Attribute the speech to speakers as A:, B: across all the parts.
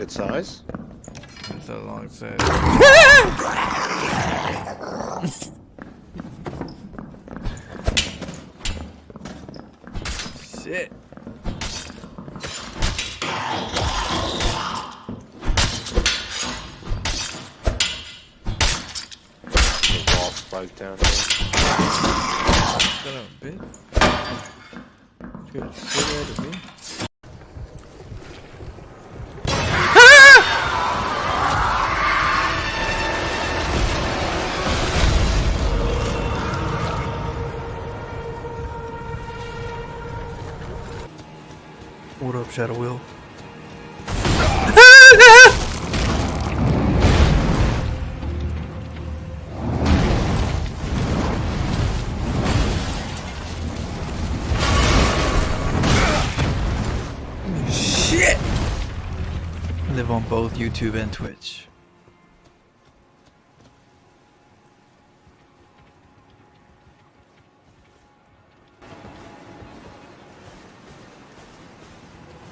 A: good size.
B: That's how long it says. Shit.
A: The wall spike down here.
B: Shut up, bitch. Scared the shit out of me.
C: What up, Shadow Will?
B: Shit!
C: Live on both YouTube and Twitch.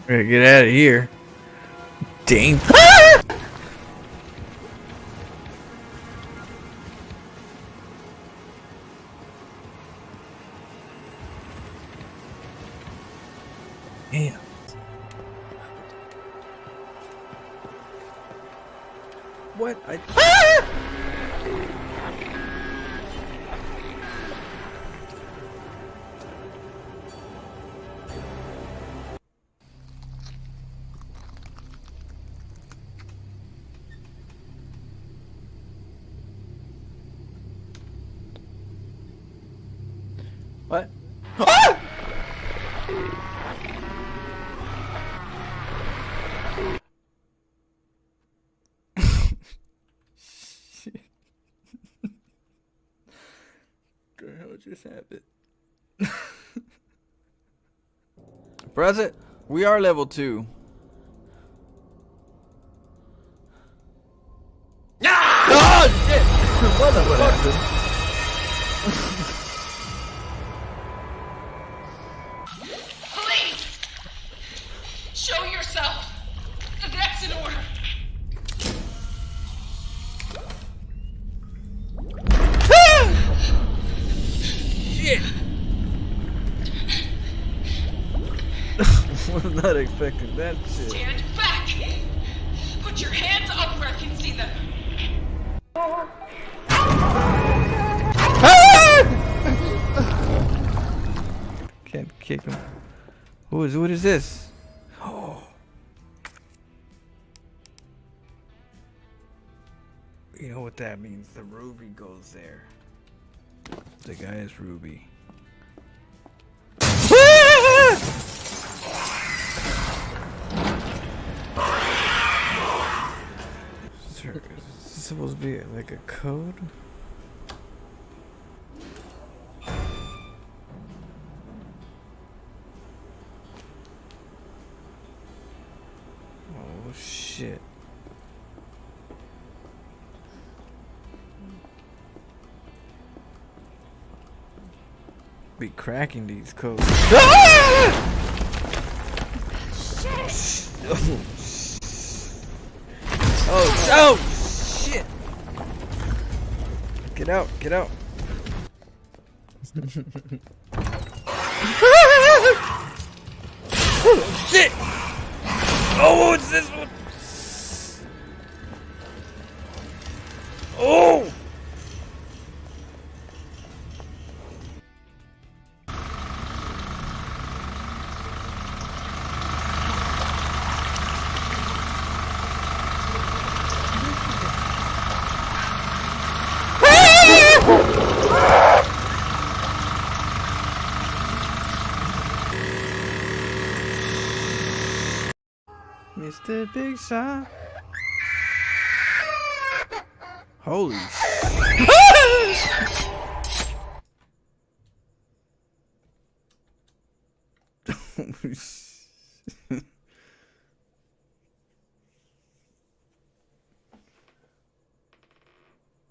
B: Gotta get out of here. Damn. Damn. What? What? Shit. What the hell just happened? Present, we are level 2. Oh shit! What the fuck?
D: Show yourself! That's in order!
B: Shit! Was not expecting that shit.
D: Stand back! Put your hands up where I can see them!
B: Can't kick him. What is this? Oh. You know what that means? The ruby goes there. The guy is Ruby. Is this supposed to be like a code? Oh shit. Be cracking these codes. Oh, shit. Get out, get out. Shit. Oh, what's this one? Oh! Mr. Big Shot. Holy shit.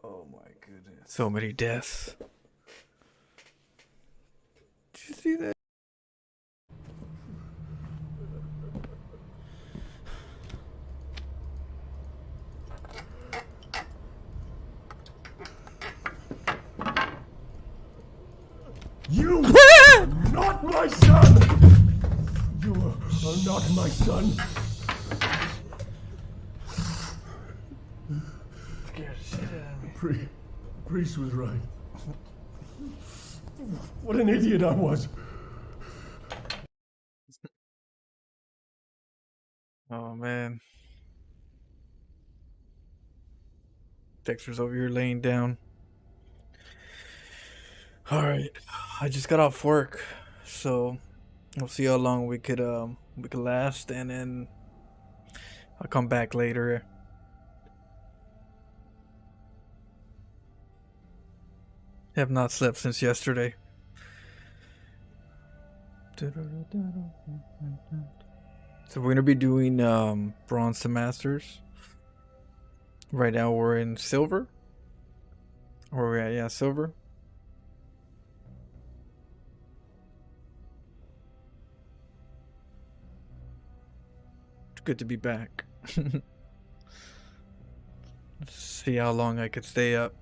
B: Oh my goodness. So many deaths. Did you see that?
E: son.
B: Scared the shit out of me.
E: Priest was right. What an idiot I was.
B: Oh man. Dexter's over here laying down. Alright. I just got off work. So we'll see how long we could last, and then I'll come back later. Have not slept since yesterday. So we're gonna be doing bronze to masters. Right now we're in silver. Where are we at? Yeah, silver. It's good to be back. Let's see how long I could stay up.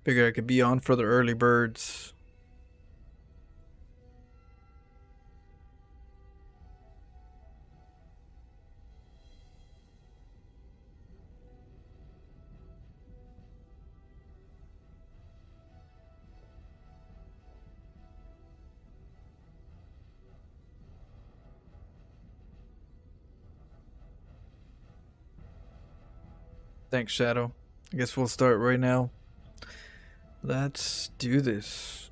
B: Figure I could be on for the early birds. Thanks, Shadow. I guess we'll start right now. Let's do this.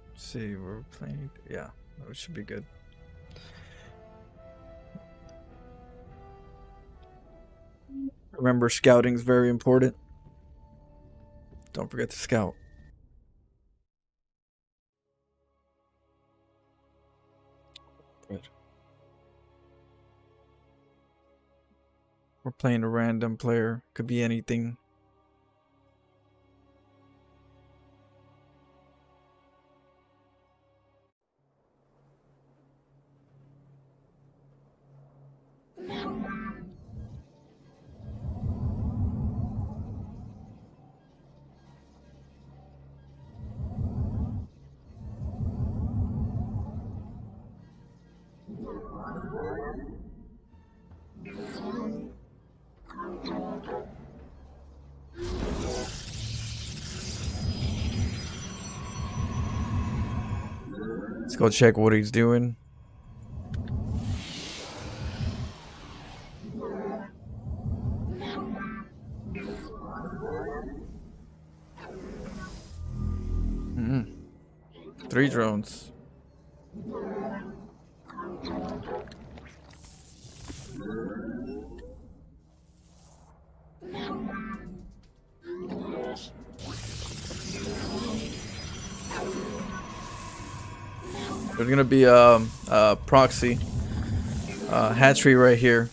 B: Let's see, we're playing. Yeah, that should be good. Remember, scouting's very important. Don't forget to scout. Good. We're playing a random player. Could be anything. Let's go check what he's doing. Mm-hmm. 3 drones. There's gonna be a proxy hatchery right here.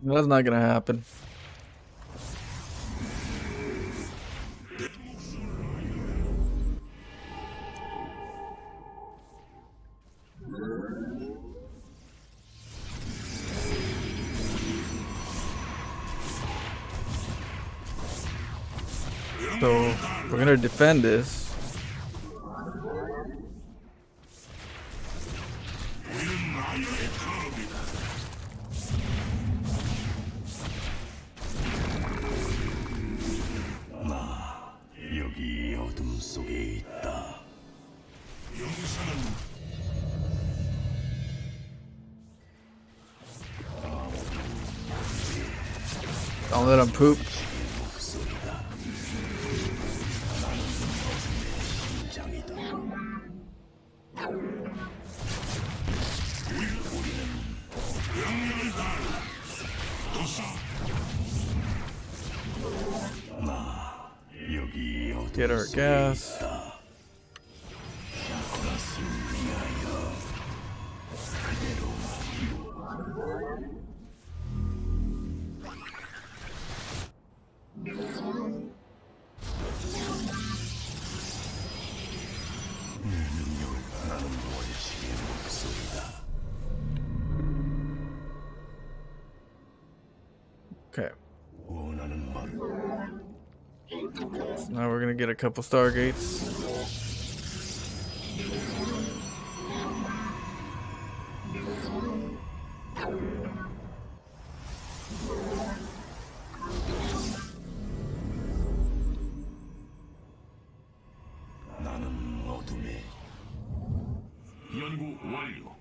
B: That's not gonna happen. So we're gonna defend this.
E: 여기 어둠 속에 있다.
B: Don't let him poop. Get our gas. Okay. So now we're gonna get a couple Stargates.
E: 연구 완료.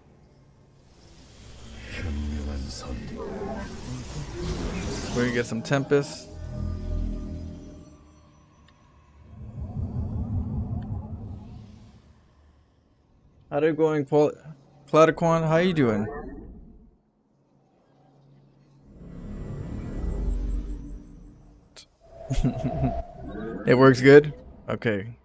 B: We're gonna get some Tempest. How's it going, Claudiquan? How you doing? It works good? Okay.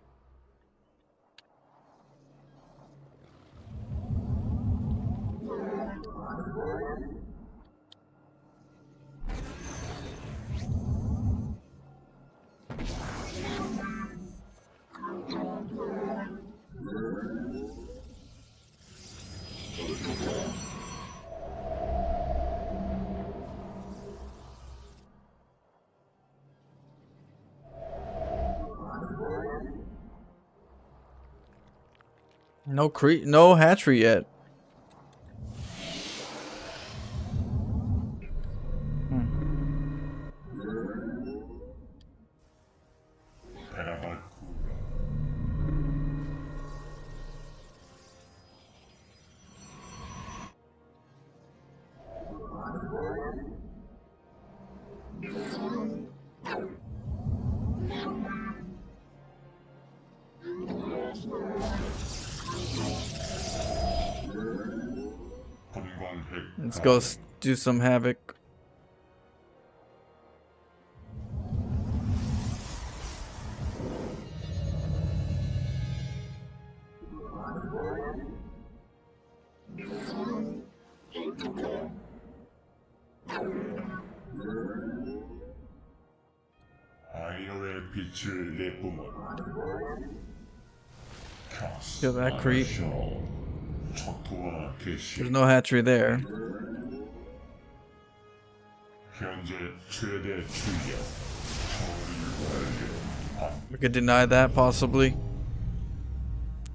B: No hatchery yet. Let's go do some havoc. Kill that creep. There's no hatchery there. We could deny that possibly.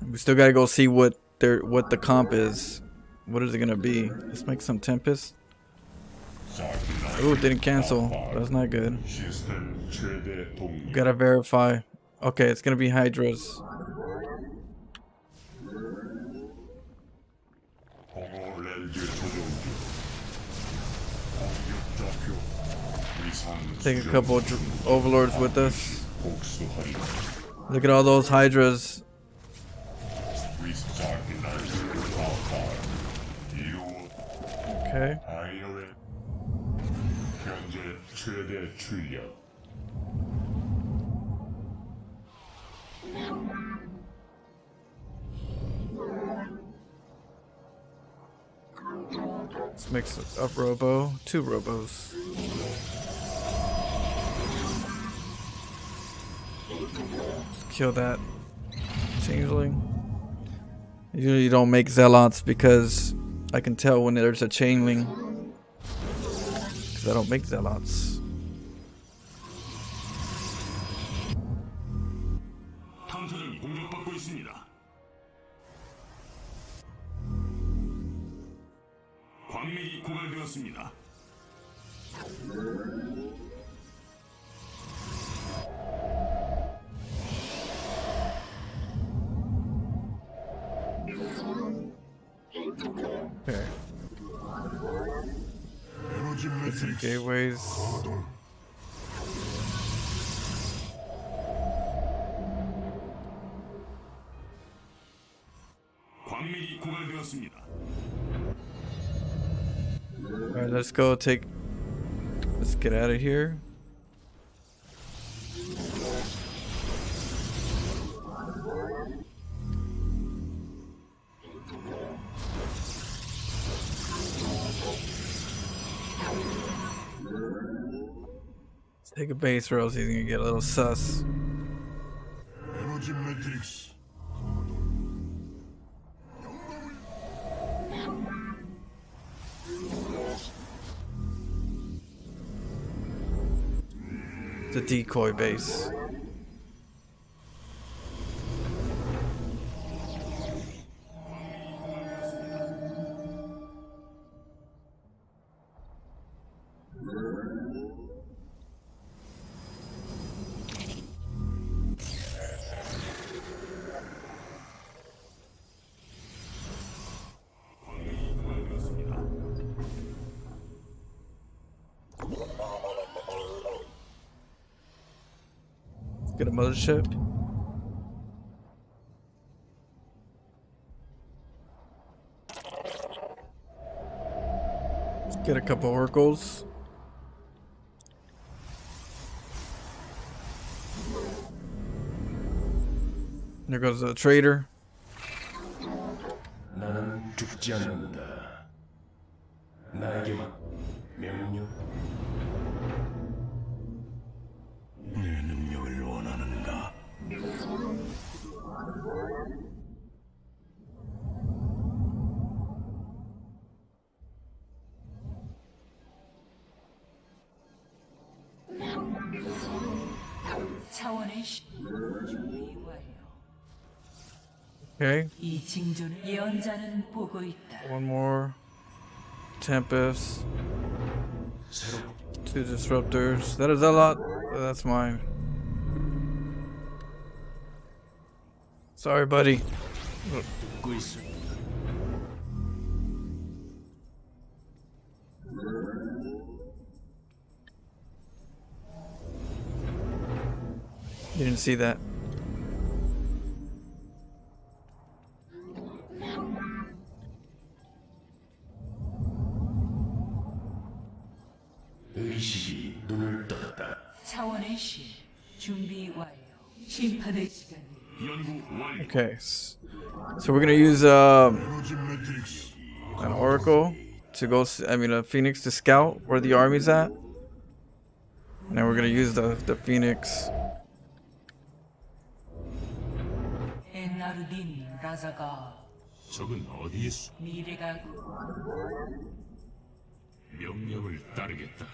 B: We still gotta go see what the comp is. What is it gonna be? Let's make some Tempest. Ooh, it didn't cancel. That's not good. Gotta verify. Okay, it's gonna be Hydras. Take a couple of overlords with us. Look at all those Hydras. Okay. Let's mix up Robo. 2 Robos. Let's kill that changeling. Usually you don't make Zealots because I can tell when there's a chainling. Because I don't make Zealots.
E: 있습니다. 광맥이 고갈되었습니다.
B: Okay. Get some gateways.
E: 광맥이 고갈되었습니다.
B: Alright, let's go take. Let's get out of here. Let's take a base or else he's gonna get a little sus.
E: 에너지 매트릭스.
B: The decoy base. Get a mothership. Let's get a couple oracles. There goes the trader.
E: 나는 죽지 않는다. 나에게만 명령. 내 능력을 원하는가?
D: 차원의 준비 완료.
B: Okay,
D: 이 징조는 예언자는 보고 있다.
B: one more. Tempest. Two disruptors. That is a lot. That's mine. Sorry, buddy.
E: 듣고 있어.
B: You didn't see that.
E: 의식이 눈을 떴다.
D: 차원의 실 준비 완료. 심판의 시간.
E: 연구 완료.
B: Okay, so we're gonna use
E: 에너지 매트릭스.
B: an oracle to go. I mean, a phoenix to scout where the army's at. And then we're gonna use the phoenix.
D: 엔나르딘 라자가
E: 적은 어디에 있어?
D: 미래가
E: 명령을 따르겠다.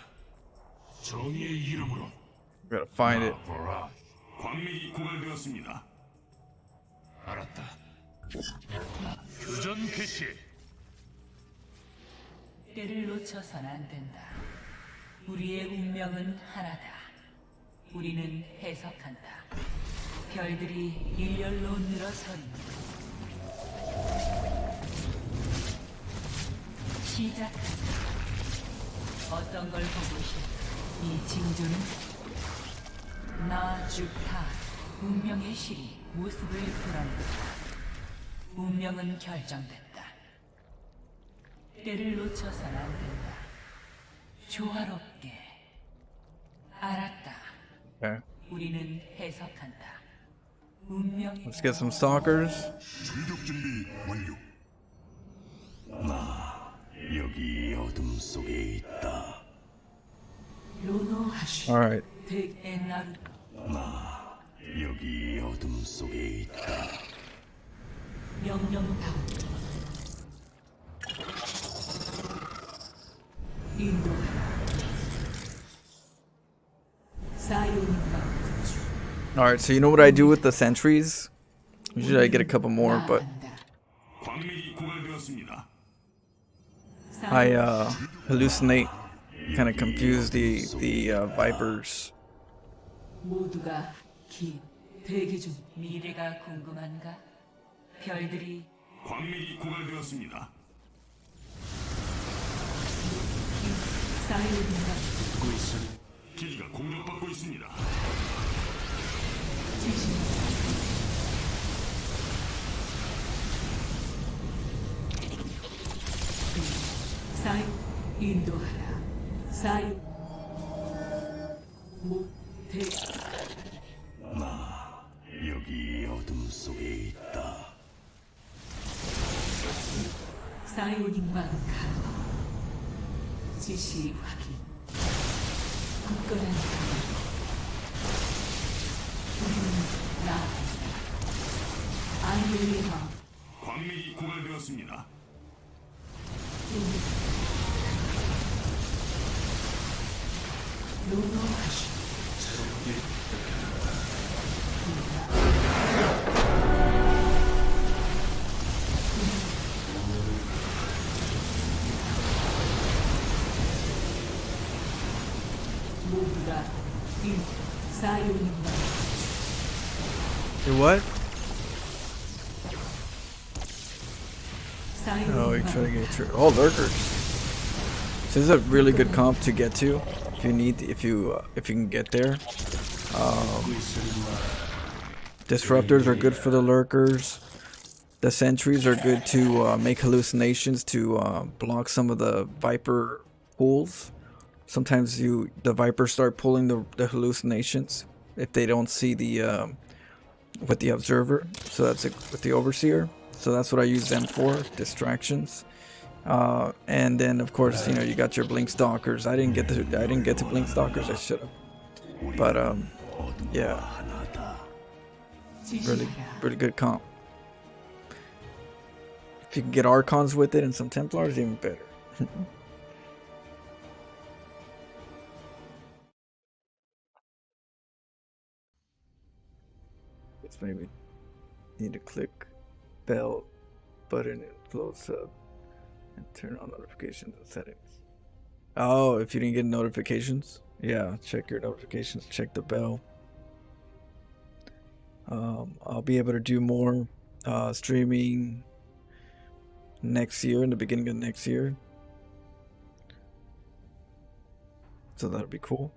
E: 정의의 이름으로.
B: We gotta find it.
E: 보라. 광맥이 고갈되었습니다. 알았다. 교전 개시.
D: 때를 놓쳐선 안 된다. 우리의 운명은 하나다. 우리는 해석한다. 별들이 일렬로 늘어서린다. 시작하자. 어떤 걸 보고 싶어? 이 징조는 나 죽다. 운명의 실이 모습을 드러낸다. 운명은 결정됐다. 때를 놓쳐선 안 된다. 조화롭게. 알았다.
B: Okay,
D: 우리는 해석한다. 운명이
B: let's get some stalkers.
E: 출격 준비 완료. 나 여기 어둠 속에 있다.
D: 로노하시
B: All right.
D: 덱엔나르
E: 나 여기 어둠 속에 있다.
D: 명령다운 인도하라. 사이온과 구주
B: All right. So you know what I do with the sentries? Usually I get a couple more, but
E: 광맥이 고갈되었습니다.
B: I hallucinate, kind of confuse the vipers.
F: 모두가 대기 중. 미래가 궁금한가? 별들이
E: 광맥이 고갈되었습니다.
F: 사이오딘가
E: 기지가 공격받고 있습니다.
F: 사이 인도하라. 사이 대
E: 여기 어둠 속에 있다.
F: 사이오닉만 가. 지시 확인. 굳건한 가. 우리는 나. 아이올리마.
E: 광맥이 고갈되었습니다.
F: 노노하시. 모두가 사이오닉만.
B: You what? Oh, you
F: 사이오닉만.
B: try to get through. Oh, lurkers. This is a really good comp to get to if you need, if you can get there. Disruptors are good for the lurkers. The sentries are good to make hallucinations to block some of the viper pulls. Sometimes the vipers start pulling the hallucinations if they don't see the with the observer. So that's it with the overseer. So that's what I use them for, distractions. And then of course, you know, you got your blink stalkers. I didn't get to blink stalkers. I should have. But yeah, really good comp. If you can get archons with it and some templars, even better. It's maybe need to click bell button and close up and turn on notifications and settings. Oh, if you didn't get notifications, yeah, check your notifications, check the bell. I'll be able to do more streaming next year, in the beginning of next year. So that'll be cool.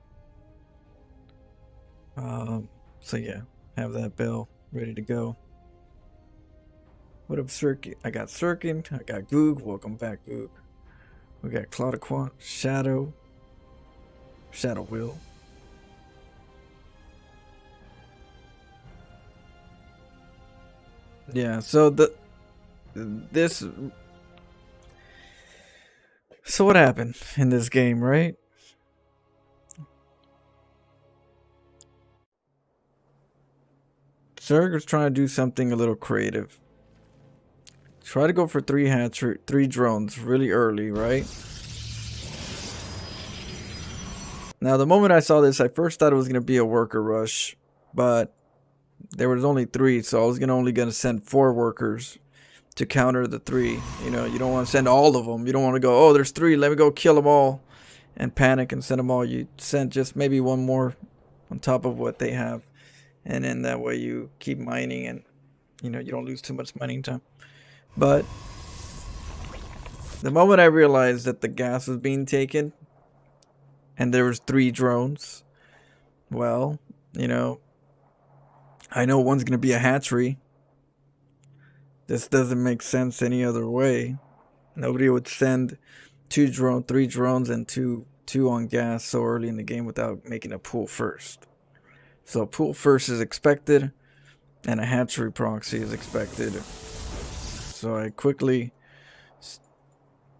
B: So yeah, have that bell ready to go. What up, Circuit? I got Circuit, I got Goog. Welcome back, Goog. We got Claudiquant, Shadow Will. Yeah, so so what happened in this game, right? Zerg was trying to do something a little creative. Try to go for 3 drones really early, right? Now, the moment I saw this, I first thought it was going to be a worker rush, but there was only 3, so I was only going to send 4 workers to counter the 3. You know, you don't want to send all of them. You don't want to go, oh, there's 3, let me go kill them all and panic and send them all. You send just maybe 1 more on top of what they have, and then that way you keep mining and, you know, you don't lose too much mining time. But the moment I realized that the gas was being taken and there was 3 drones, well, you know, I know one's going to be a hatchery. This doesn't make sense any other way. Nobody would send 3 drones and two on gas so early in the game without making a pool first. So pool first is expected and a hatchery proxy is expected. So I quickly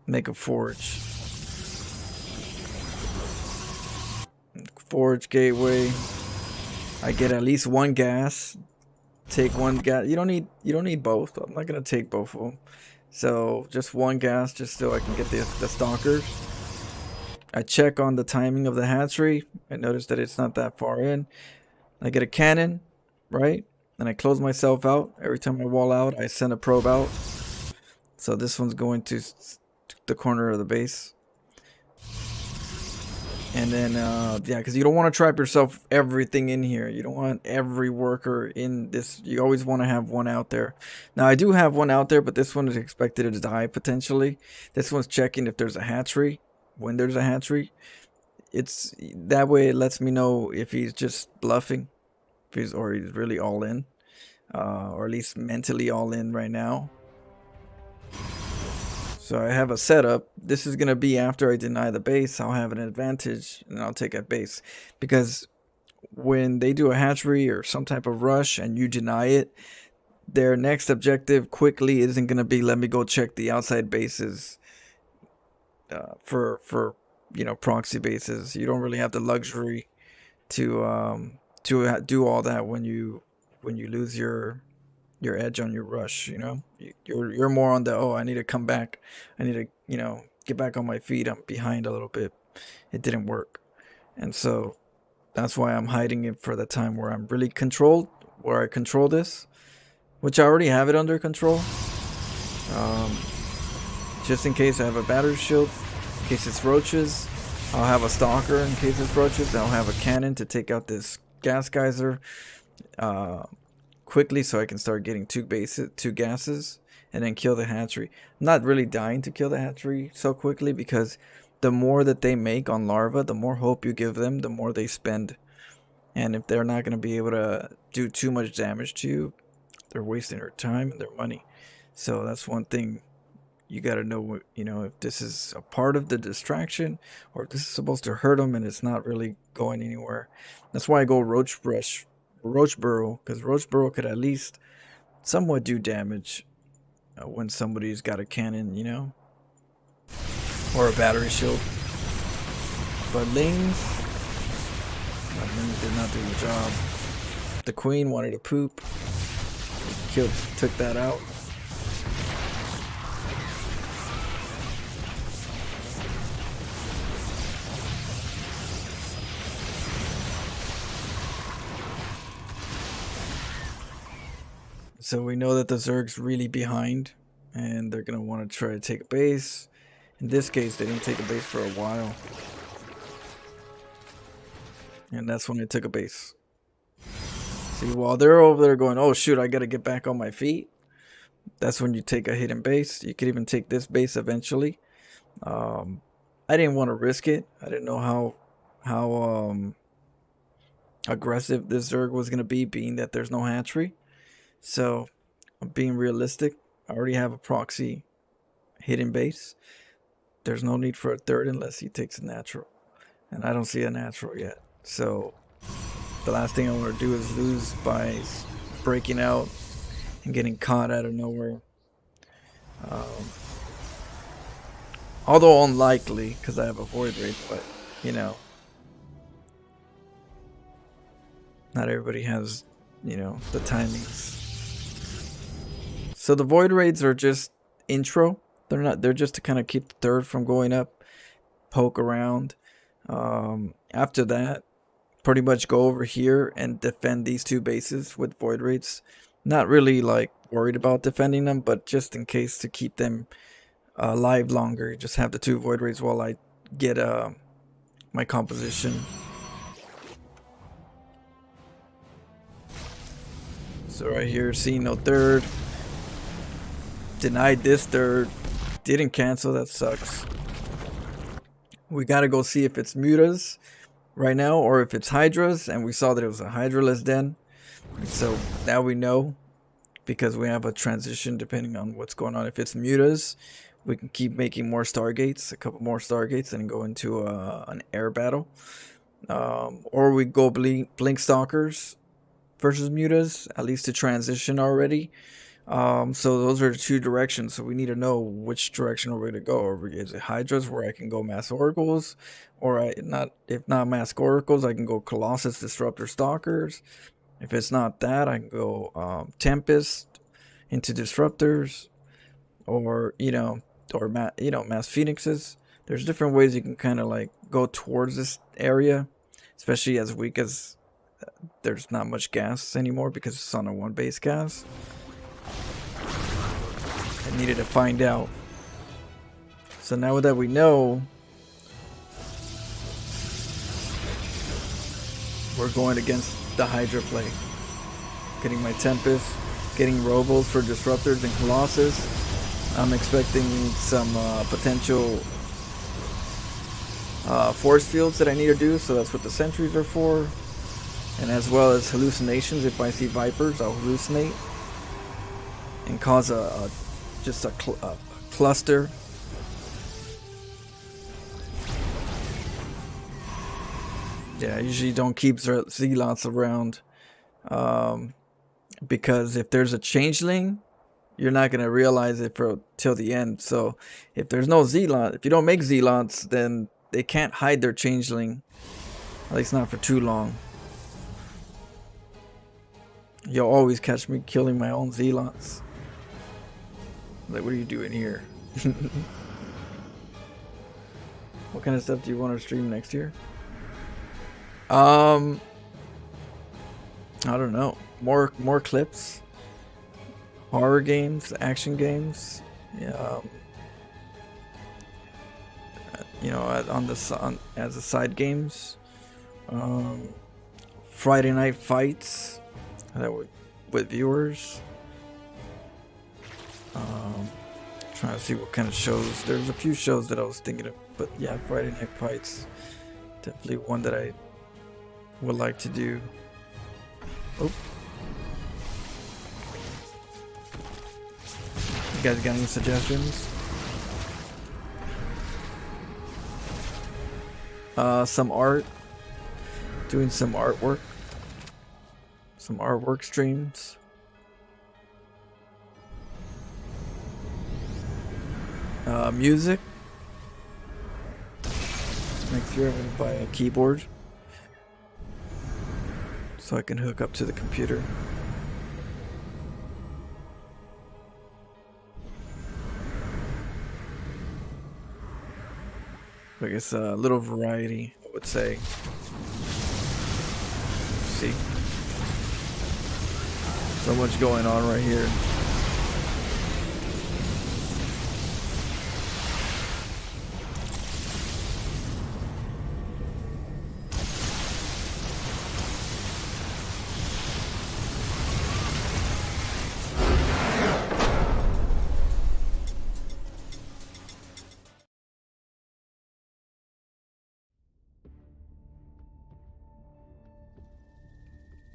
B: make a forge. Forge gateway. I get at least 1 gas. Take 1 gas. You don't need both. I'm not gonna take both of them. So just 1 gas, just so I can get the stalkers. I check on the timing of the hatchery. I notice that it's not that far in. I get a cannon, right? and I close myself out. Every time I wall out, I send a probe out. So this one's going to the corner of the base. And then, yeah, because you don't want to trap yourself everything in here. You don't want every worker in this. You always want to have one out there. Now, I do have one out there, but this one is expected to die potentially. This one's checking if there's a hatchery. When there's a hatchery, it's that way it lets me know if he's just bluffing, or he's really all in, or at least mentally all in right now. So I have a setup. This is going to be after I deny the base. I'll have an advantage and I'll take a base. Because when they do a hatchery or some type of rush and you deny it, their next objective quickly isn't going to be, let me go check the outside bases for you know, proxy bases. You don't really have the luxury to do all that when you lose your edge on your rush. You know, you're more on the, oh, I need to come back, I need to, you know, get back on my feet, I'm behind a little bit, it didn't work. And so that's why I'm hiding it for the time where I'm really controlled, where I control this, which I already have it under control, just in case I have a battery shield, in case it's roaches. I'll have a stalker in case it's roaches. I'll have a cannon to take out this gas geyser quickly, so I can start getting two gases, and then kill the hatchery. I'm not really dying to kill the hatchery so quickly, because the more that they make on larva, the more hope you give them, the more they spend. And if they're not going to be able to do too much damage to you, they're wasting their time and their money. So that's one thing you got to know, you know, if this is a part of the distraction or if this is supposed to hurt them and it's not really going anywhere. That's why I go roach burrow, because roach burrow could at least somewhat do damage when somebody's got a cannon, you know, or a battery shield. But lings did not do the job. The queen wanted to poop, took that out. So we know that the Zerg's really behind, and they're going to want to try to take a base. In this case, they didn't take a base for a while. And that's when they took a base. See, while they're over there going, oh shoot, I got to get back on my feet, that's when you take a hidden base. You could even take this base eventually. I didn't want to risk it. I didn't know how aggressive this Zerg was going to be, being that there's no hatchery. So I'm being realistic. I already have a proxy hidden base. There's no need for a third unless he takes a natural, and I don't see a natural yet. So the last thing I want to do is lose by breaking out and getting caught out of nowhere. Although unlikely, because I have a void rate, but you know, not everybody has, you know, the timings. So the void raids are just intro. They're just to kind of keep the third from going up, poke around. After that, pretty much go over here and defend these two bases with void raids. Not really like worried about defending them, but just in case to keep them alive longer, just have the two void raids while I get my composition. So right here, seeing no third. Denied this third. Didn't cancel, that sucks. We gotta go see if it's mutas right now or if it's hydras, and we saw that it was a hydraless den. So now we know, because we have a transition depending on what's going on. If it's mutas, we can keep making more stargates, a couple more stargates, and go into an air battle. Or we go blink stalkers versus mutas, at least to transition already. So those are the two directions. So we need to know which direction we're going to go. Or is it hydras where I can go mass oracles, or if not mass oracles, I can go colossus disruptor stalkers. If it's not that, I can go tempest into disruptors, or mass phoenixes. There's different ways you can kind of like go towards this area, especially as weak as there's not much gas anymore because it's on a 1 base gas. I needed to find out. So now that we know, we're going against the Hydra play. Getting my Tempest, getting Robos for Disruptors and Colossus. I'm expecting some potential force fields that I need to do, so that's what the sentries are for. And as well as hallucinations. If I see Vipers, I'll hallucinate and cause just a cluster. Yeah, I usually don't keep Zealots around because if there's a changeling, you're not going to realize it till the end. So if there's no Zealot, if you don't make Zealots, then they can't hide their changeling, at least not for too long. You'll always catch me killing my own Zealots. Like, what are you doing here? What kind of stuff do you want to stream next year? I don't know. More clips. Horror games, action games. Yeah. You know, as a side games. Friday night fights. That with viewers. Trying to see what kind of shows. There's a few shows that I was thinking of, but yeah, Friday night fights. Definitely one that I would like to do. Oh. You guys got any suggestions? Some art. Doing some artwork. Some artwork streams. Music. Next year I'm gonna buy a keyboard so I can hook up to the computer. I guess a little variety, I would say. See, so much going on right here.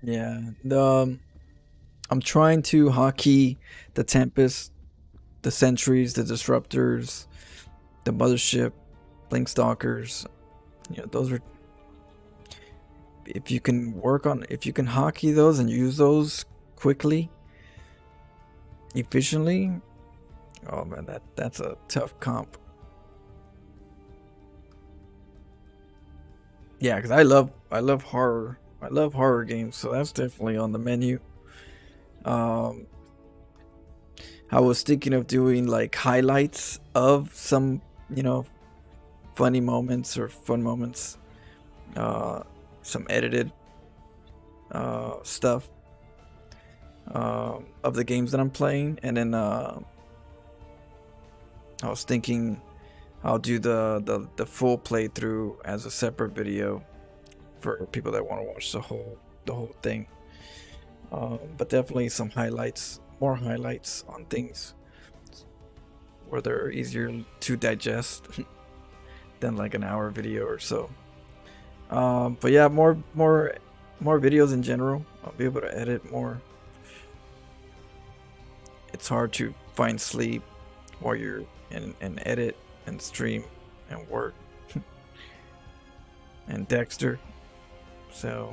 B: Yeah, I'm trying to hotkey the Tempest, the Sentries, the Disruptors, the Mothership, Blink Stalkers. You know, those are. If you can hotkey those and use those quickly, efficiently. Oh man, that's a tough comp. Yeah, because I love horror. I love horror games, so that's definitely on the menu. I was thinking of doing like highlights of some, you know, funny moments or fun moments. Some edited stuff of the games that I'm playing, and then I was thinking I'll do the full playthrough as a separate video for people that want to watch the whole thing. But definitely some highlights, more highlights on things where they're easier to digest than like an hour video or so. But yeah, more videos in general. I'll be able to edit more. It's hard to find sleep while you're and edit and stream and work. And Dexter. So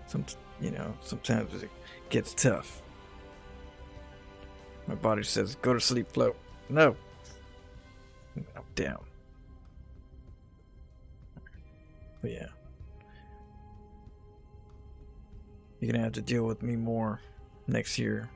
B: sometimes it gets tough. My body says, go to sleep, Flo. No. I'm down. But yeah. You're gonna have to deal with me more next year.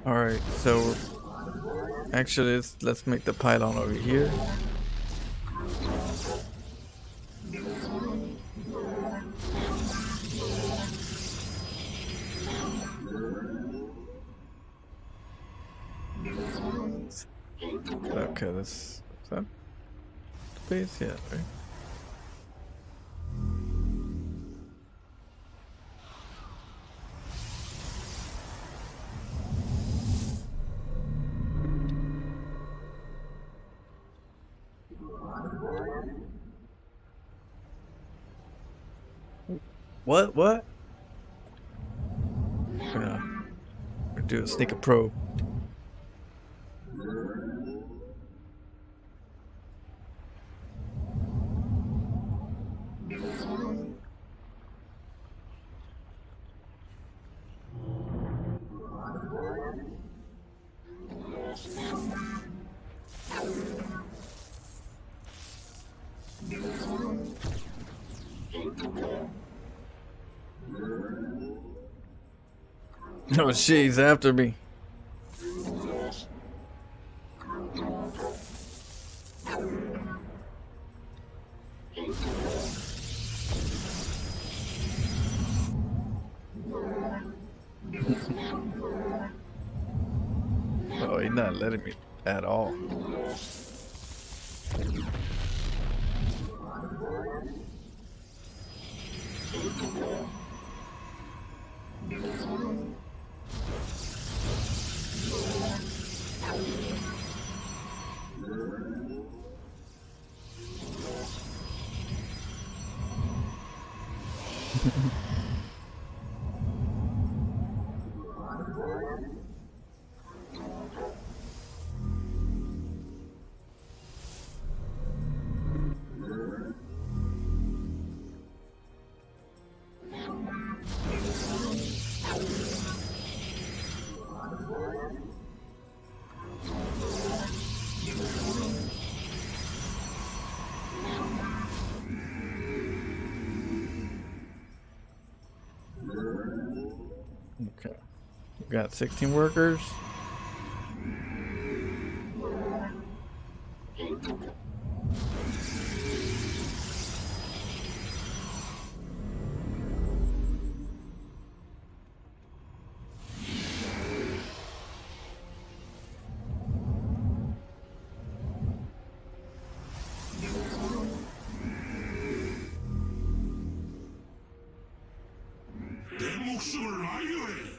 B: Alright, so actually let's make the pylon over here. Okay, is that the base? Yeah, right. What? We're gonna do a sneak a probe. Oh, she's after me. Oh, he's not letting me at all. Okay. We got 16 workers.
E: 내 목숨을 아유해.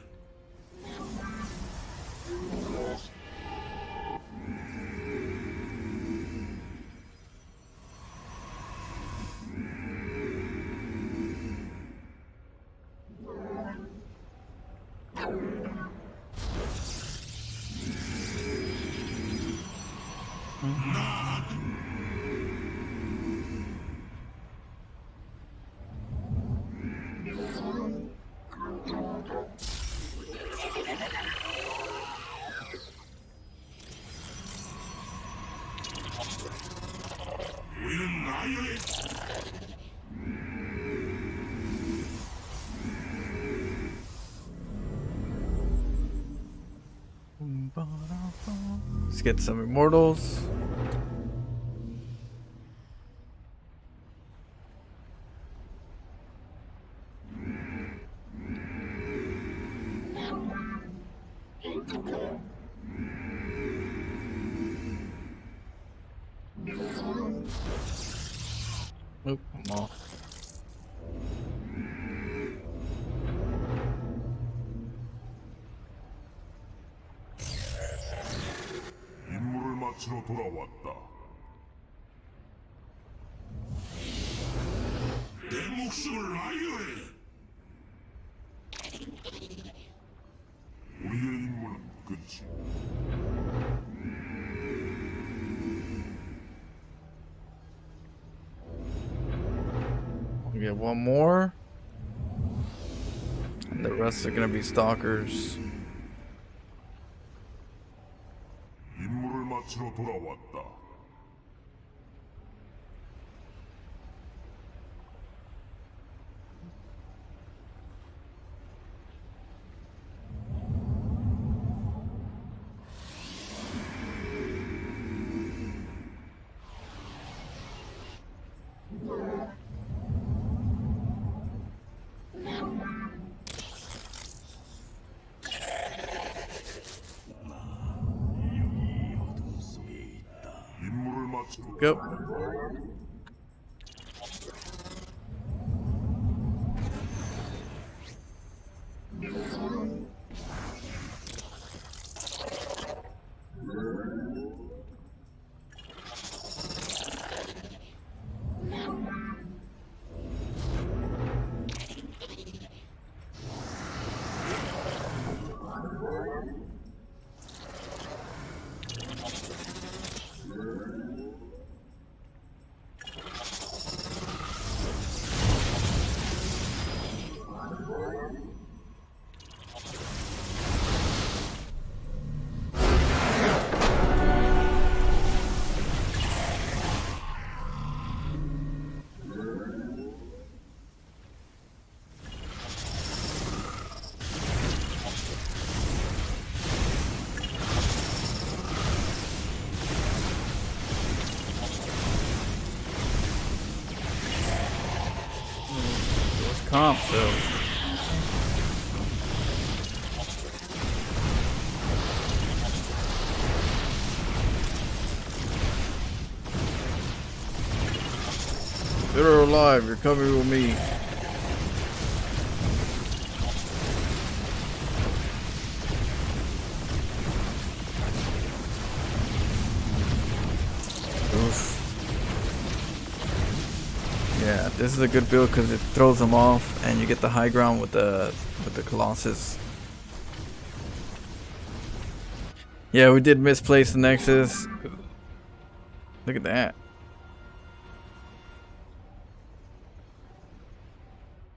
E: 우리는 나의
B: Let's get some immortals. Oop, I'm off.
E: 임무를 마치러 돌아왔다. 내 목숨을 아유해. 우리의 임무는 끝이.
B: We get one more. And the rest are gonna be stalkers.
E: 임무를 마치러 돌아왔다.
B: Go. Comp though. Dead or alive, you're coming with me. Oof. Yeah, this is a good build because it throws them off, and you get the high ground with the Colossus. Yeah, we did misplace the Nexus. Look at that.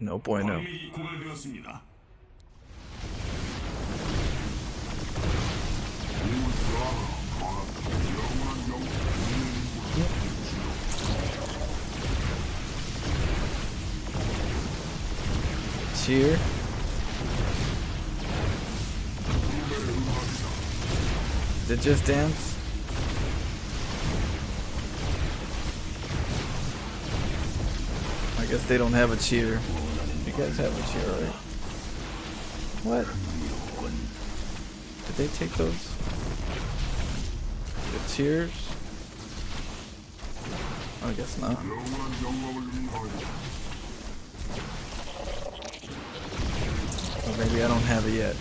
B: No bueno.
E: 광맥이 고갈되었습니다.
B: Cheer. Did it just dance? I guess they don't have a cheer. You guys have a cheer, right? What? Did they take those? The cheers? I guess not. Or maybe I don't have it yet.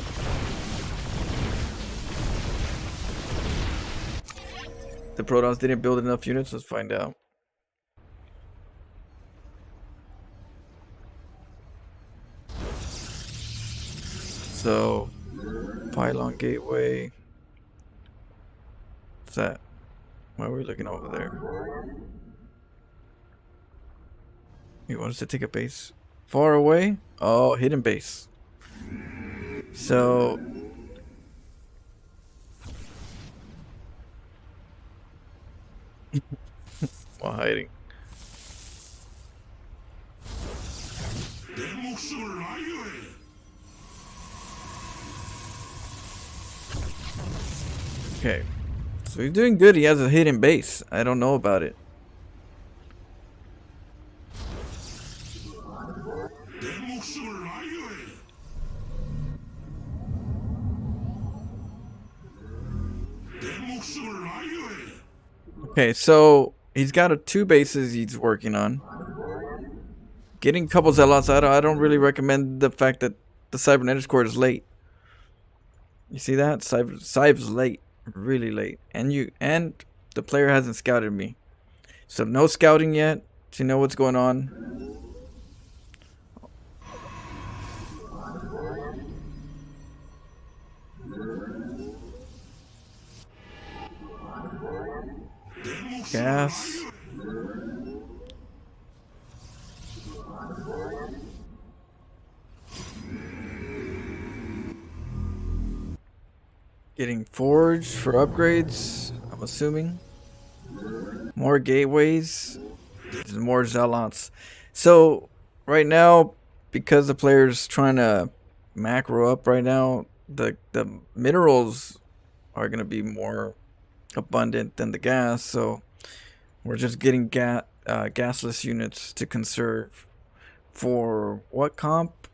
B: The Protoss didn't build enough units. Let's find out. So, pylon gateway. What's that? Why are we looking over there? You want us to take a base far away? Oh, hidden base. So, while hiding. Okay, so he's doing good. He has a hidden base. I don't know about it. Okay, so he's got two bases he's working on. Getting a couple zealots out. I don't really recommend the fact that the cybernetics core is late. You see that? Cyber's late, really late, and the player hasn't scouted me, so no scouting yet to know what's going on. Gas. Getting forged for upgrades, I'm assuming. More gateways. There's more zealots. So right now, because the player's trying to macro up right now, the minerals are gonna be more abundant than the gas, so we're just getting gasless units to conserve. For what comp?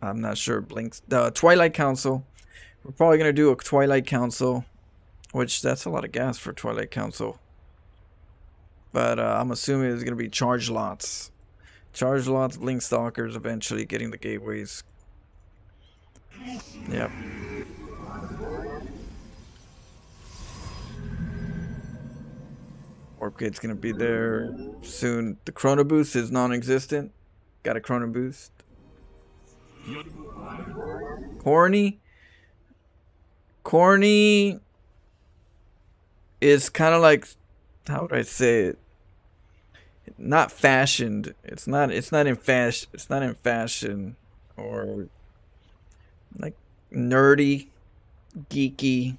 B: I'm not sure. Blinks. The Twilight Council. We're probably gonna do a Twilight Council, which that's a lot of gas for Twilight Council. But I'm assuming it's gonna be charge lots. Charge lots, blink stalkers, eventually getting the gateways. Yep. Warp gate's gonna be there soon. The chrono boost is non-existent. Got a chrono boost. Corny. Corny is kind of like, how would I say it? Not fashioned. It's not in fashion. It's not in fashion, or like nerdy, geeky.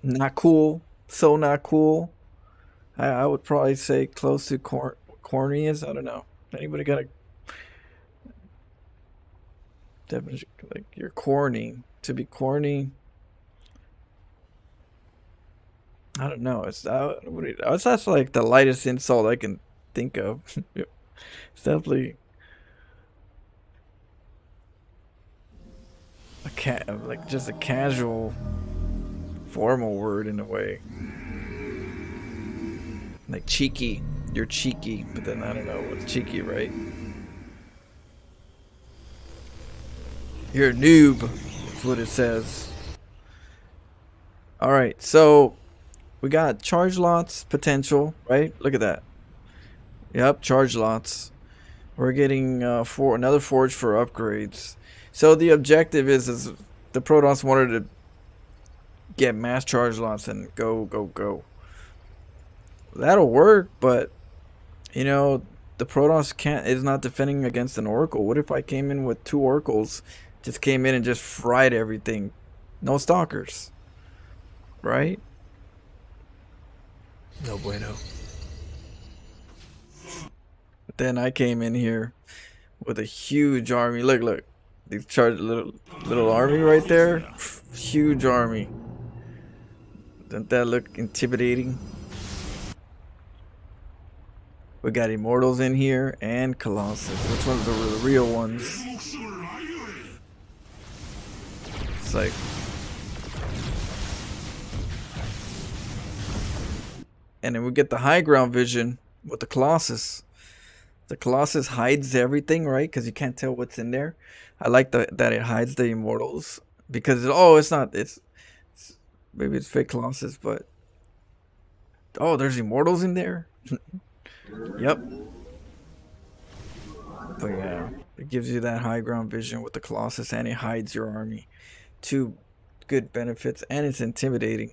B: Not cool. So not cool. I would probably say close to corny is. I don't know. Anybody got a definition? Like, you're corny. To be corny, I don't know. That's like the lightest insult I can think of. It's definitely like just a casual, formal word in a way. Like cheeky. You're cheeky, but then I don't know what's cheeky, right? You're a noob. That's what it says. Alright, so we got charge lots potential, right? Look at that. Yep, charge lots. We're getting another forge for upgrades. So the objective is the Protoss wanted to get mass charge lots and go. That'll work, but you know, the Protoss is not defending against an Oracle. What if I came in with 2 Oracles, just came in and just fried everything? No stalkers. Right?
C: No bueno.
B: Then I came in here with a huge army. Look. These little army right there. Huge army. Doesn't that look intimidating? We got Immortals in here and Colossus. Which ones are the real ones? It's like, and then we get the high ground vision with the Colossus. The Colossus hides everything, right? Because you can't tell what's in there. I like that it hides the Immortals, because maybe it's fake Colossus, but oh, there's Immortals in there. Yep. But yeah, it gives you that high ground vision with the Colossus, and it hides your army. 2 good benefits, and it's intimidating.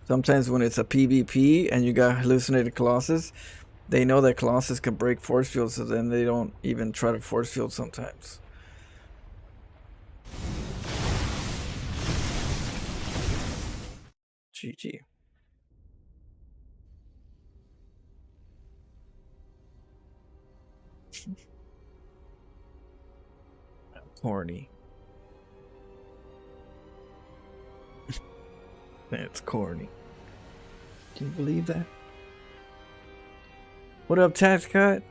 B: Sometimes when it's a PvP and you got hallucinated Colossus, they know that Colossus can break force fields, so then they don't even try to force field sometimes. GG. Corny. It's corny. Can you believe that? What up, Tax Cut?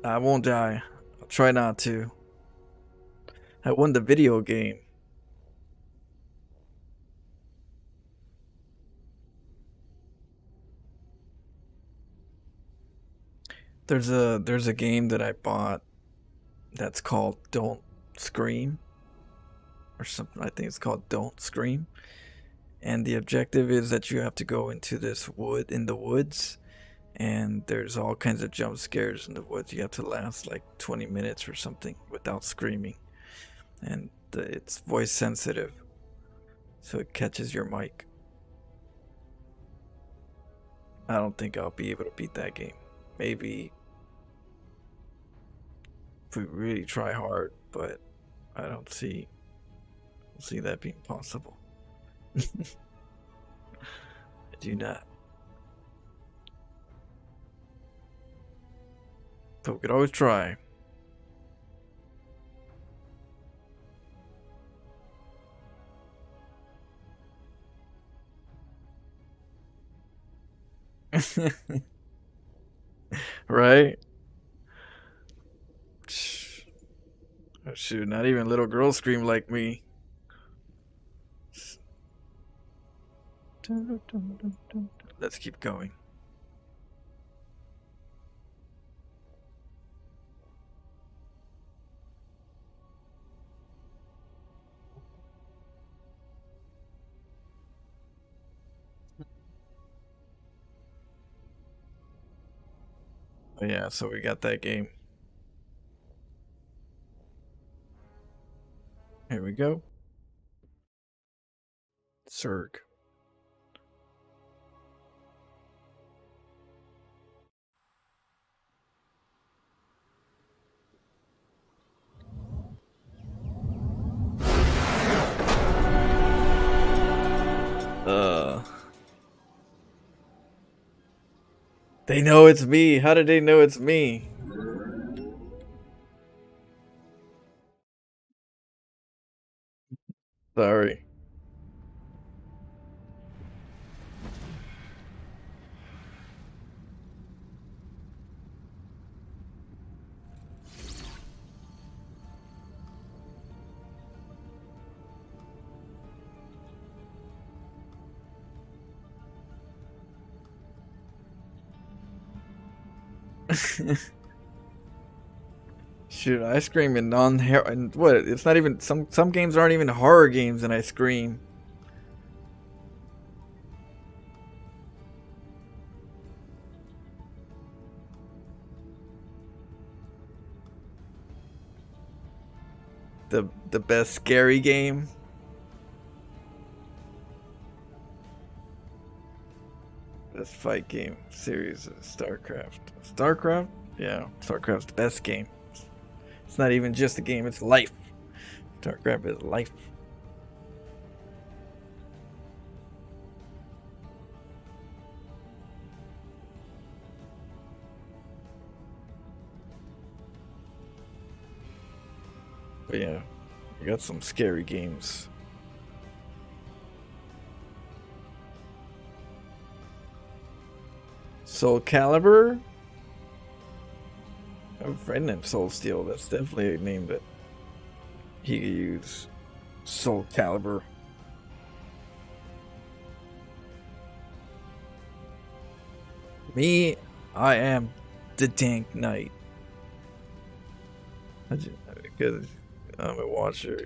B: I won't die. I'll try not to. I won the video game. There's a game that I bought that's called Don't Scream, or something. I think it's called Don't Scream. And the objective is that you have to go into this in the woods, and there's all kinds of jump scares in the woods. You have to last like 20 minutes or something without screaming. And it's voice sensitive, so it catches your mic. I don't think I'll be able to beat that game. Maybe if we really try hard, but I don't see that being possible. I do not. But we could always try. Right? Oh, shoot, not even little girls scream like me. Let's keep going. Oh, yeah, so we got that game. Here we go. Zerg. They know it's me. How did they know it's me? Sorry. Shoot, I scream in and what? It's not even some games aren't even horror games, and I scream. The best scary game. Best fight game series is StarCraft. StarCraft? Yeah, StarCraft's the best game. It's not even just a game, it's life. StarCraft is life. But yeah, we got some scary games. Soul Calibur? I have a friend named Soul Steel. That's definitely a name that he could use. Soul Calibur. Me, I am the Dank Knight. Because I'm a watcher.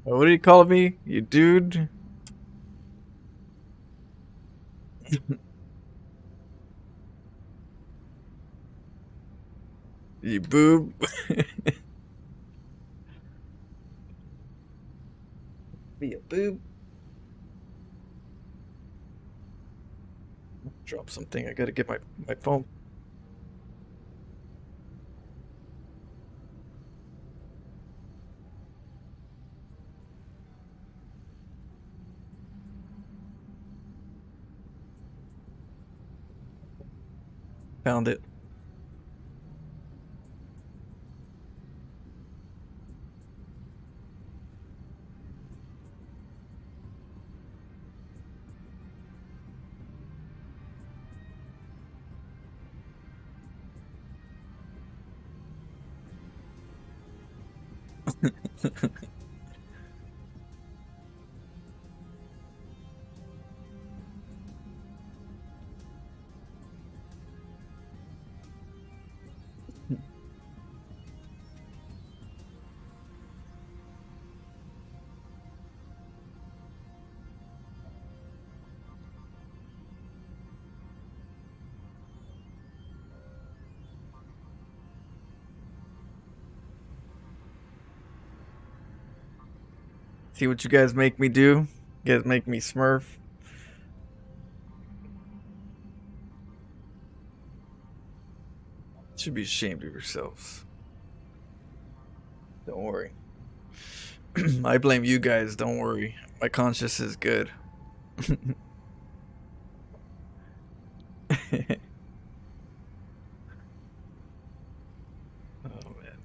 B: What do you call me? You dude? You boob? Be a boob? Drop something. I gotta get my phone. Found it. See what you guys make me do? You guys make me smurf. Should be ashamed of yourselves. Don't worry. I blame you guys, don't worry. My conscience is good. Oh man.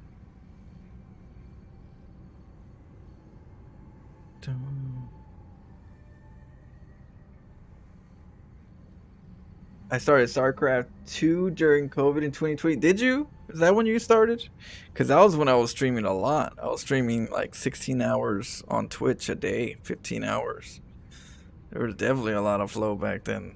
B: I started StarCraft 2 during COVID in 2020. Did you? Is that when you started? Because that was when I was streaming a lot. I was streaming like 16 hours on Twitch a day, 15 hours. There was definitely a lot of flow back then.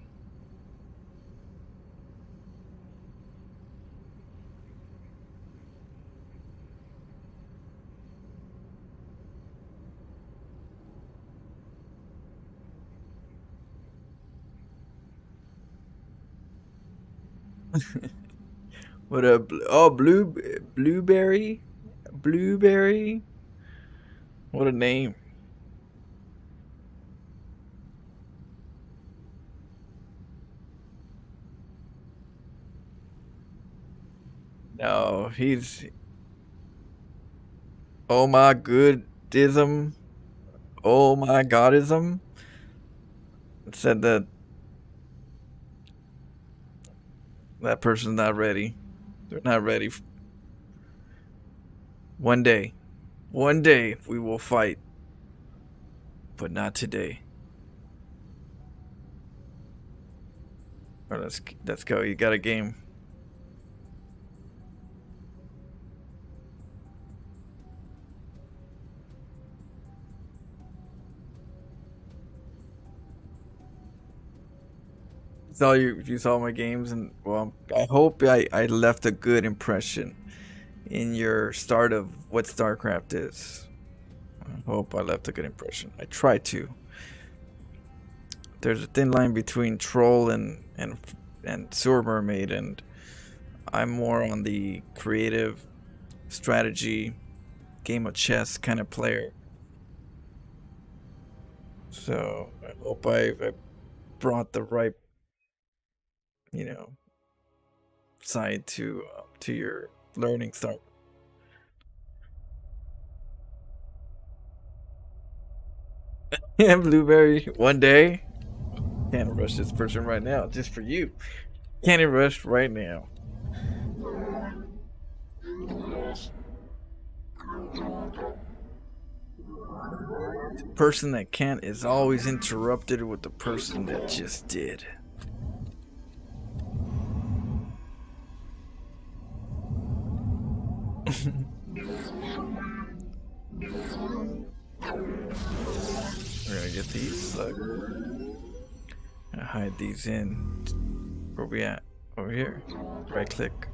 B: What a blueberry, what a name. No, he's oh my goodism, oh my godism. It said that that person's not ready. They're not ready. One day we will fight, but not today. All right, let's go. You got a game. Saw you saw my games, and well, I hope I left a good impression in your start of what StarCraft is. I hope I left a good impression. I try to. There's a thin line between troll and sewer mermaid, and I'm more on the creative strategy, game of chess kind of player. So I hope I brought the right, you know, side to your learning start. Yeah, blueberry. One day. Can't rush this person right now, just for you. Can't rush right now. The person that can't is always interrupted with the person that just did. We're gonna get these. Look. Gonna hide these in. Where we at? Over here. Right click.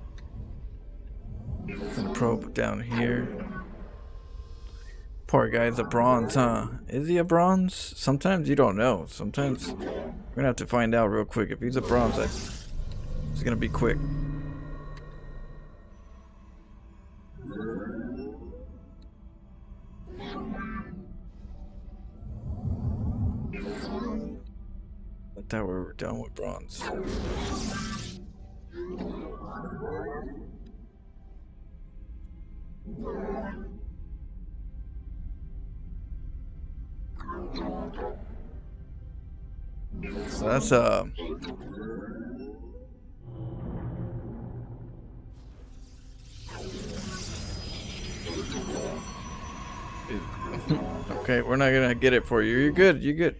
B: And probe down here. Poor guy's a bronze, huh? Is he a bronze? Sometimes you don't know. Sometimes we're gonna have to find out real quick. If he's a bronze, it's gonna be quick. I thought we were done with bronze. So that's okay, we're not gonna get it for you. You're good. You're good.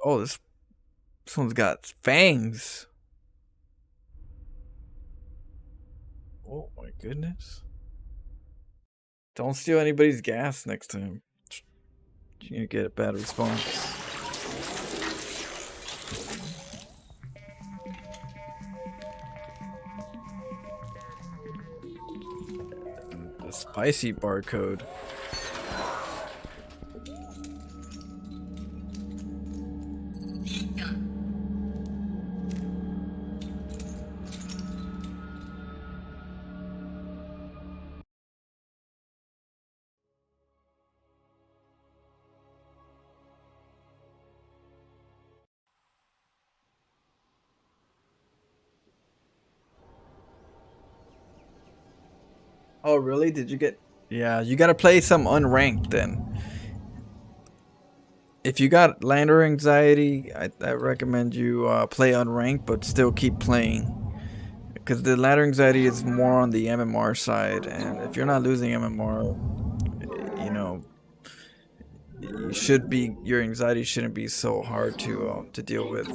B: Oh, this one's got fangs. Oh my goodness. Don't steal anybody's gas next time. You're gonna get a bad response. The spicy barcode. Oh, really? Did you get? Yeah, you gotta play some unranked then. If you got lander anxiety, I recommend you play unranked, but still keep playing. Because the lander anxiety is more on the MMR side, and if you're not losing MMR, you know, you should be, your anxiety shouldn't be so hard to deal with.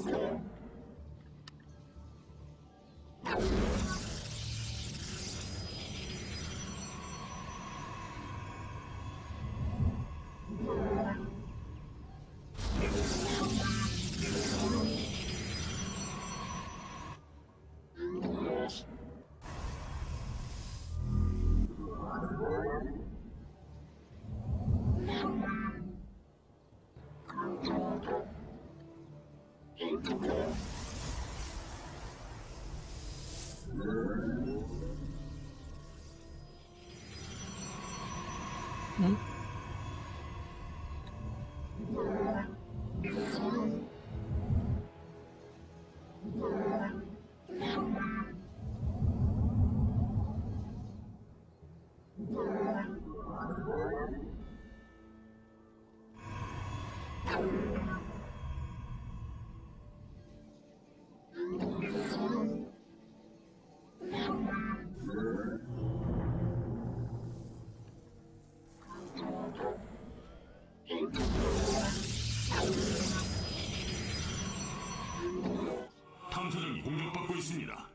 E: 탐사정이 공격받고 있습니다.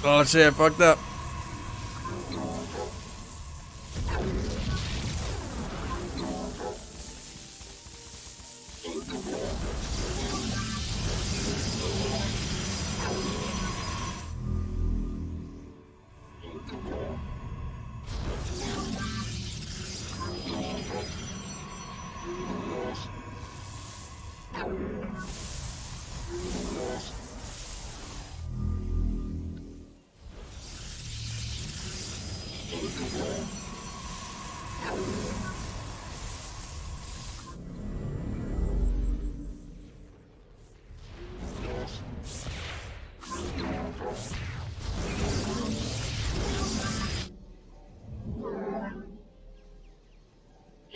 B: Oh shit, fucked up.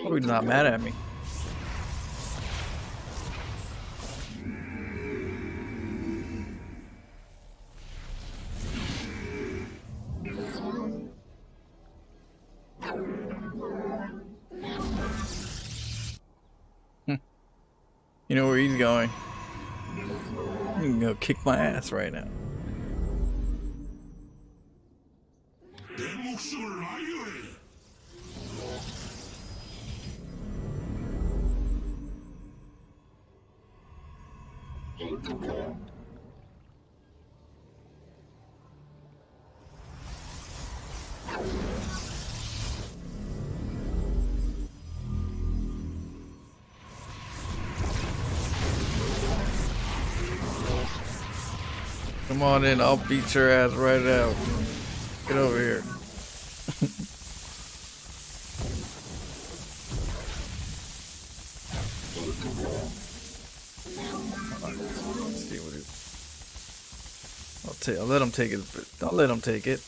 B: Oh, he's not mad at me. You know where he's going. He can go kick my ass right now.
E: 내 목숨을 아유해.
B: Come on in, I'll beat your ass right out. Get over here. Let's see what I'll let him take it, but don't let him take it.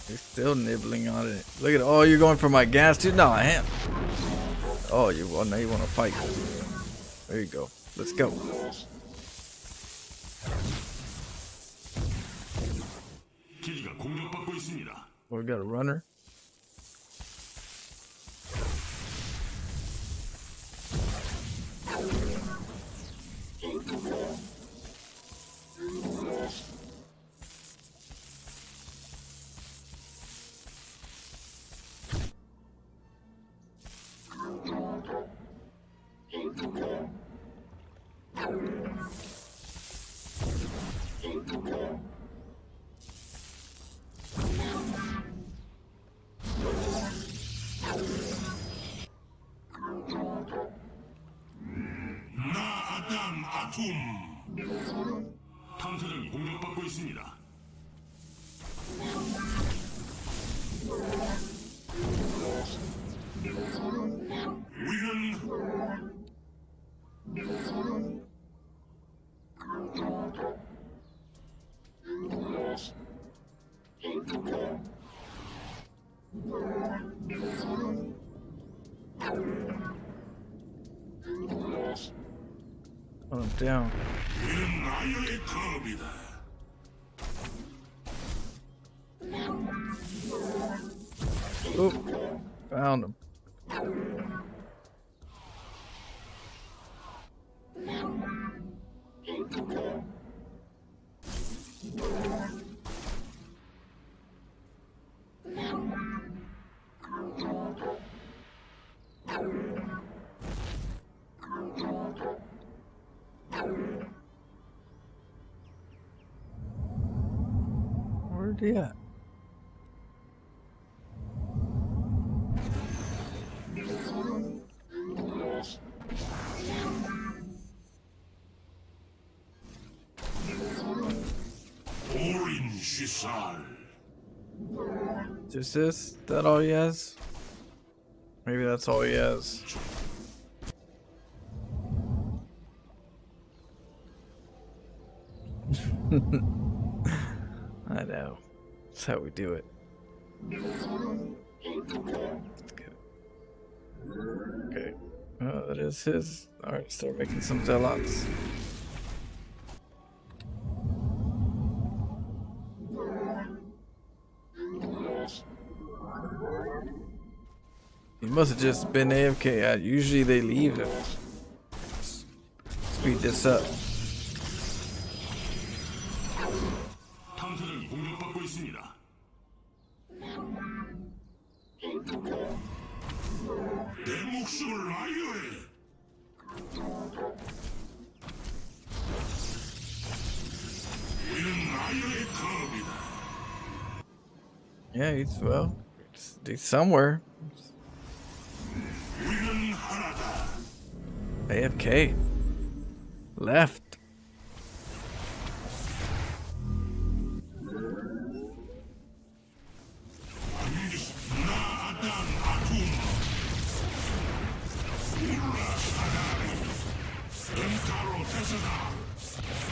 B: He's still nibbling on it. Look at, oh, you're going for my gas too? No, I am. Oh, now you want to fight. There you go. Let's go.
E: 기지가 공격받고 있습니다.
B: Oh, we got a runner.
E: 나아담 아툼. 탐사는 공격받고 있습니다. 우리는
B: Oh, down.
E: 우리는 나의 겁이다.
B: Oop. Found him. Where'd he at?
E: 오린 시살.
B: Just this? That all he has? Maybe that's all he has. I know. That's how we do it. Okay. Oh, that is his. Alright, start making some zealots. He must have just been AFK. Usually they leave him. Speed this up.
E: 탐사는 공격받고 있습니다. 내 목숨을 아유해. 우리는 나의 겁이다.
B: Yeah, he's well. He's somewhere.
E: 우리는 하나다.
B: AFK. Left.
E: 나아담 아툼. 우라 사다리. 엔타로 테스다.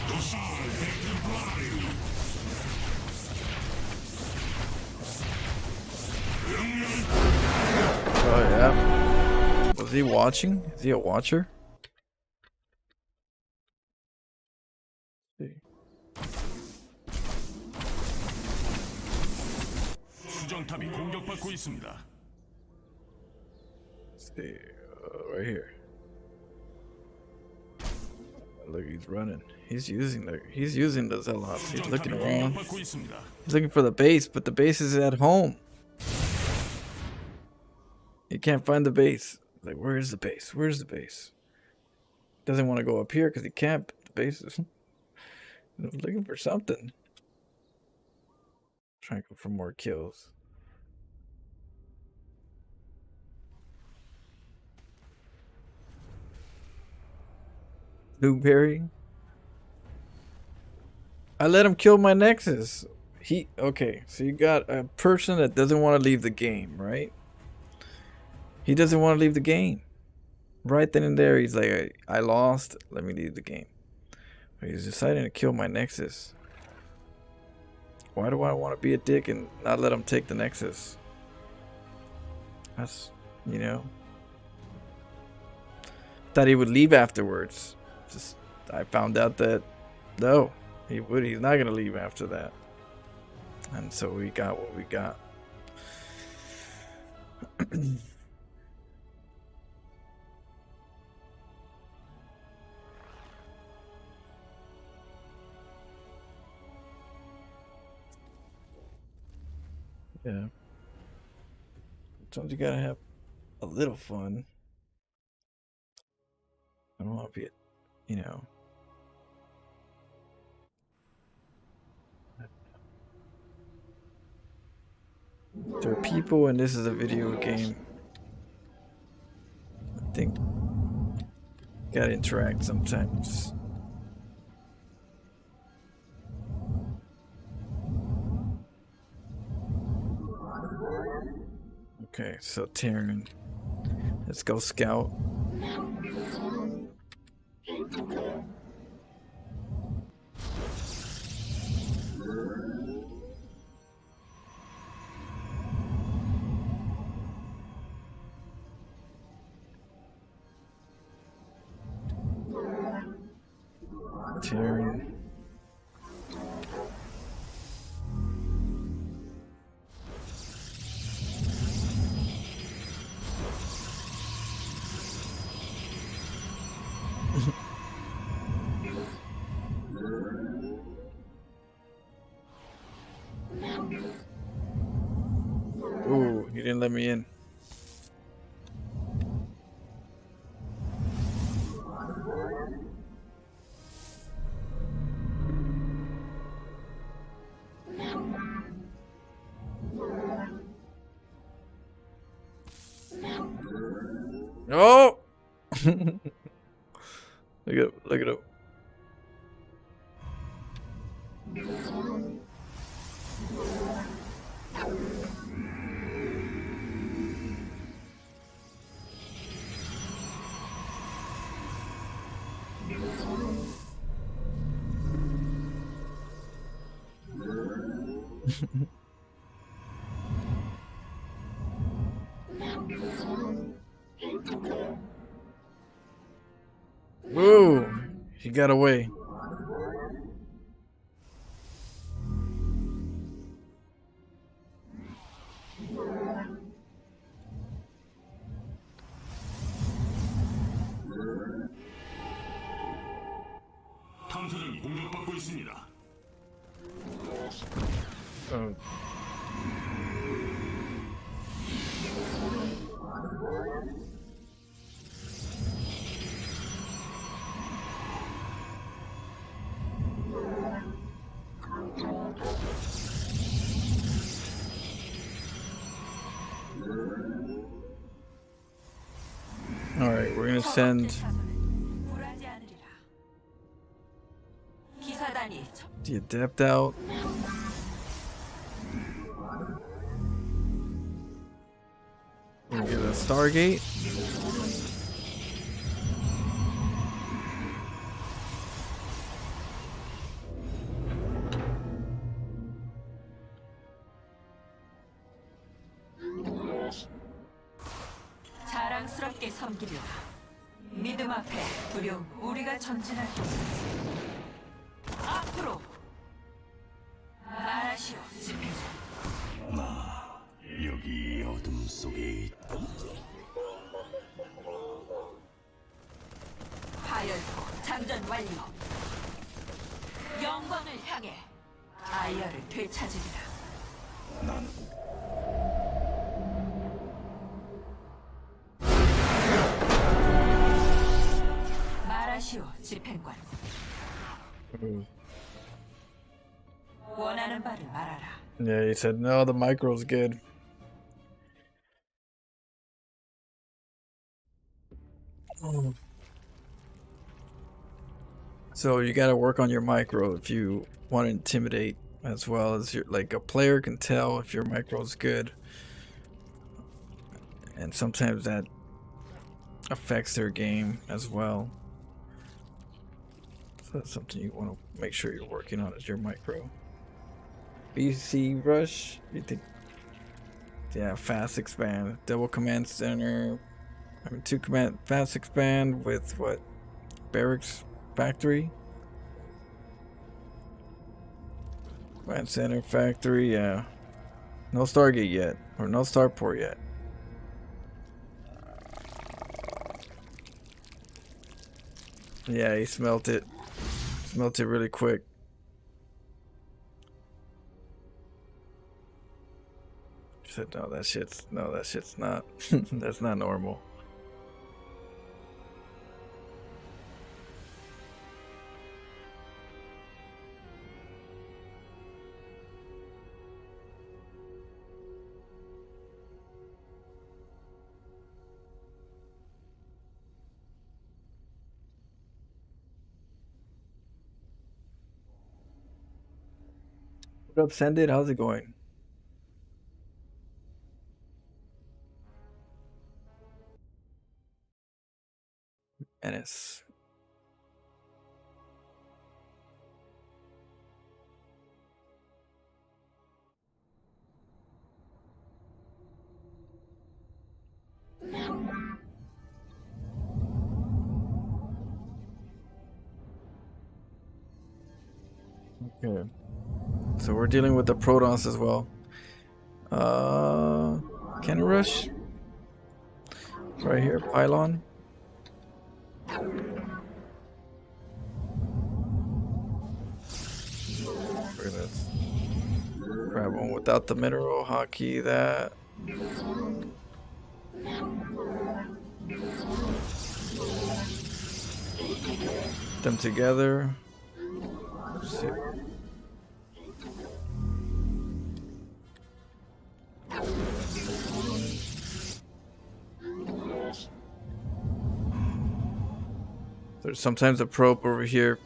E: 도사 템플라리.
B: Oh yeah. Was he watching? Is he a watcher?
E: 수정탑이 공격받고 있습니다.
B: Let's see. Right here. Look, he's running. He's using the zealots. He's looking
E: 수정탑이
B: around.
E: 공격받고 있습니다.
B: He's looking for the base, but the base is at home. He can't find the base. Like, where is the base? Where's the base? Doesn't want to go up here because he can't. The base is looking for something. Trying to go for more kills. Blueberry. I let him kill my Nexus. Okay, so you got a person that doesn't want to leave the game, right? He doesn't want to leave the game. Right then and there, he's like, I lost, let me leave the game. But he's deciding to kill my Nexus. Why do I want to be a dick and not let him take the Nexus? That's, you know. Thought he would leave afterwards. Just, I found out that, no, he's not going to leave after that. And so we got what we got. Yeah. Sometimes you gotta have a little fun. I don't want to be, you know. There are people, and this is a video game. I think gotta interact sometimes. Okay, so Terran. Let's go scout. Terran. Ooh, you didn't let me in. Oh! Look it up. Whoa! He got away.
E: 탐사정이 공격받고 있습니다.
B: Oh. All right, we're gonna send the adept out. We're gonna get a Stargate.
D: 자랑스럽게 섬기리라. 믿음 앞에 두려움. 우리가 전진할 것이다. 앞으로 말하시오, 집행자.
E: 나 여기 어둠 속에 있다.
D: 파열포 장전 완료. 영광을 향해 아이어를 되찾으리라.
E: 난
D: 말하시오, 집행관. 원하는 바를 말하라.
B: Yeah, he said no. The micro's good. So you got to work on your micro if you want to intimidate, as well as your like a player can tell if your micro is good, and sometimes that affects their game as well. So that's something you want to make sure you're working on is your micro. BC rush, you think? Yeah, fast expand, double command center. I mean, 2 command fast expand with what? Barracks factory. Command center factory. Yeah. No Stargate yet, or no starport yet. Yeah, he smelt it. Smelt it really quick. He said, no, that shit's not. That's not normal. What up, Sendit? How's it going? Ennis. Okay. So we're dealing with the Protoss as well. Can rush? Right here, pylon. We're gonna grab one without the mineral, hotkey that. Them together. Let's see. There's sometimes a probe over here.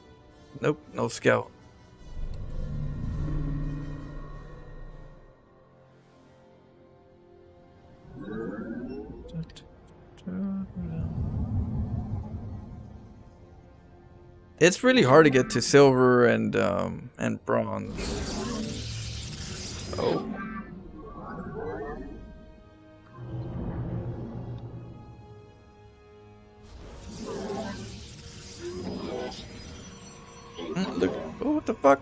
B: Nope, no scout. It's really hard to get to silver and bronze. Oh. Look. Oh, what the fuck?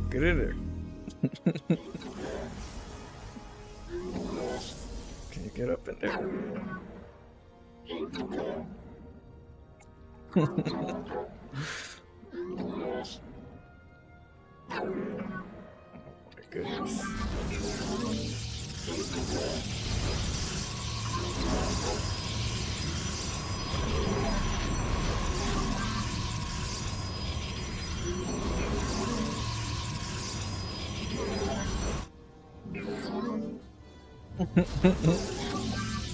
B: Get in there. Can you get up in there? Oh my goodness.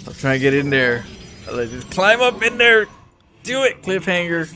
B: I'm trying to get in there. Let's just climb up in there. Do it, cliffhanger.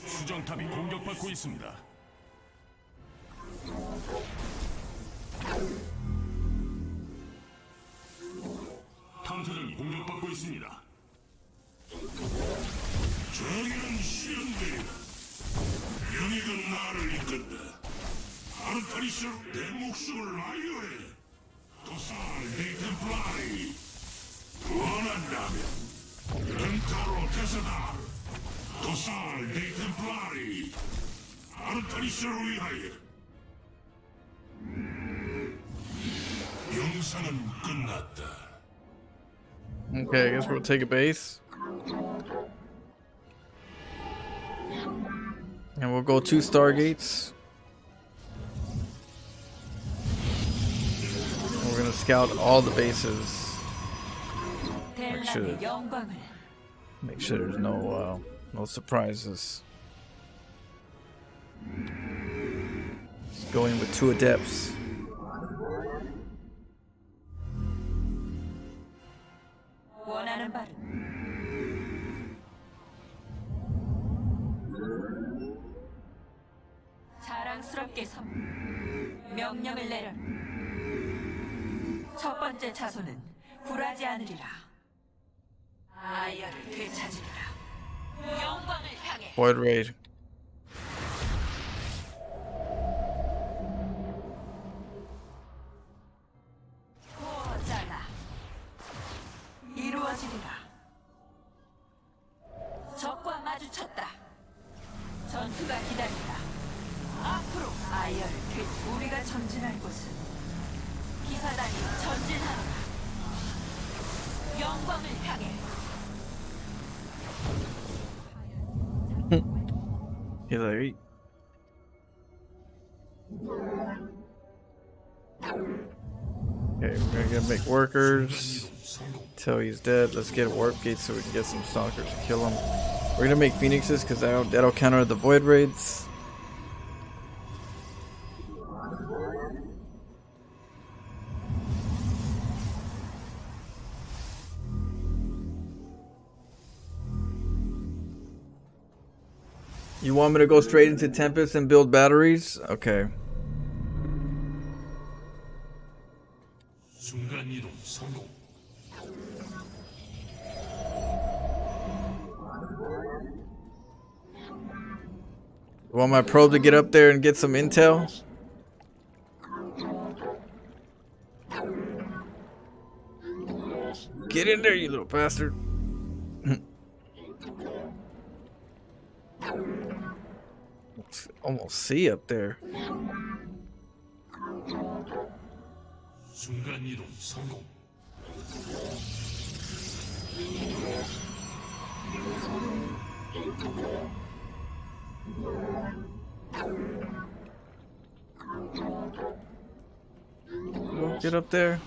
E: 수정탑이 공격받고 있습니다. 탐사정이 공격받고 있습니다. 정의는 실현되리라. 명예가 나를 이끈다. 아르타리스로 내 목숨을 아유해. 도살 데이템플라리. 원한다면 엔타로 테사다. 도살 데이템플라리. 아르타리스를 위하여. 영상은 끝났다.
B: Okay, I guess we'll take a base. And we'll go 2 Stargates. And we're gonna scout all the bases. Make sure there's no surprises. Just go in with 2 adepts.
D: 함께 명령을 내려. 첫 번째 차소는 굴하지 않으리라. 아이어를 되찾으리라. 영광을 향해.
B: Void Raid.
D: 잘라. 이루어지리라. 적과 마주쳤다. 전투가 기다린다. 앞으로 아이어를 우리가 전진할 곳은 기사단이 전진하노라. 영광을 향해.
B: He's like, okay, we're gonna make workers till he's dead. Let's get a warp gate so we can get some stalkers to kill him. We're gonna make phoenixes because that'll counter the void raids. You want me to go straight into Tempest and build batteries? Okay.
E: 순간 이동 성공.
B: You want my probe to get up there and get some intel? Get in there, you little bastard. Almost see up there.
E: 순간 이동 성공.
B: Get up there.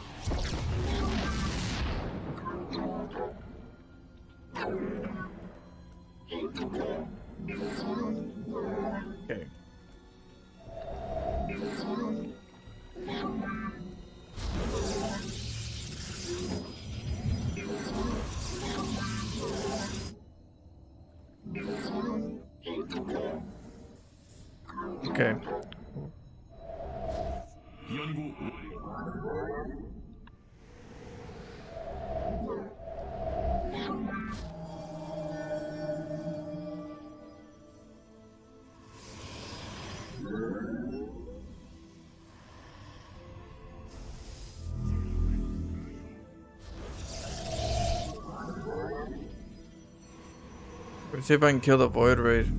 B: Okay. Okay.
E: 연구
B: Let's see if I can kill the void raid.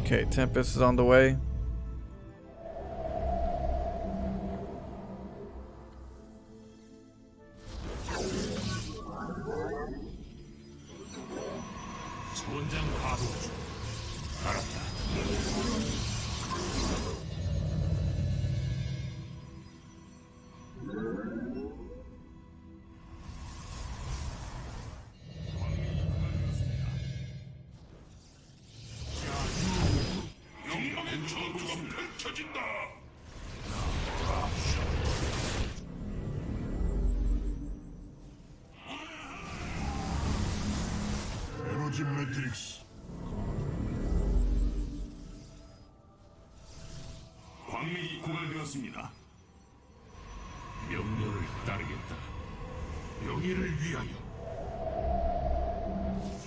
B: Okay, Tempest is on the way.
E: 전장 가동 중. 알았다. 영광의 전투가 펼쳐진다. 에너지 매트릭스. 광맥이 고갈되었습니다. 명령을 따르겠다. 명예를 위하여.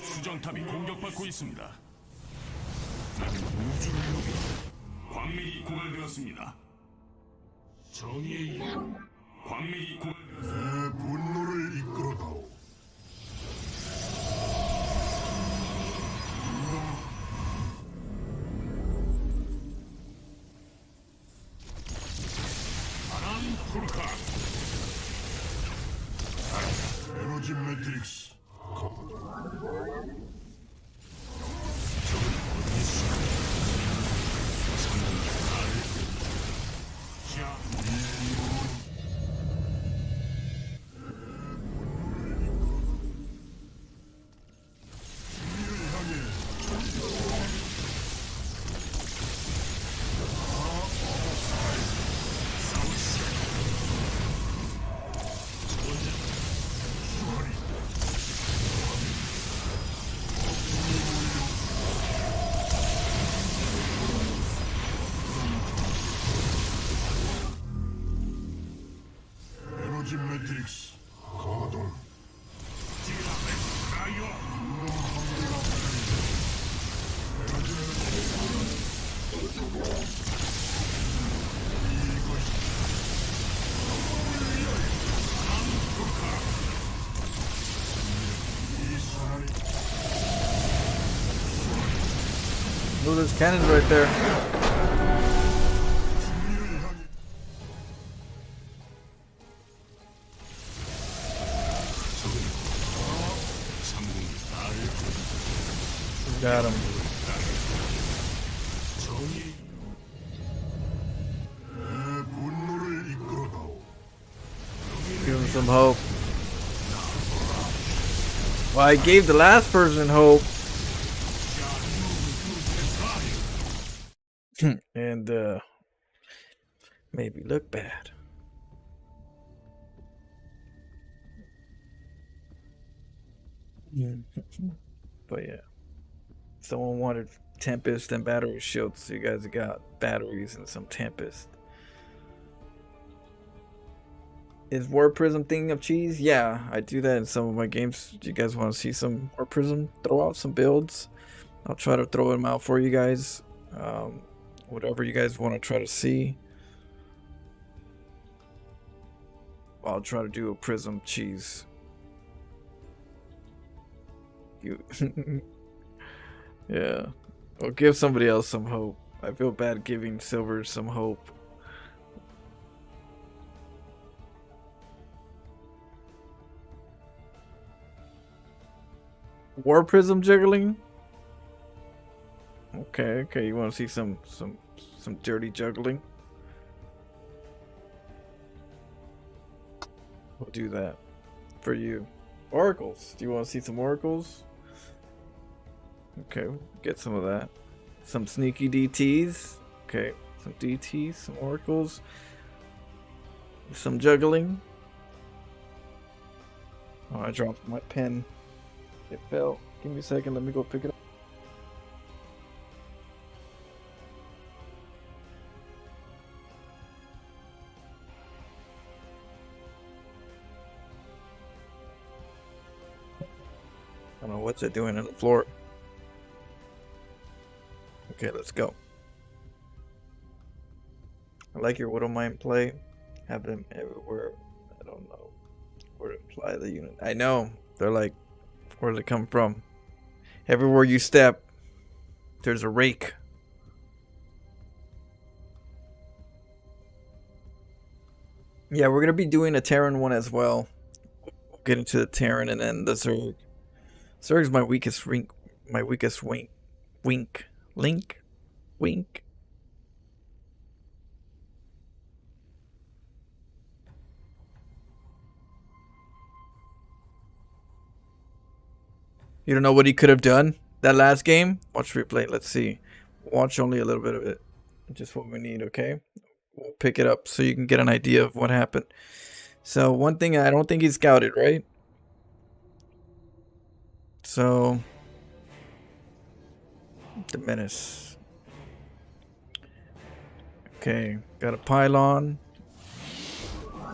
E: 수정탑이 공격받고 있습니다. 나는 우주를 누빈다. 광맥이 고갈되었습니다. 정의의 이름. 광맥이 고갈되었습니다. 내 분노를 이끌어다오. 바람 풀카. 에너지 매트릭스.
B: Oh, there's cannons right there. Got him. Give him some hope. Well, I gave the last person hope. And maybe look bad. But yeah, someone wanted Tempest and battery shields, so you guys got batteries and some Tempest. Is War Prism thing of cheese? Yeah, I do that in some of my games. Do you guys want to see some War Prism? Throw out some builds. I'll try to throw them out for you guys. Whatever you guys want to try to see. I'll try to do a Prism cheese. You yeah. I'll give somebody else some hope. I feel bad giving Silver some hope. War Prism juggling? Okay, you want to see some dirty juggling? We'll do that for you. Oracles. Do you want to see some oracles? Okay, we'll get some of that. Some sneaky DTs. Okay, some DTs, some oracles. Some juggling. Oh, I dropped my pen. It fell. Give me a second, let me go pick it up. I don't know what's it doing on the floor. Okay, let's go. I like your Widow Mine play. Have them everywhere. I don't know where to apply the unit. I know. They're like, where does it come from? Everywhere you step, there's a rake. Yeah, we're gonna be doing a Terran one as well. We'll get into the Terran and then the Zerg. Zerg's my weakest wink. Wink. You don't know what he could have done that last game? Watch replay. Let's see. Watch only a little bit of it. Just what we need, okay? We'll pick it up so you can get an idea of what happened. So one thing, I don't think he scouted, right? So the menace. Okay, got a pylon.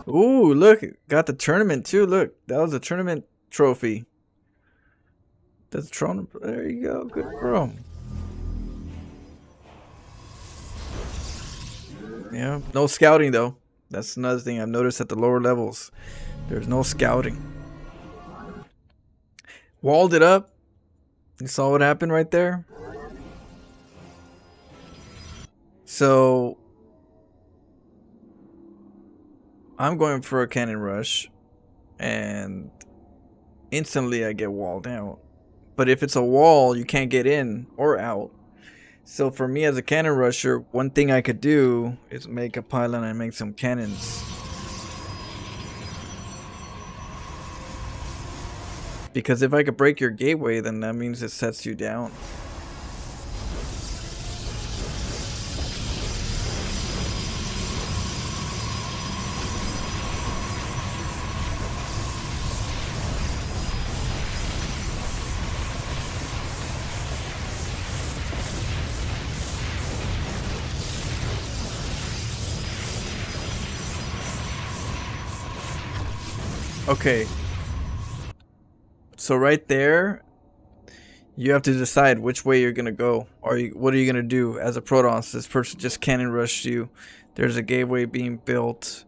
B: Ooh, look, got the tournament too. Look, that was a tournament trophy. That's Tron. There you go. Good for him. Yeah, no scouting though. That's another thing I've noticed at the lower levels. There's no scouting. Walled it up. You saw what happened right there? So I'm going for a cannon rush and instantly I get walled out. But if it's a wall, you can't get in or out. So for me as a cannon rusher, one thing I could do is make a pylon and make some cannons. Because if I could break your gateway, then that means it sets you down. Okay. So right there, you have to decide which way you're gonna go. Or what are you gonna do as a Protoss? This person just cannon rushed you. There's a gateway being built.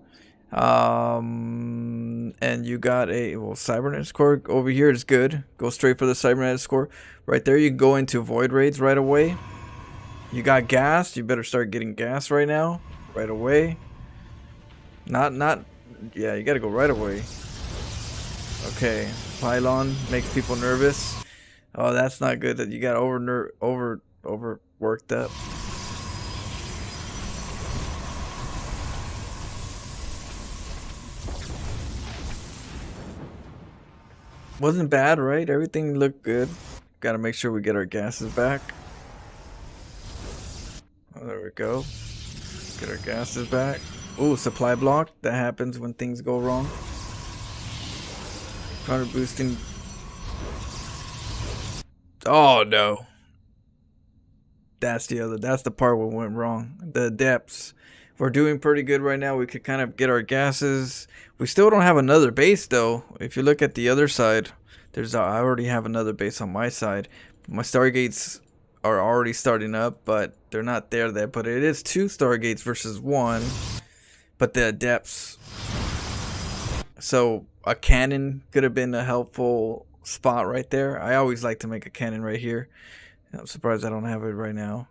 B: And you got a cybernetic core over here is good. Go straight for the cybernetic core. Right there, you can go into void raids right away. You got gas. You better start getting gas right now, right away. Not. Yeah, you gotta go right away. Okay, pylon makes people nervous. Oh, that's not good. That you got overworked up. Wasn't bad, right? Everything looked good. Gotta make sure we get our gases back. Oh, there we go. Get our gases back. Ooh, supply block. That happens when things go wrong. Counter boosting. Oh no. That's the part where went wrong. The depths. We're doing pretty good right now. We could kind of get our gases. We still don't have another base though. If you look at the other side, I already have another base on my side. My stargates are already starting up, but they're not there yet. But it is 2 stargates versus 1. But the depths. So a cannon could have been a helpful spot right there. I always like to make a cannon right here. I'm surprised I don't have it right now.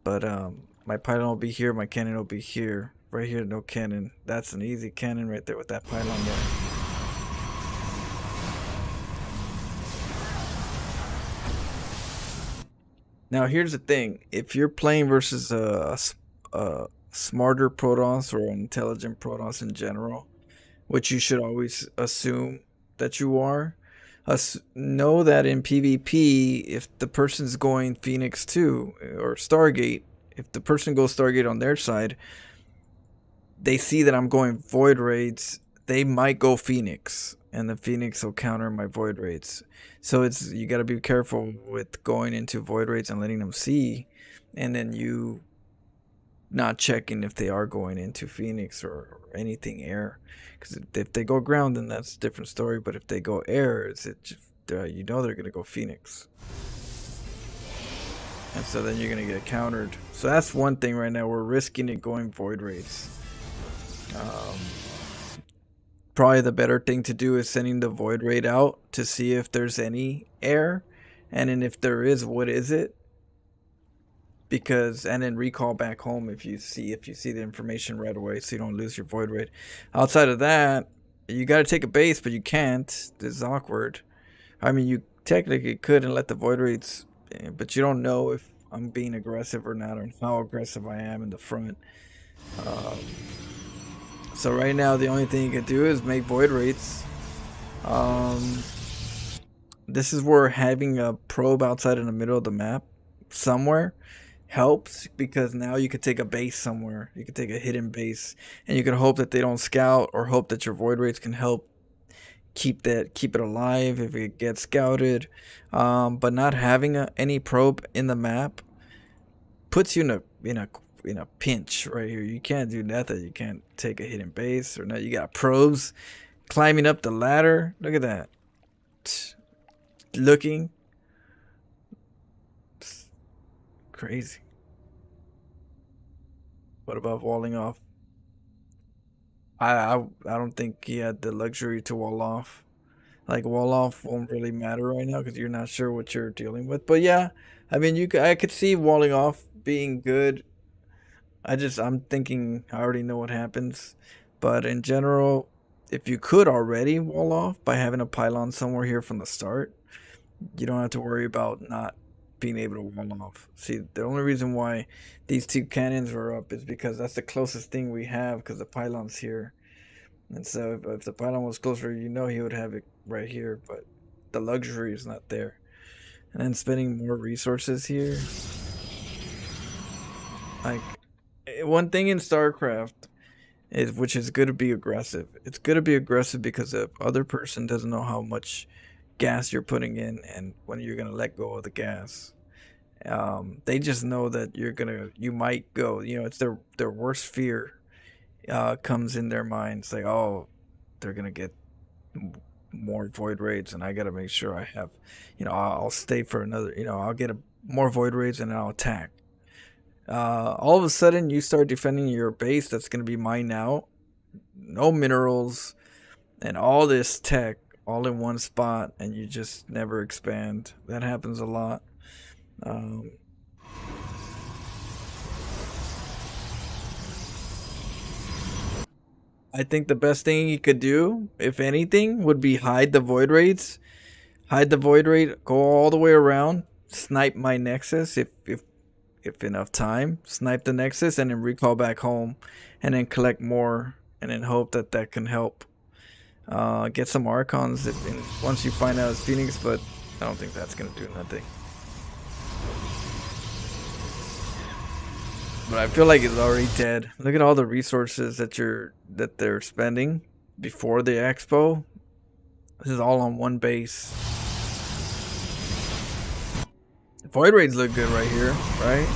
B: But my pylon will be here, my cannon will be here. Right here, no cannon. That's an easy cannon right there with that pylon there. Now here's the thing. If you're playing versus a smarter Protoss or an intelligent Protoss in general, which you should always assume that you are, know that in PvP, if the person's going Phoenix 2 or Stargate, if the person goes Stargate on their side, they see that I'm going Void Raids, they might go Phoenix, and the Phoenix will counter my Void Raids. So you got to be careful with going into Void Raids and letting them see, and then you not checking if they are going into Phoenix or anything air. Because if they go ground, then that's a different story. But if they go air, you know they're going to go Phoenix. And so then you're going to get countered. So that's one thing right now. We're risking it going Void Raids. Probably the better thing to do is sending the Void Raid out to see if there's any air. And then if there is, what is it? And then recall back home if you see the information right away, so you don't lose your Void Raid. Outside of that, you got to take a base, but you can't. This is awkward. I mean, you technically could and let the Void Raids, but you don't know if I'm being aggressive or not, or how aggressive I am in the front. So right now, the only thing you can do is make Void Raids. This is where having a probe outside in the middle of the map somewhere helps, because now you could take a base somewhere. You could take a hidden base, and you can hope that they don't scout, or hope that your Void Raids can help keep it alive if it gets scouted. But not having any probe in the map puts you in a pinch right here. You can't do nothing. You can't take a hidden base or not. You got probes climbing up the ladder. Look at that. Looking crazy. What about walling off? I don't think he had the luxury to wall off. Like, wall off won't really matter right now because you're not sure what you're dealing with. But yeah, I mean, I could see walling off being good. I'm thinking I already know what happens. But in general, if you could already wall off by having a pylon somewhere here from the start, you don't have to worry about not being able to wall off. See, the only reason why these 2 cannons were up is because that's the closest thing we have, because the pylon's here. And so if the pylon was closer, he would have it right here, but the luxury is not there. And then spending more resources here. Like, one thing in StarCraft which is good to be aggressive. It's good to be aggressive because the other person doesn't know how much gas you're putting in and when you're gonna let go of the gas. They just know that you might go. It's their worst fear comes in their minds, like, oh, they're gonna get more void raids, and I gotta make sure I have, I'll stay for another, I'll get more void raids and I'll attack. All of a sudden you start defending your base that's gonna be mined out, no minerals, and all this tech all in one spot, and you just never expand. That happens a lot. I think the best thing you could do, if anything, would be hide the void raids. Hide the void raid, go all the way around, snipe my nexus if enough time, snipe the nexus, and then recall back home, and then collect more, and then hope that that can help get some archons once you find out it's Phoenix. But I don't think that's gonna do nothing. But I feel like it's already dead. Look at all the resources that they're spending before the expo. This is all on one base. Void raids look good right here, right?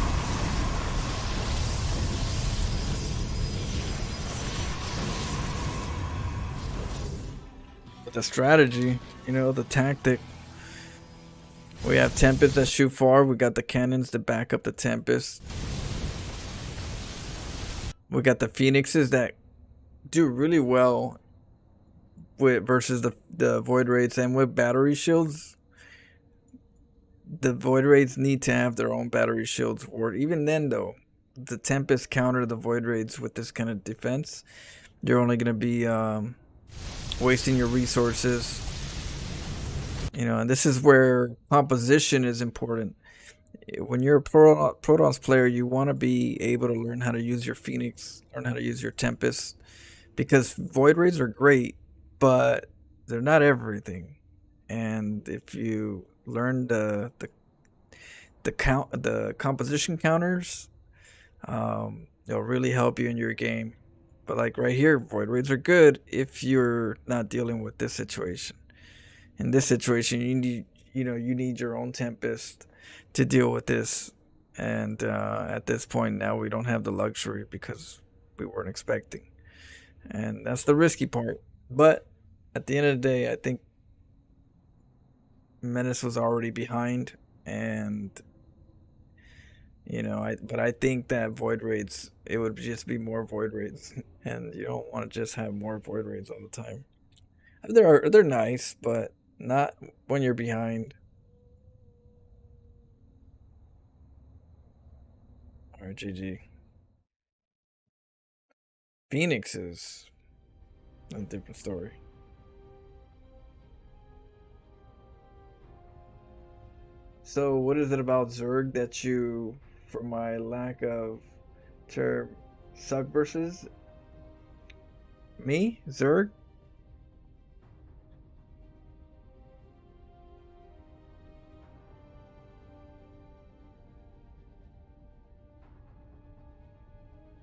B: But the strategy, you know, the tactic. We have Tempest that shoot far. We got the cannons to back up the Tempest. We got the Phoenixes that do really well with versus the Void Raids, and with battery shields. The Void Raids need to have their own battery shields. Or even then, though, the Tempest counter the Void Raids with this kind of defense. You're only going to be wasting your resources. You know, and this is where composition is important. When you're a Protoss player, you want to be able to learn how to use your Phoenix, learn how to use your Tempest, because Void Raids are great, but they're not everything. And if you learn the composition counters, it'll really help you in your game. But like right here, Void Raids are good if you're not dealing with this situation. In this situation, you need your own Tempest to deal with this. And at this point now, we don't have the luxury because we weren't expecting. And that's the risky part. But at the end of the day, I think Menace was already behind, and I think that Void Raids, it would just be more Void Raids, and you don't want to just have more Void Raids all the time. They're nice, but not when you're behind. Alright, GG. Phoenixes, a different story. So, what is it about Zerg that you, for my lack of term, suck versus? Me? Zerg?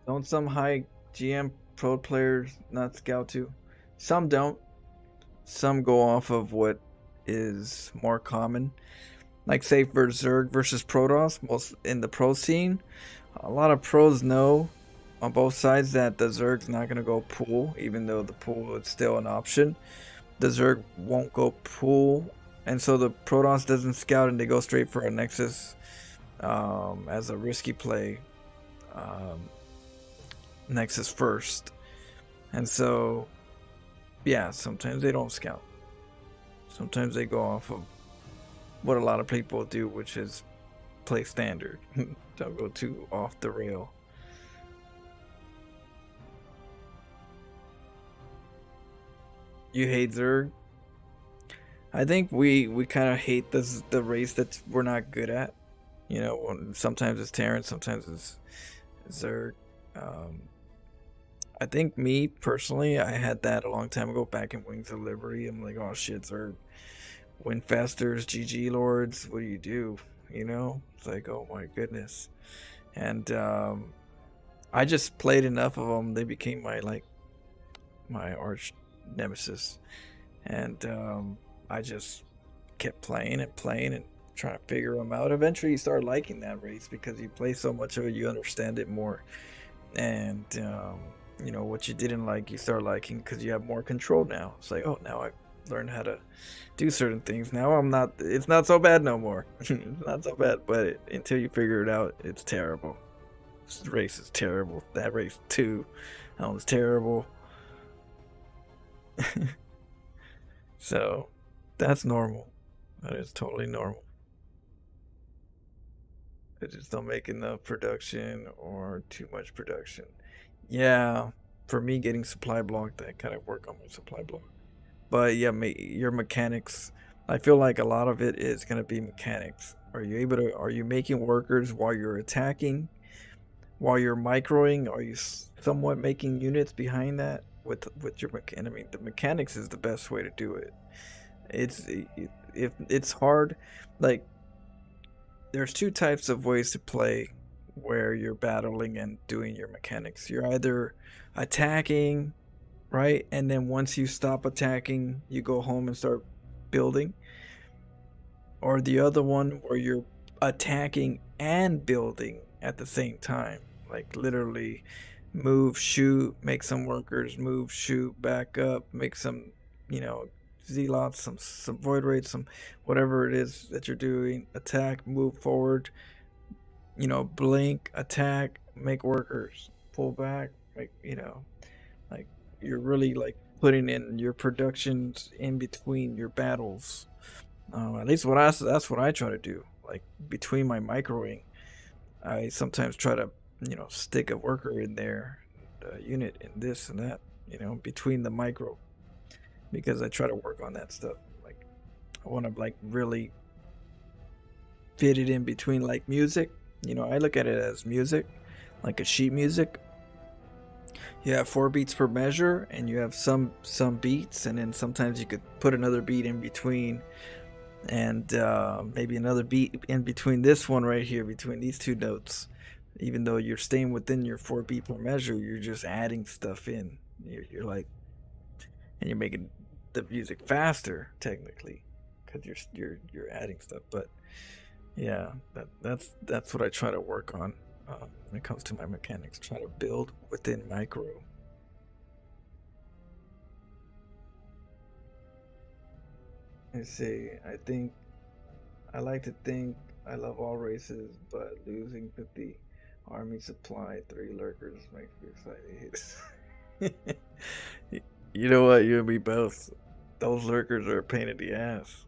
B: Don't some high GM pro players not scout too? Some don't. Some go off of what is more common. Like say for Zerg versus Protoss, most in the pro scene, a lot of pros know on both sides that the Zerg's not gonna go pool, even though the pool is still an option. The Zerg won't go pool, and so the Protoss doesn't scout, and they go straight for a Nexus as a risky play. Nexus first, and so yeah, sometimes they don't scout. Sometimes they go off of what a lot of people do, which is play standard. Don't go too off the rail. You hate Zerg? I think we kind of hate the race that we're not good at. You know, sometimes it's Terran, sometimes it's Zerg. I think me personally, I had that a long time ago back in Wings of Liberty. I'm like, oh shit, Zerg. Windfesters, GG Lords, what do you do? You know? It's like, oh my goodness. And I just played enough of them. They became my arch nemesis. And I just kept playing and trying to figure them out. Eventually you start liking that race because you play so much of it, you understand it more. And you know, what you didn't like, you start liking because you have more control now. It's like, oh, now I learned how to do certain things. Now it's not so bad no more. It's not so bad, but until you figure it out, it's terrible. This race is terrible. That race too, that one's terrible. So that's normal. That is totally normal. They just don't make enough production or too much production. Yeah, for me getting supply block, that kind of work on my supply block. But yeah, your mechanics, I feel like a lot of it is gonna be mechanics. Are you making workers while you're attacking, while you're microing? Are you somewhat making units behind that with your I mean, the mechanics is the best way to do it. If it's hard, like there's two types of ways to play where you're battling and doing your mechanics. You're either attacking, right? And then once you stop attacking, you go home and start building. Or the other one where you're attacking and building at the same time. Like literally move, shoot, make some workers, move, shoot, back up, make some, you know, zealots, some void rates, some whatever it is that you're doing, attack, move forward, you know, blink, attack, make workers, pull back, make, you know, like you're really like putting in your productions in between your battles. At least that's what I try to do. Like between my microing, I sometimes try to, you know, stick a worker in there, unit and this and that, you know, between the micro, because I try to work on that stuff. Like I want to like really fit it in between like music. You know, I look at it as music, like a sheet music. You have 4 beats per measure, and you have some beats, and then sometimes you could put another beat in between, and maybe another beat in between this one right here, between these two notes. Even though you're staying within your 4 beat per measure, you're just adding stuff in. You're like, and you're making the music faster technically, because you're adding stuff. But yeah, that's what I try to work on when it comes to my mechanics. Try to build within micro. I see. I like to think I love all races, but losing 50 army supply, 3 lurkers makes me excited. You know what? You and me both. Those lurkers are a pain in the ass.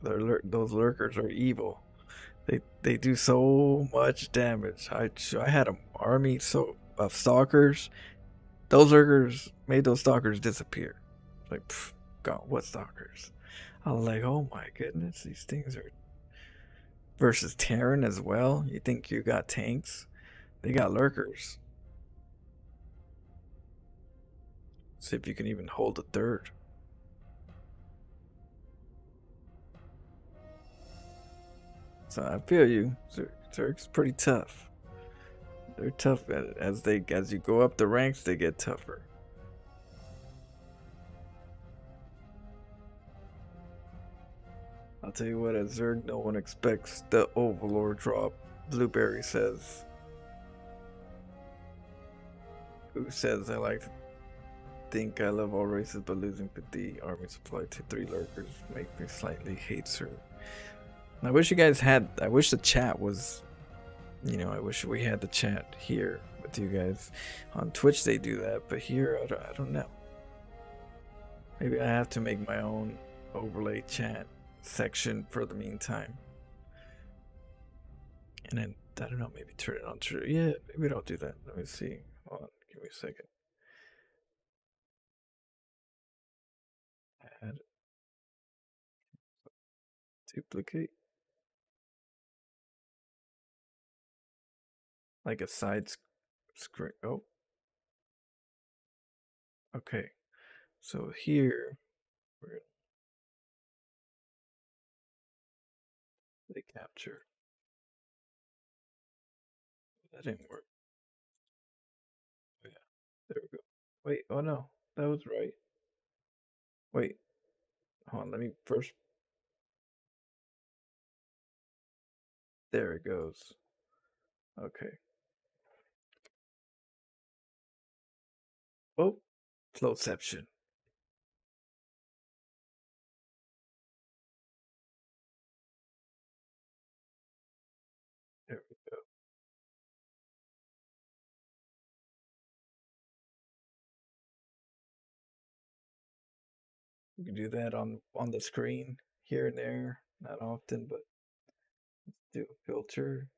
B: Those lurkers are evil. They do so much damage. I had an army of stalkers. Those lurkers made those stalkers disappear. Like, pff, God, what stalkers? I was like, oh my goodness, these things are versus Terran as well. You think you got tanks? They got lurkers. See if you can even hold a third. So I feel you. Zerg's pretty tough. They're tough as you go up the ranks, they get tougher. I'll tell you what, at Zerg, no one expects the Overlord drop. Blueberry says. Who says I like to think I love all races, but losing 50 army supply to 3 lurkers make me slightly hate Zerg. I wish you guys had. I wish the chat was. You know, I wish we had the chat here with you guys. On Twitch they do that, but here I don't know. Maybe I have to make my own overlay chat section for the meantime. And then, I don't know, maybe turn it on true. Yeah, maybe I'll do that. Let me see. Hold on, give me a second. Add, duplicate. Like a side screen. Oh. Okay. So here, we're the capture. That didn't work. Oh, yeah. There we go. Wait, oh no. That was right. Wait. Hold on, let me first. There it goes. Okay. Oh, flowception. There we go. You can do that on the screen here and there. Not often, but do a filter.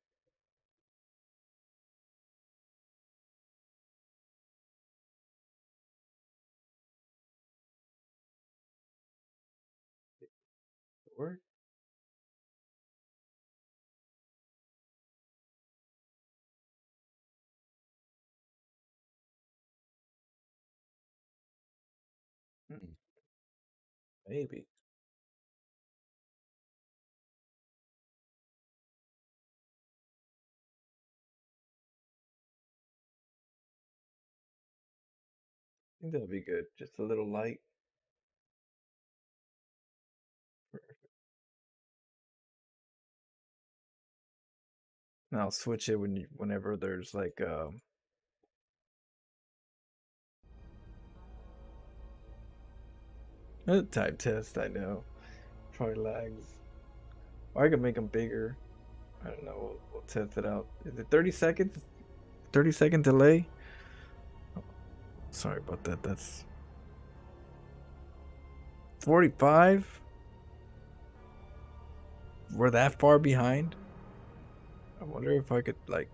B: work? Maybe. I think that'll be good. Just a little light. And I'll switch it whenever there's like a type test. I know. Probably lags. Or I can make them bigger. I don't know. We'll test it out. Is it 30 seconds? 30-second delay? Oh, sorry about that. That's 45? We're that far behind? I wonder if I could like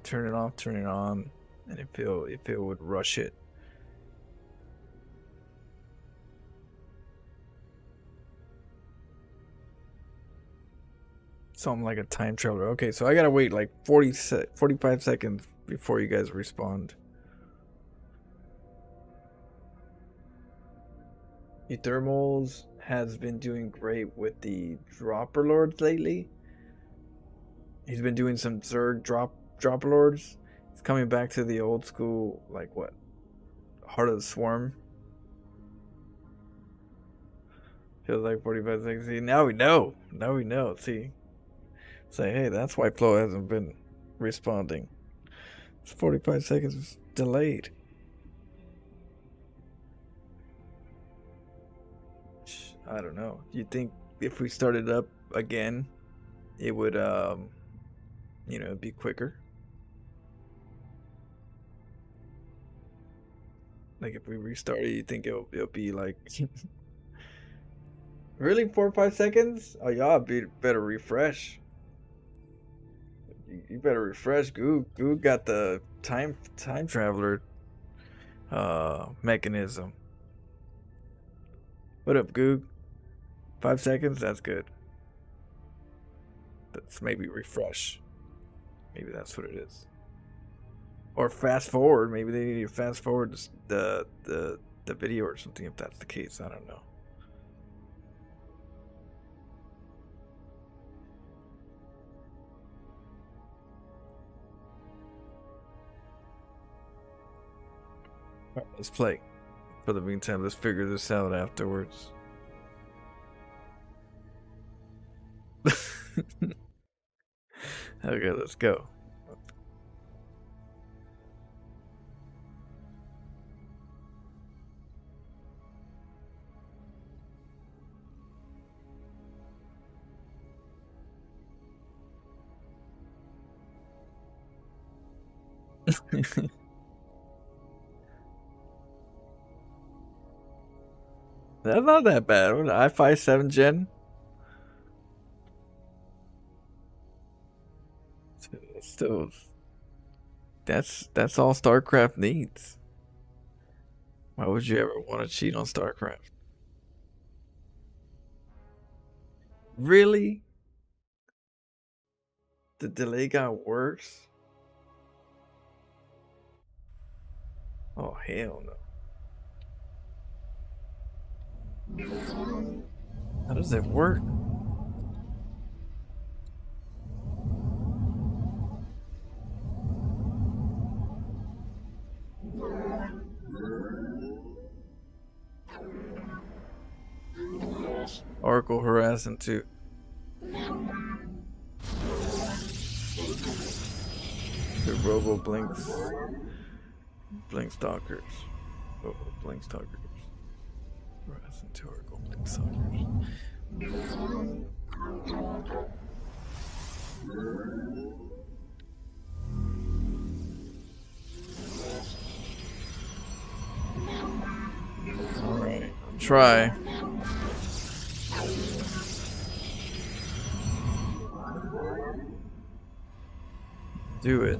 B: turn it off, turn it on, and if it would rush it. So I'm like a time traveler. Okay, so I gotta wait like 45 seconds before you guys respond. Ethermals has been doing great with the dropper lords lately. He's been doing some Zerg dropper lords. He's coming back to the old school, like what? Heart of the Swarm. Feels like 45 seconds. See, now we know. Now we know. See. Say, hey, that's why Flo hasn't been responding. It's 45 seconds delayed. I don't know. Do you think if we started up again, it would, be quicker? Like if we restarted, you think it'll be like really 4 or 5 seconds? Oh, y'all better refresh. You better refresh. Goog got the time traveler mechanism. What up, Goog? 5 seconds? That's good. That's maybe refresh. Maybe that's what it is. Or fast forward. Maybe they need to fast forward the video or something if that's the case. I don't know. Alright, let's play. For the meantime, let's figure this out afterwards. Okay, let's go. That's not that bad. What, i5 7 Gen? Still, that's all StarCraft needs. Why would you ever want to cheat on StarCraft? Really? The delay got worse? Oh, hell no. How does it work? Oracle harassing too. The Robo Blinks. Blink Stalkers. Robo Blink Stalkers. Harassing to Oracle Blink Stalkers. Alright, try. Do it.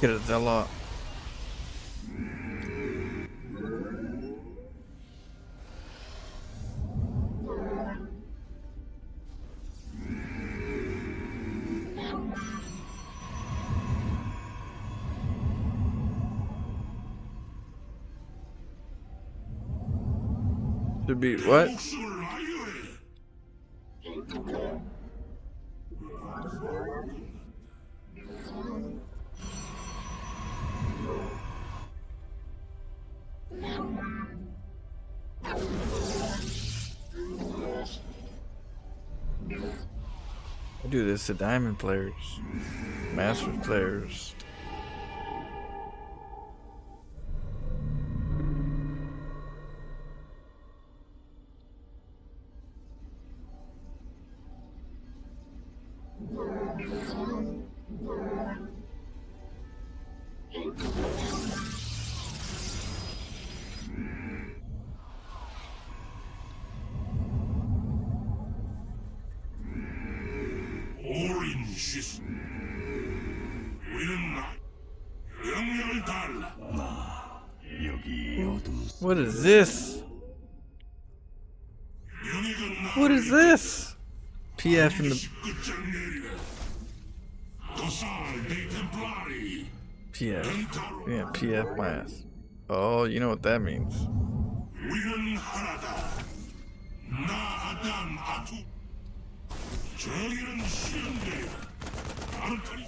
B: Get a Zella. Should be what? I do this to diamond players, master players.
E: 오린 시스. 우리는 명령을 달라. 나 여기 어둠 속
B: What is this?
E: 명예가
B: What is this? PF in the
E: 끝장 내리라. 도살 데이템플라리.
B: PF. Yeah, PF my ass. Oh, you know what that means.
E: 우리는 하나다. 나 아담 아투. 저기는 시련되라. 아르타리.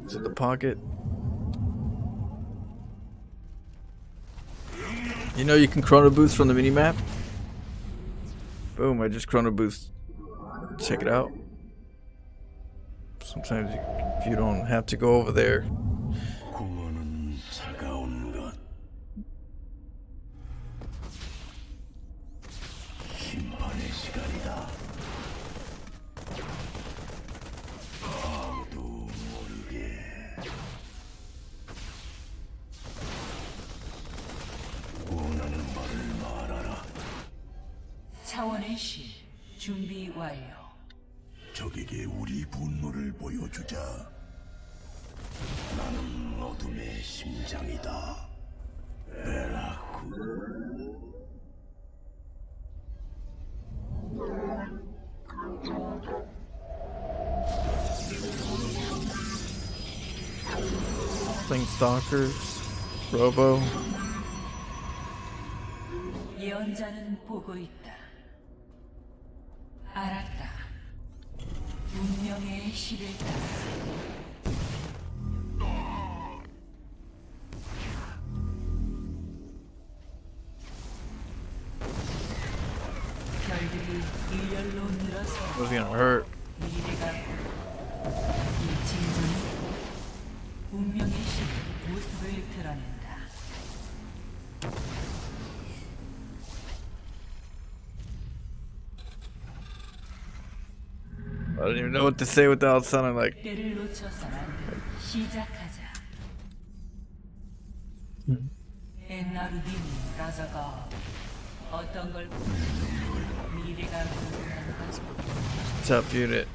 B: Is it the pocket? You know you can chrono boost from the minimap? Boom, I just chrono boost. Check it out. Sometimes if you don't have to go over there.
E: 구원은 차가운 것. 심판의 시간이다. 아무도 모르게. 원하는 말을 말하라.
F: 차원의 실 준비 완료.
E: 적에게 우리 분노를 보여주자. 나는 어둠의 심장이다. 베라쿠.
B: Playing Stalkers, Robo.
F: 예언자는 보고 있다. 알았다. 운명의 실을 따라. 별들이 일렬로 늘어서
B: Was gonna hurt.
F: 미래가 이 진군은 운명의 실 모습을 드러낸다.
B: I don't even know what to say without sounding like.
F: 때를 놓쳐서는 안 돼. 시작하자. 엔나르디니 라자가 어떤 걸 미래가 궁금한
B: Top unit.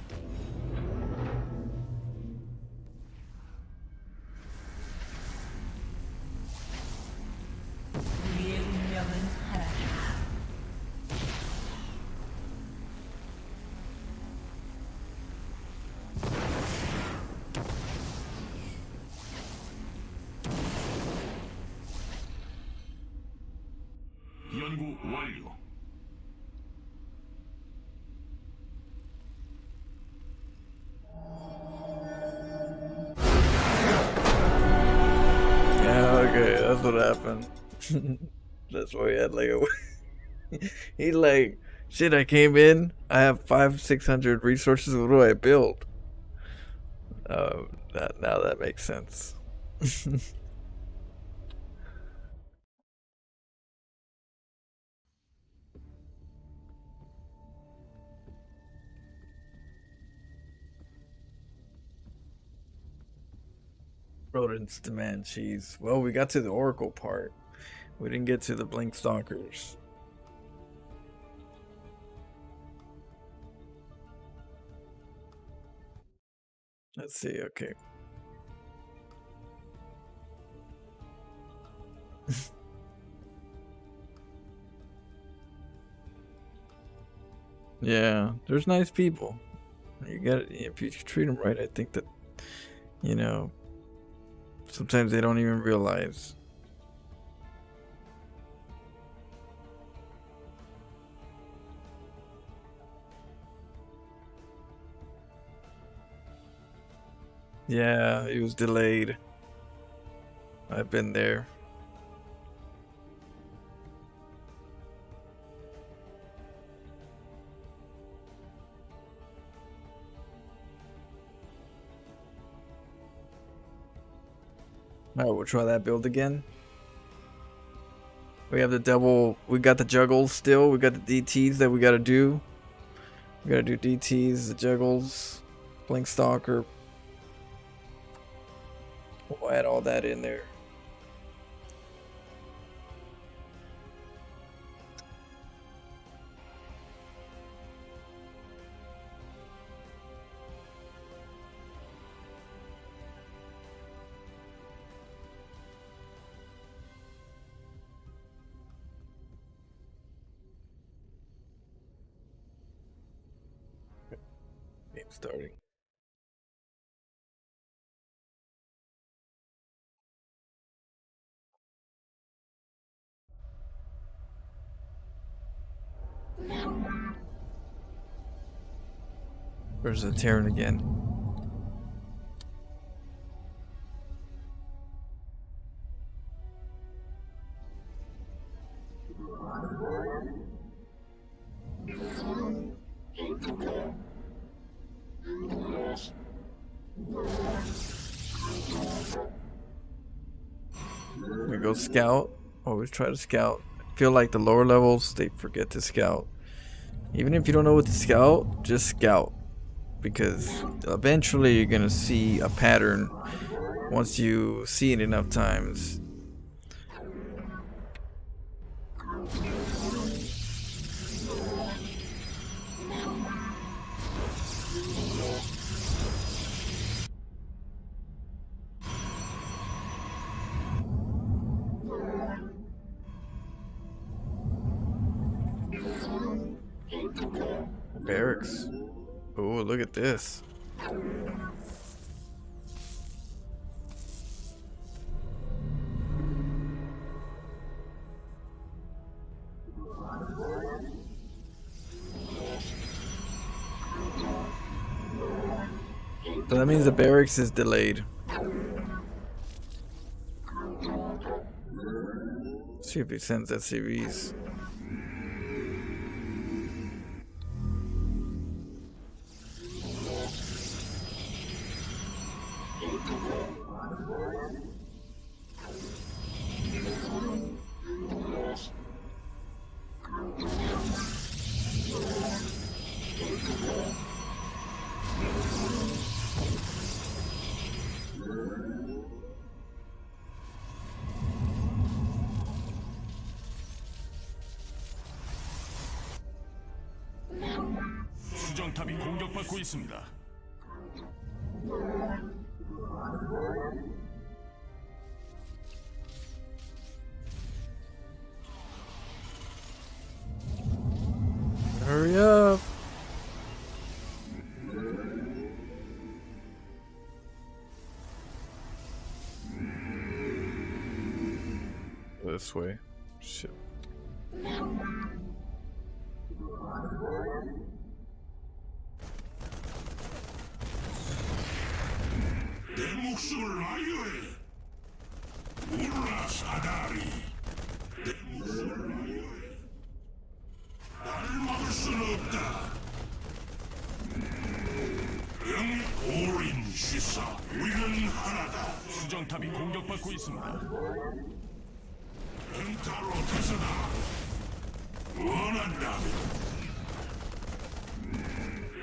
F: 우리의 운명은 하나다.
E: 연구 완료.
B: Yeah, okay, that's what happened. That's why he had like a. He like, shit. I came in. I have 500-600 resources. What do I build? Now that makes sense. Rodents demand cheese. Well, we got to the Oracle part. We didn't get to the Blink Stalkers. Let's see, okay. Yeah, there's nice people. You got if you treat them right, I think that, you know, sometimes they don't even realize. Yeah, it was delayed. I've been there. Alright, we'll try that build again. We have the double, we got the juggles still, we got the DTs that we gotta do. We gotta do DTs, the juggles, Blink Stalker. We'll add all that in there. Game starting. Where's the Terran again? We go scout. Always try to scout. I feel like the lower levels, they forget to scout. Even if you don't know what to scout, just scout. Because eventually you're gonna see a pattern once you see it enough times. Barracks. Oh, look at this. So that means the barracks is delayed. See if he sends SCVs.
E: 수정탑이 공격받고 있습니다.
B: Hurry up. This way. Shit.
E: 내 목숨을 아유해. 울라 사다리. 내 목숨을 아유해. 날 막을 수는 없다. 영이 오린 시사. 우리는 하나다. 수정탑이 공격받고 있습니다. 엔타로 태서다. 원한다면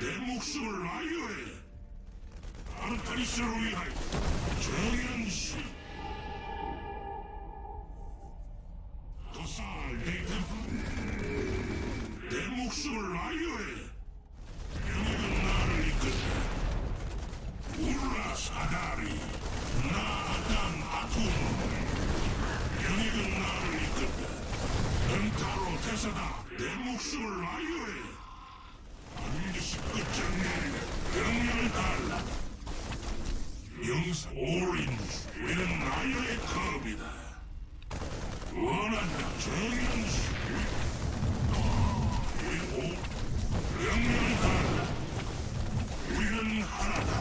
E: 내 목숨을 아유해. 아르타리스를 위하여 정연시 도살 내 목숨을 아유해. 영역은 나를 이끈다. 울라 사다리 나단 아툼 영역은 목숨을 아유해. 반드시 끝장내리라. 명령을 달라. 영사 올인 우리는 나의 겁이다. 원한다 정연시. 명령을 달라. 우리는 하나다.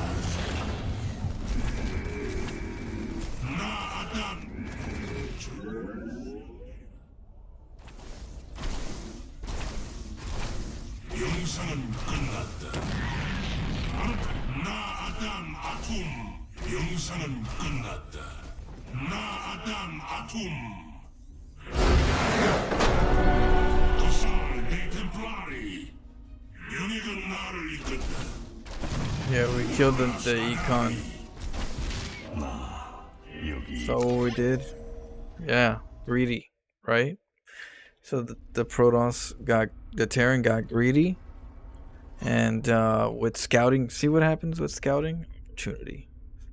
E: 나 아담. 영상은 끝났다. 나 아담 아툼. 영상은 끝났다. 나 아담 아툼. 도살 데템플라리. 영익은 나를 이끈다.
B: Yeah, we killed the econ. So what we did, yeah, greedy, right? So the Protoss got, the Terran got greedy, and with scouting, see what happens with scouting? Opportunity.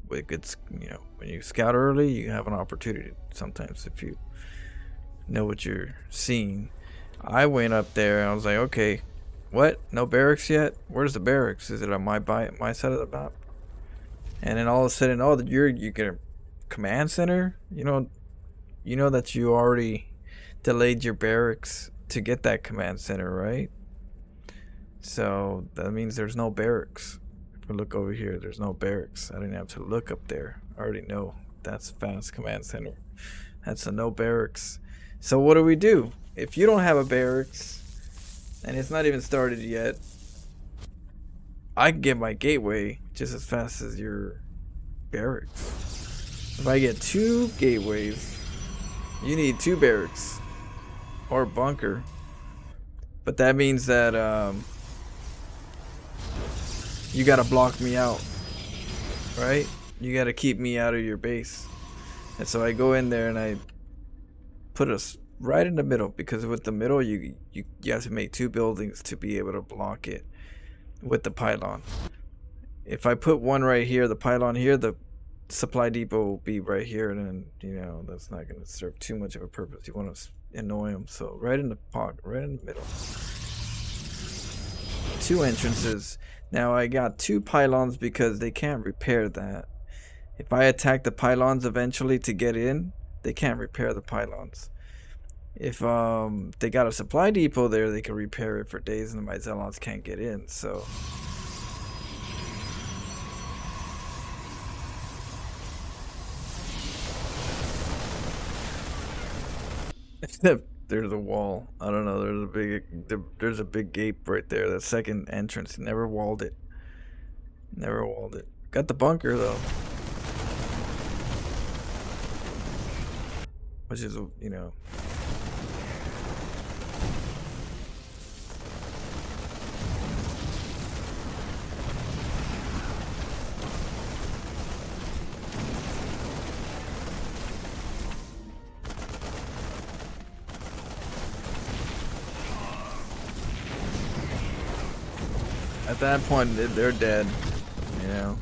B: With good, you know, when you scout early, you have an opportunity. Sometimes if you know what you're seeing, I went up there and I was like, okay, what? No barracks yet? Where's the barracks? Is it on my side of the map? And then all of a sudden, oh, you get a command center. You know that you already delayed your barracks to get that command center, right? So that means there's no barracks. If we look over here, there's no barracks. I didn't have to look up there. I already know that's fast command center. That's a no barracks. So what do? If you don't have a barracks and it's not even started yet, I can get my gateway just as fast as your barracks. If I get 2 gateways, you need 2 barracks or bunker. But that means that you gotta block me out, right? You gotta keep me out of your base. And so I go in there and I put us right in the middle, because with the middle you have to make 2 buildings to be able to block it with the pylon. If I put one right here, the pylon here, the supply depot will be right here, and then, you know, that's not going to serve too much of a purpose. You want to annoy them. So right in the pocket, right in the middle. 2 entrances. Now I got 2 pylons because they can't repair that. If I attack the pylons eventually to get in, they can't repair the pylons. If they got a supply depot there, they can repair it for days, and my zealots can't get in. So there's a wall. I don't know. There's a big gate right there. The second entrance. Never walled it. Never walled it. Got the bunker though, which is, you know. At that point, they're dead, you know.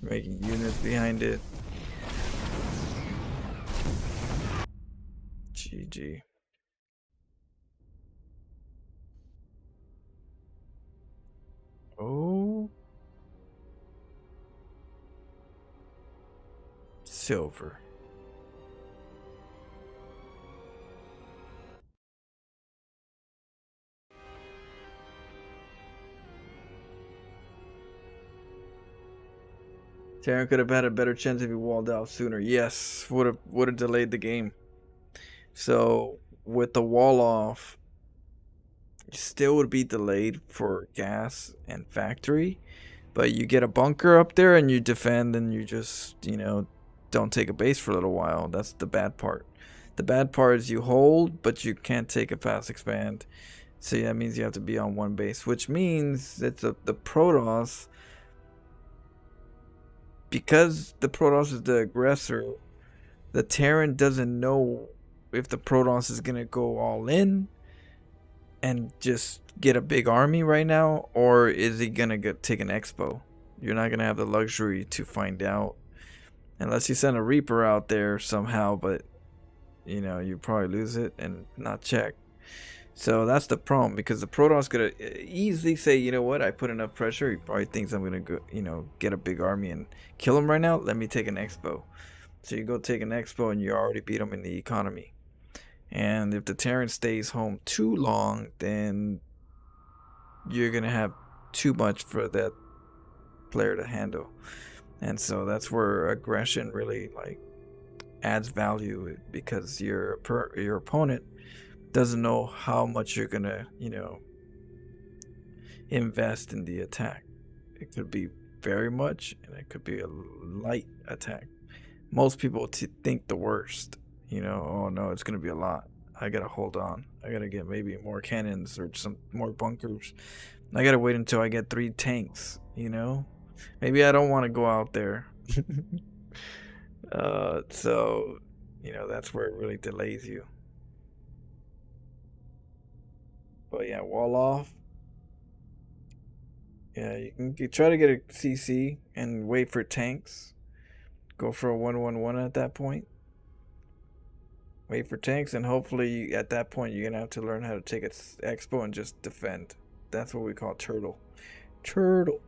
B: Making units behind it. GG. Oh. Silver. Terran could have had a better chance if he walled out sooner. Yes, would have delayed the game. So with the wall off, you still would be delayed for gas and factory, but you get a bunker up there and you defend, and you just, you know, don't take a base for a little while. That's the bad part. The bad part is you hold, but you can't take a fast expand. So that means you have to be on one base, which means that the Protoss, because the Protoss is the aggressor, the Terran doesn't know if the Protoss is going to go all in and just get a big army right now, or is he going to take an expo. You're not going to have the luxury to find out unless you send a Reaper out there somehow, but, you know, you probably lose it and not check. So that's the problem, because the Protoss gonna easily say, you know what, I put enough pressure. He probably thinks I'm gonna go, you know, get a big army and kill him right now. Let me take an expo. So you go take an expo and you already beat him in the economy. And if the Terran stays home too long, then you're gonna have too much for that player to handle. And so that's where aggression really like adds value, because your opponent doesn't know how much you're gonna, you know, invest in the attack. It could be very much, and it could be a light attack. Most people think the worst. You know, oh no, it's gonna be a lot. I gotta hold on. I gotta get maybe more cannons or some more bunkers. I gotta wait until I get 3 tanks. You know, maybe I don't want to go out there. So, you know, that's where it really delays you. But yeah, wall off. Yeah, you can try to get a CC and wait for tanks. Go for a 1-1-1 at that point. Wait for tanks, and hopefully at that point you're gonna have to learn how to take an expo and just defend. That's what we call turtle. Turtle.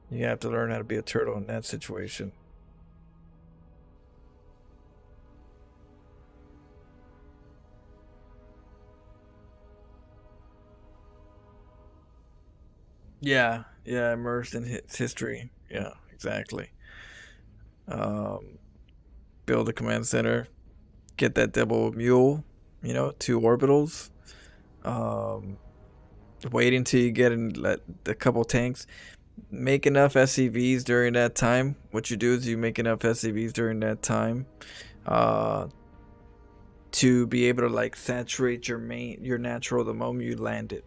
B: You have to learn how to be a turtle in that situation. Yeah, yeah, immersed in history. Yeah, exactly. Build a command center, get that double mule, you know, 2 orbitals. Wait until you get in a couple tanks. Make enough SCVs during that time. What you do is you make enough SCVs during that time, to be able to like saturate your natural the moment you land it.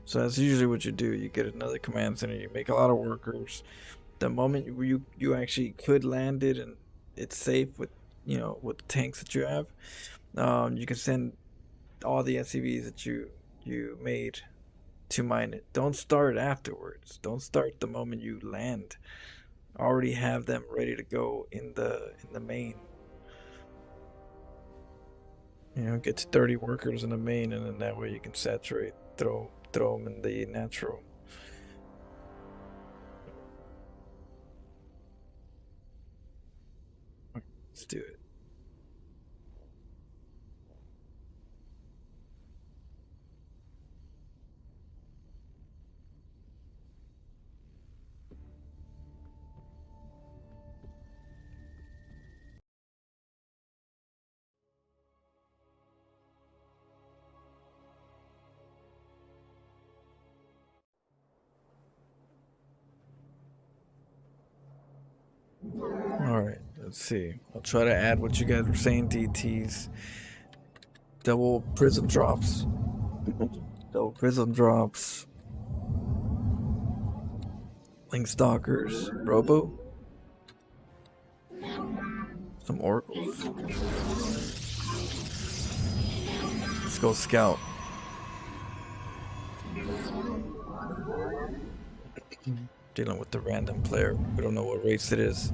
B: So that's usually what you do. You get another command center, you make a lot of workers. The moment you actually could land it and it's safe with, you know, with the tanks that you have, you can send all the SCVs that you made to mine it. Don't start afterwards. Don't start the moment you land. Already have them ready to go in the main. You know, get to 30 workers in the main, and then that way you can saturate, throw them in the natural. Let's do it. Alright, let's see. I'll try to add what you guys were saying, DTs. Double prism drops. Double prism drops. Link stalkers. Robo. Some oracles. Let's go scout. Dealing with the random player. We don't know what race it is.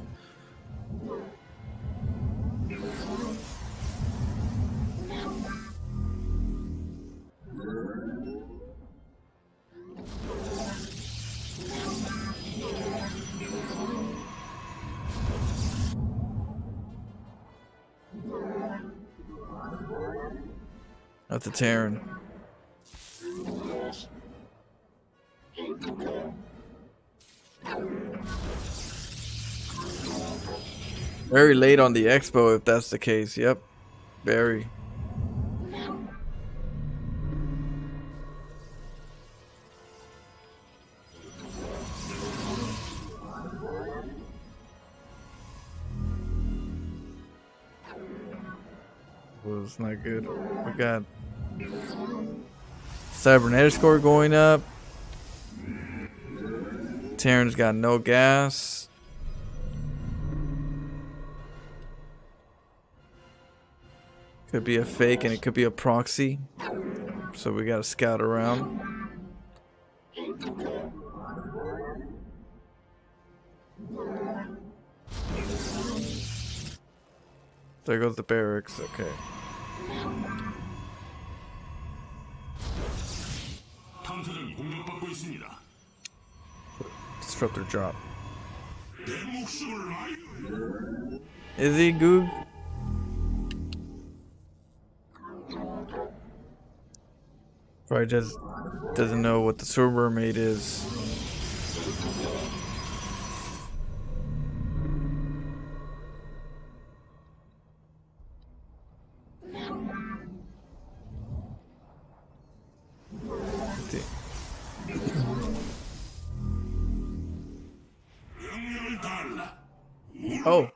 B: That's a Terran. Very late on the expo, if that's the case. Yep. Very. Well, it's not good. We got cybernetic score going up. Terran's got no gas. Could be a fake and it could be a proxy. So we gotta scout around. There goes the barracks, okay.
E: 탐사정이 공격받고 있습니다.
B: Disruptor drop.
E: 내 목숨을
B: Is he Goog? Probably just doesn't know what the sword mermaid is. Oh.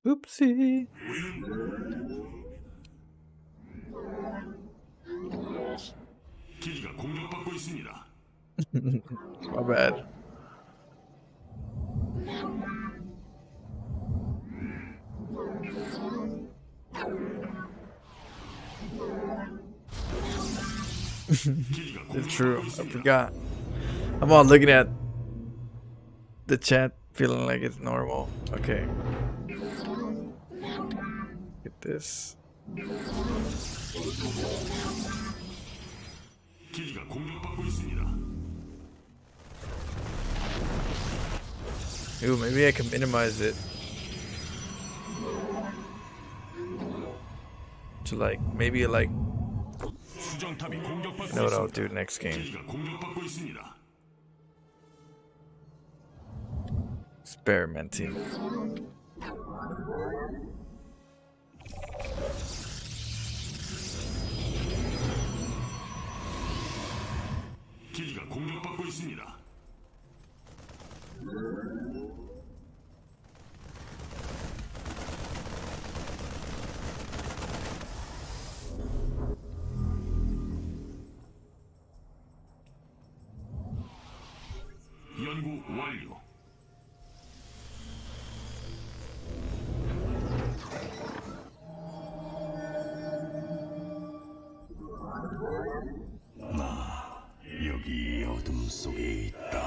B: Oopsie.
E: 기지가 공격받고 있습니다.
B: My bad.
E: 기지가
B: It's true.
E: 공격받고
B: I
E: 있습니다.
B: forgot. I'm all looking at the chat, feeling like it's normal. Okay. Get this.
E: 기지가 공격받고 있습니다.
B: Ooh, maybe I can minimize it to like maybe like
E: 수정탑이
B: you
E: 공격받고
B: know what I'll
E: 있습니다.
B: do next game.
E: 기지가 공격받고 있습니다.
B: Experimenting.
E: 기지가 공격받고 있습니다. 연구 완료. 나 여기 어둠 속에 있다.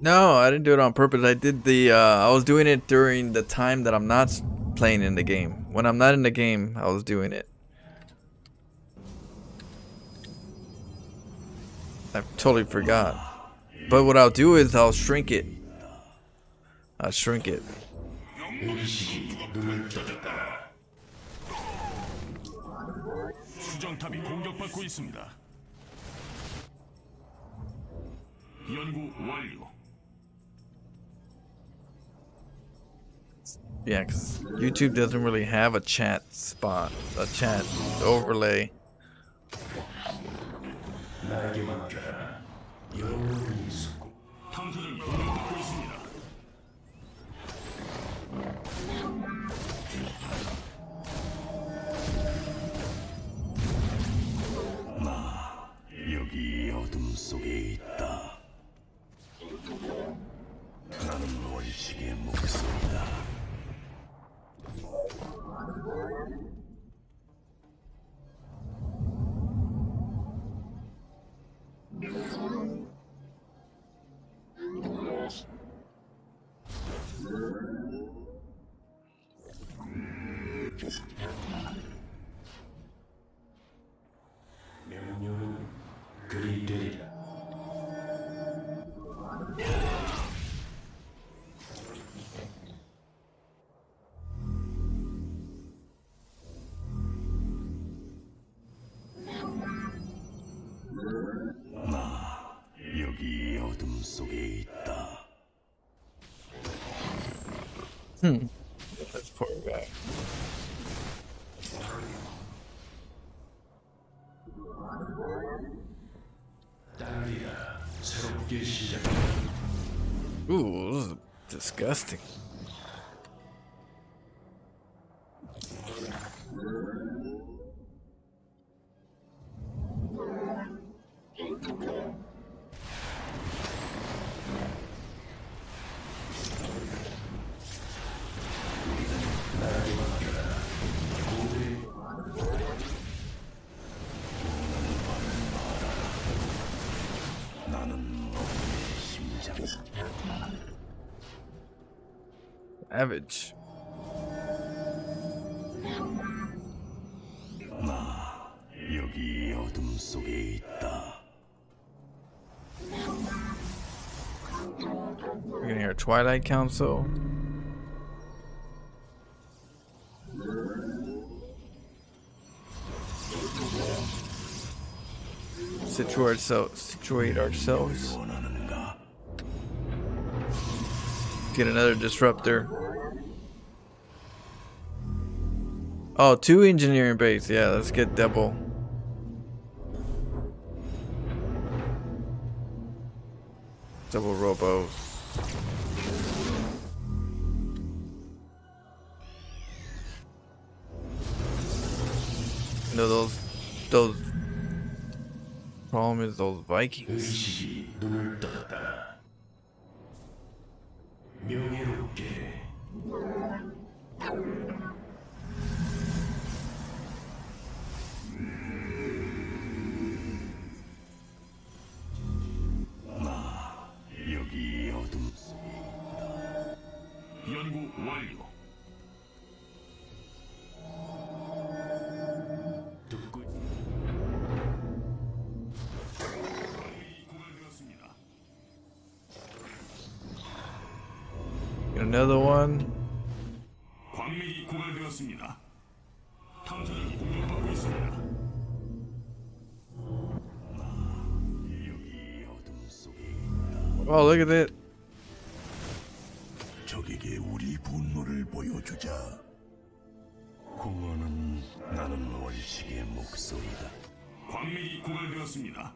B: No, I didn't do it on purpose. I did the I was doing it during the time that I'm not playing in the game. When I'm not in the game, I was doing it. I totally forgot. But what I'll do is I'll shrink it. I'll shrink it.
E: 수정탑이 공격받고 있습니다. 연구 완료.
B: Yeah, because YouTube doesn't really have a chat spot, a chat overlay.
E: 탐사정이 공격받고 있습니다. 나 여기 어둠 속에 있다. 나는 원식의 목소리다. 명령은 그리 되리라. 나 여기 어둠 속에 있다.
B: That's poor guy.
E: 새롭게 시작.
B: Ooh, this is disgusting. Savage.
E: 여기 어둠 속에 있다.
B: We're getting our Twilight Council. Situate ourselves.
E: 원하는가?
B: Get another disruptor. Oh, 2 engineering base. Yeah, let's get double. Double robos. No, those problem is those Vikings.
E: 의식이 눈을 떴다. 명예롭게. 나 여기 어둠 속에 있다. 연구 완료. 듣고 구간되었습니다.
B: Get another one.
E: 광맥이 고갈되었습니다. 탐사를 공격받고 있습니다. 여기 어둠 속에 있다.
B: Oh, look at that.
E: 적에게 우리 분노를 보여주자. 공허는 나는 원식의 목소리다. 광맥이 고갈되었습니다.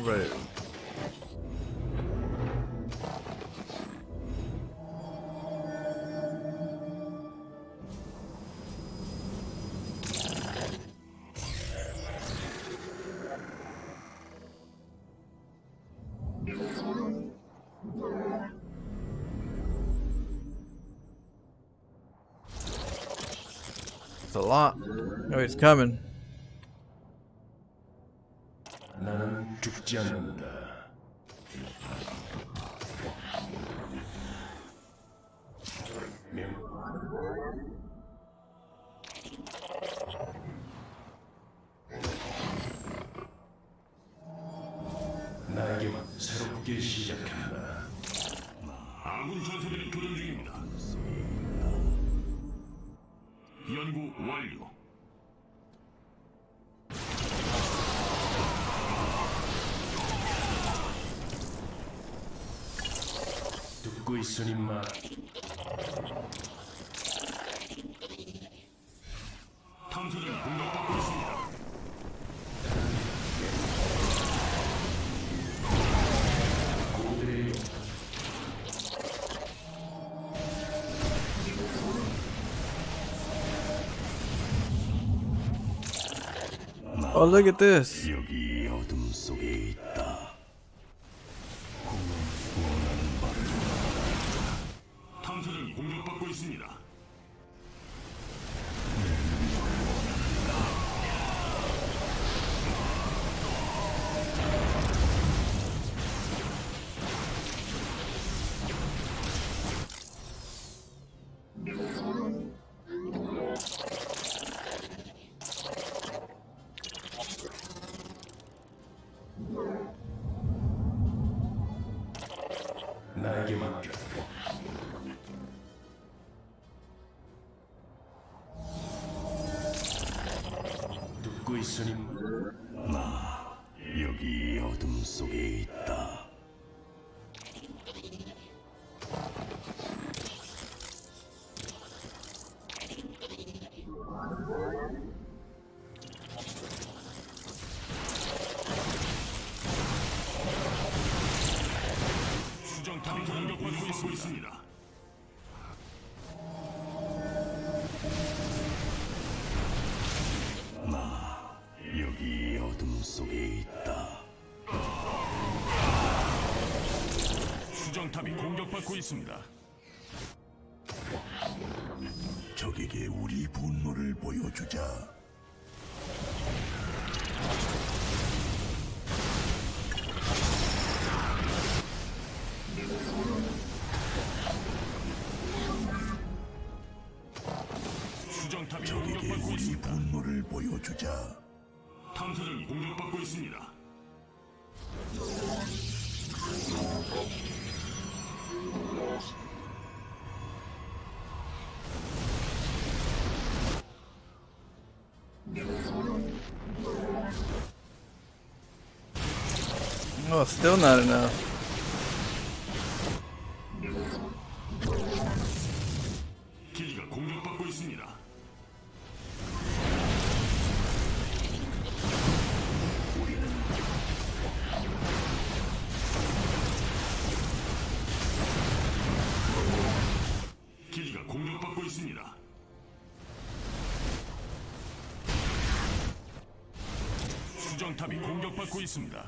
B: Right. It's a lot. Oh, he's coming.
E: 나는 죽지 않는다. 나에게만 새롭게 시작한다. 아군 전사들이 교전 중입니다. 연구 완료. 듣고 있으니 말. 탐사들이 공격받고 있습니다.
B: Oh, look at this.
E: 여기 어둠 속에 있다. 원하는 바를. 탐사들이 공격받고 있습니다. 나에게 맡겨. 듣고 있으니 나 여기 어둠 속에 있다. 수정탑이 공격받고 있습니다. 나 여기 어둠 속에 있다. 수정탑이 공격받고 있습니다. 적에게 우리 분노를 보여주자. 탐사정이 공격받고 있습니다.
B: Oh, still not enough.
E: 기지가 공격받고 있습니다. 기지가 공격받고 있습니다. 수정탑이 공격받고 있습니다.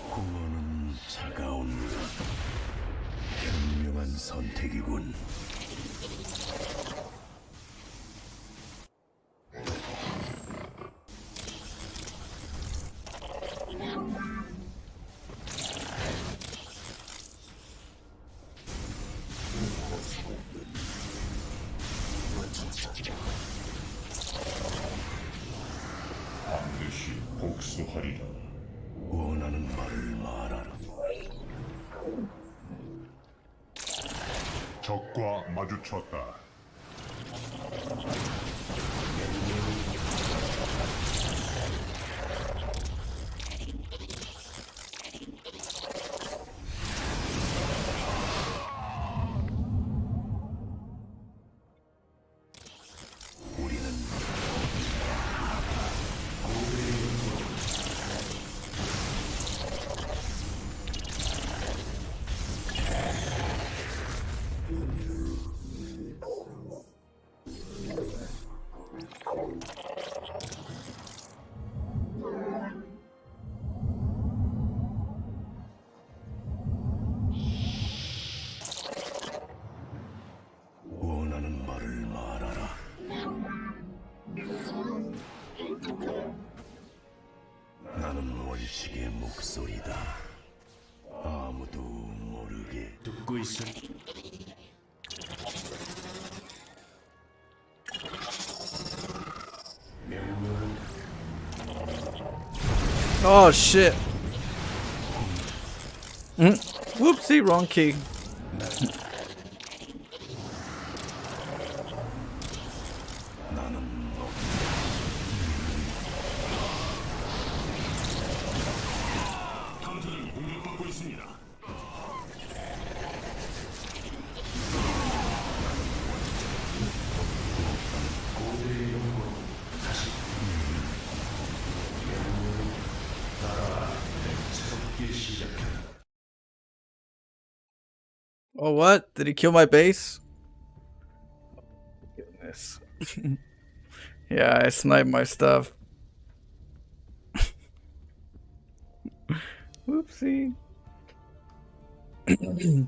E: 구원은 차가운 현명한 선택이군. 반드시 복수하리라. 원하는 말을 말하라.
G: 적과 마주쳤다.
E: 원하는 말을 말하라. 나는 원식의 목소리다. 아무도 모르게 듣고 있어.
B: Oh shit. Whoopsie, wrong key.
E: 탐사정이 공격받고 있습니다.
B: Oh, what? Did he kill my base? Goodness. Yeah, I sniped my stuff. Whoopsie. It's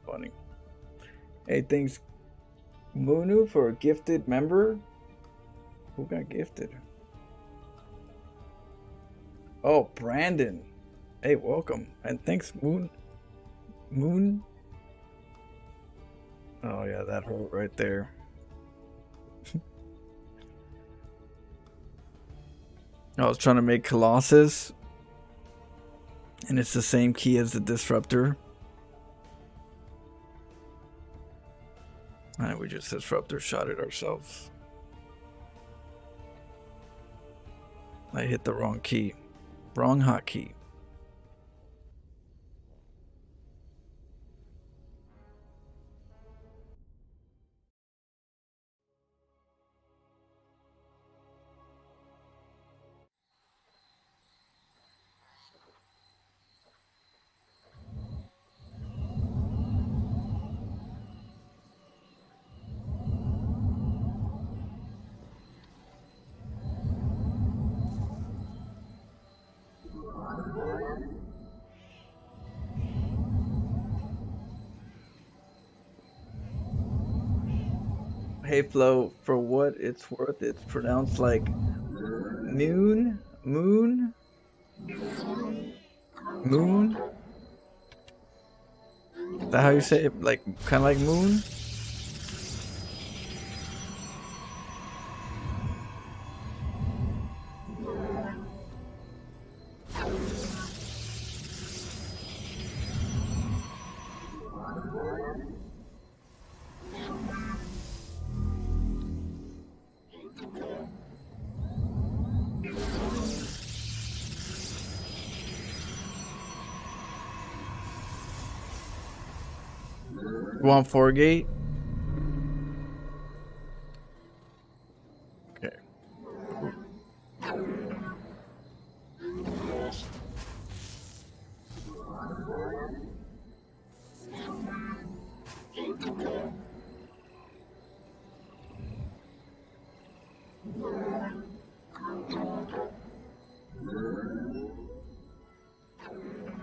B: funny. Hey, thanks, Moonu, for a gifted member. Who got gifted? Oh, Brandon. Hey, welcome. And thanks, Moon. Moon? Oh, yeah, that hole right there. I was trying to make Colossus. And it's the same key as the Disruptor. And we just Disruptor shot it ourselves. I hit the wrong key. Wrong hotkey. Hey Flo, for what it's worth, it's pronounced like moon, moon, moon. Is that how you say it? Like kind of like moon? You want 4 gate? Okay.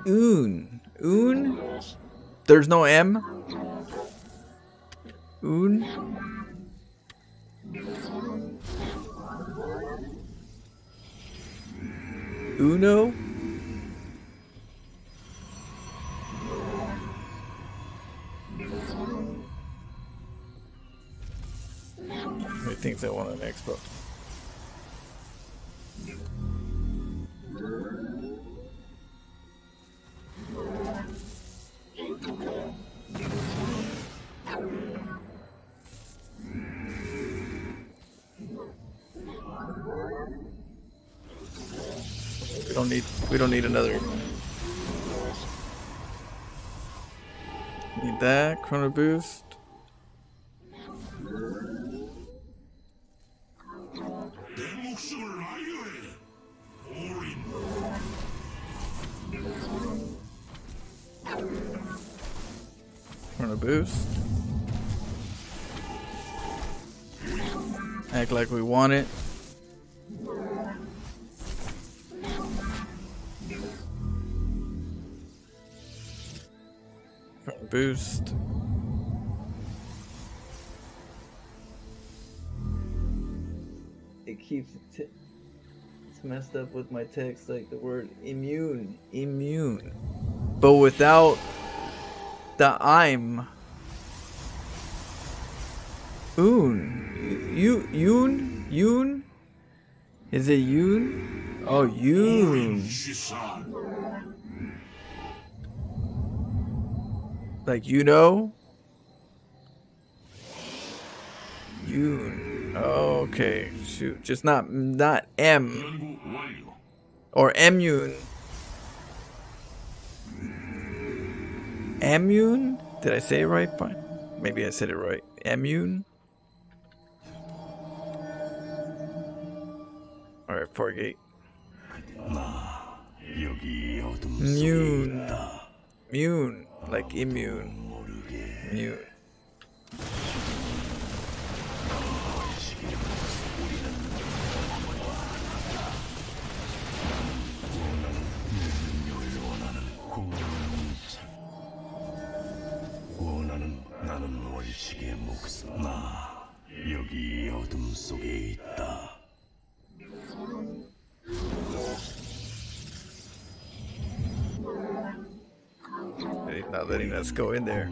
B: Un. There's no M. Un. Uno. He thinks I want an Xbox. We don't need another. Need that chrono boost. Chrono boost. Act like we want it. Boost. It keeps it's messed up with my text, like the word immune, but without the I'm. Yoon. Is it Yoon? Oh, Yoon. Like Yoon. Okay, shoot, just not M or Emune. Emune? Did I say it right? Fine. Maybe I said it right. Emune. All right, 4 gate. Mune. Like immune. Mute. He's not letting us go in there.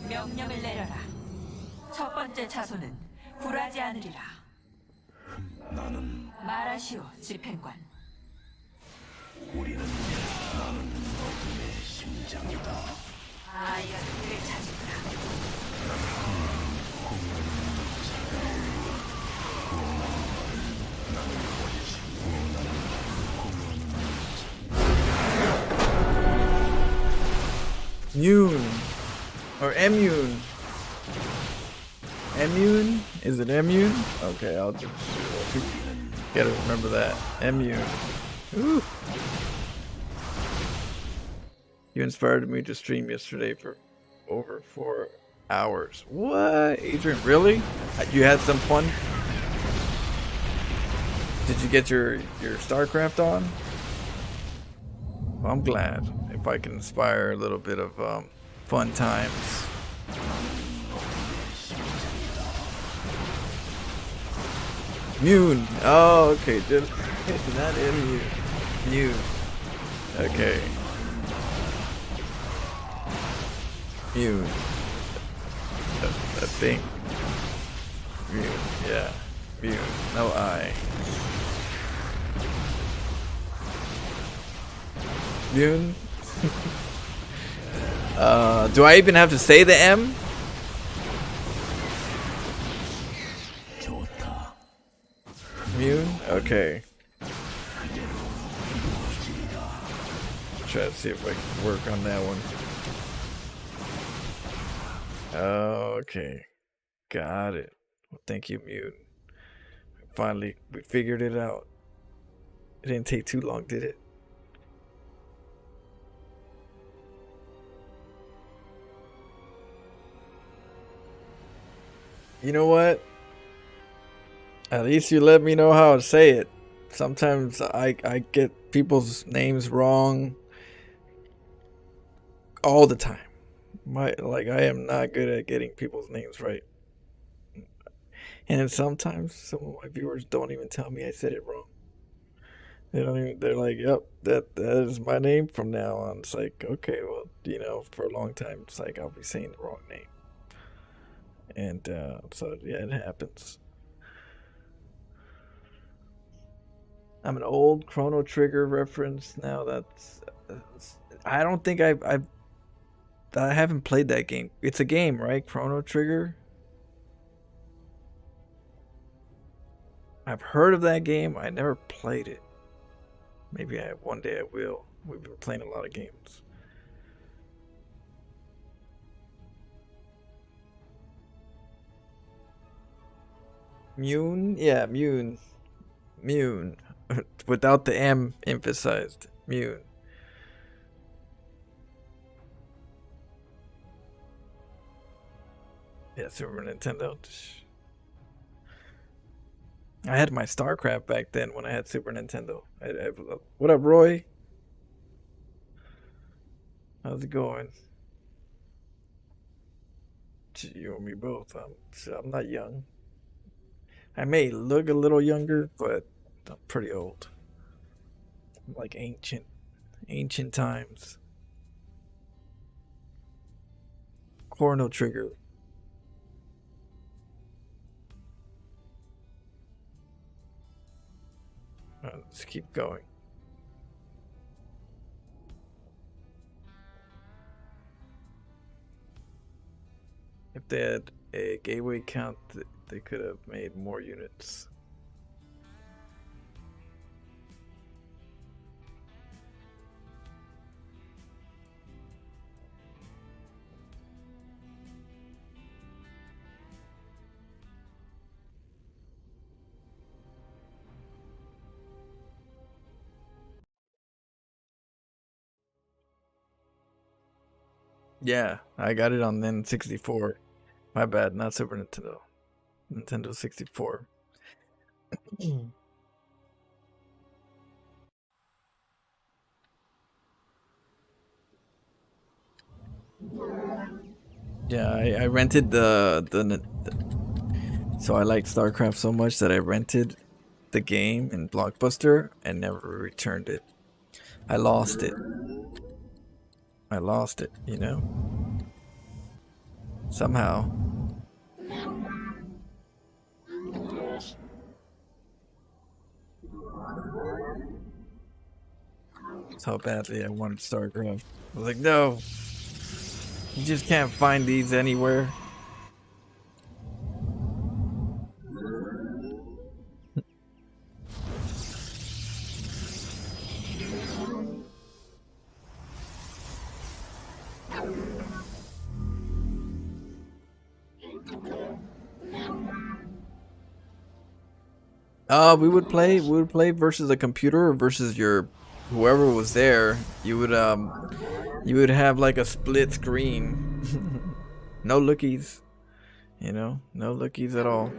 F: 명령을 내려라. 첫 번째 차소는 굴하지 않으리라. 말하시오, 집행관. 아이언을 찾으라.
B: Mune or Emune. Emune? Is it Emune? Okay, I'll just gotta remember that. Emune. Ooh. You inspired me to stream yesterday for over 4 hours. What? Adrian, really? You had some fun? Did you get your StarCraft on? Well, I'm glad if I can inspire a little bit of fun times. Mune. Oh, okay. Not immune. Mune. Okay. Mune. I think. Mune. Yeah. Mune. No I. Mune. Do I even have to say the M? Mune? Okay. Try to see if I can work on that one. Okay. Got it. Well, thank you, Mune. Finally, we figured it out. It didn't take too long, did it? You know what? At least you let me know how to say it. Sometimes I get people's names wrong all the time. I am not good at getting people's names right. And then sometimes some of my viewers don't even tell me I said it wrong. They don't even, they're like, yep, that is my name from now on. It's like, okay, well, you know, for a long time, it's like I'll be saying the wrong name. And so, yeah, it happens. I'm an old Chrono Trigger reference now. That's I don't think I haven't played that game. It's a game, right? Chrono Trigger. I've heard of that game. I never played it. Maybe one day I will. We've been playing a lot of games. Mune? Yeah, Mune. Mune. Without the M emphasized. Mune. Yeah, Super Nintendo. I had my StarCraft back then when I had Super Nintendo. What up, Roy? How's it going? You and me both. I'm not young. I may look a little younger, but I'm pretty old. I'm like ancient times. Chrono Trigger. Let's keep going. If they had a gateway count, they could have made more units. Yeah, I got it on N64. My bad, not Super Nintendo. Nintendo 64. Yeah, I rented so I liked StarCraft so much that I rented the game in Blockbuster and never returned it. I lost it. I lost it, you know? Somehow. That's how badly I wanted StarCraft. I was like, no. You just can't find these anywhere. We would play versus a computer or versus your whoever was there. You would have like a split screen. No lookies. You know, no lookies at all.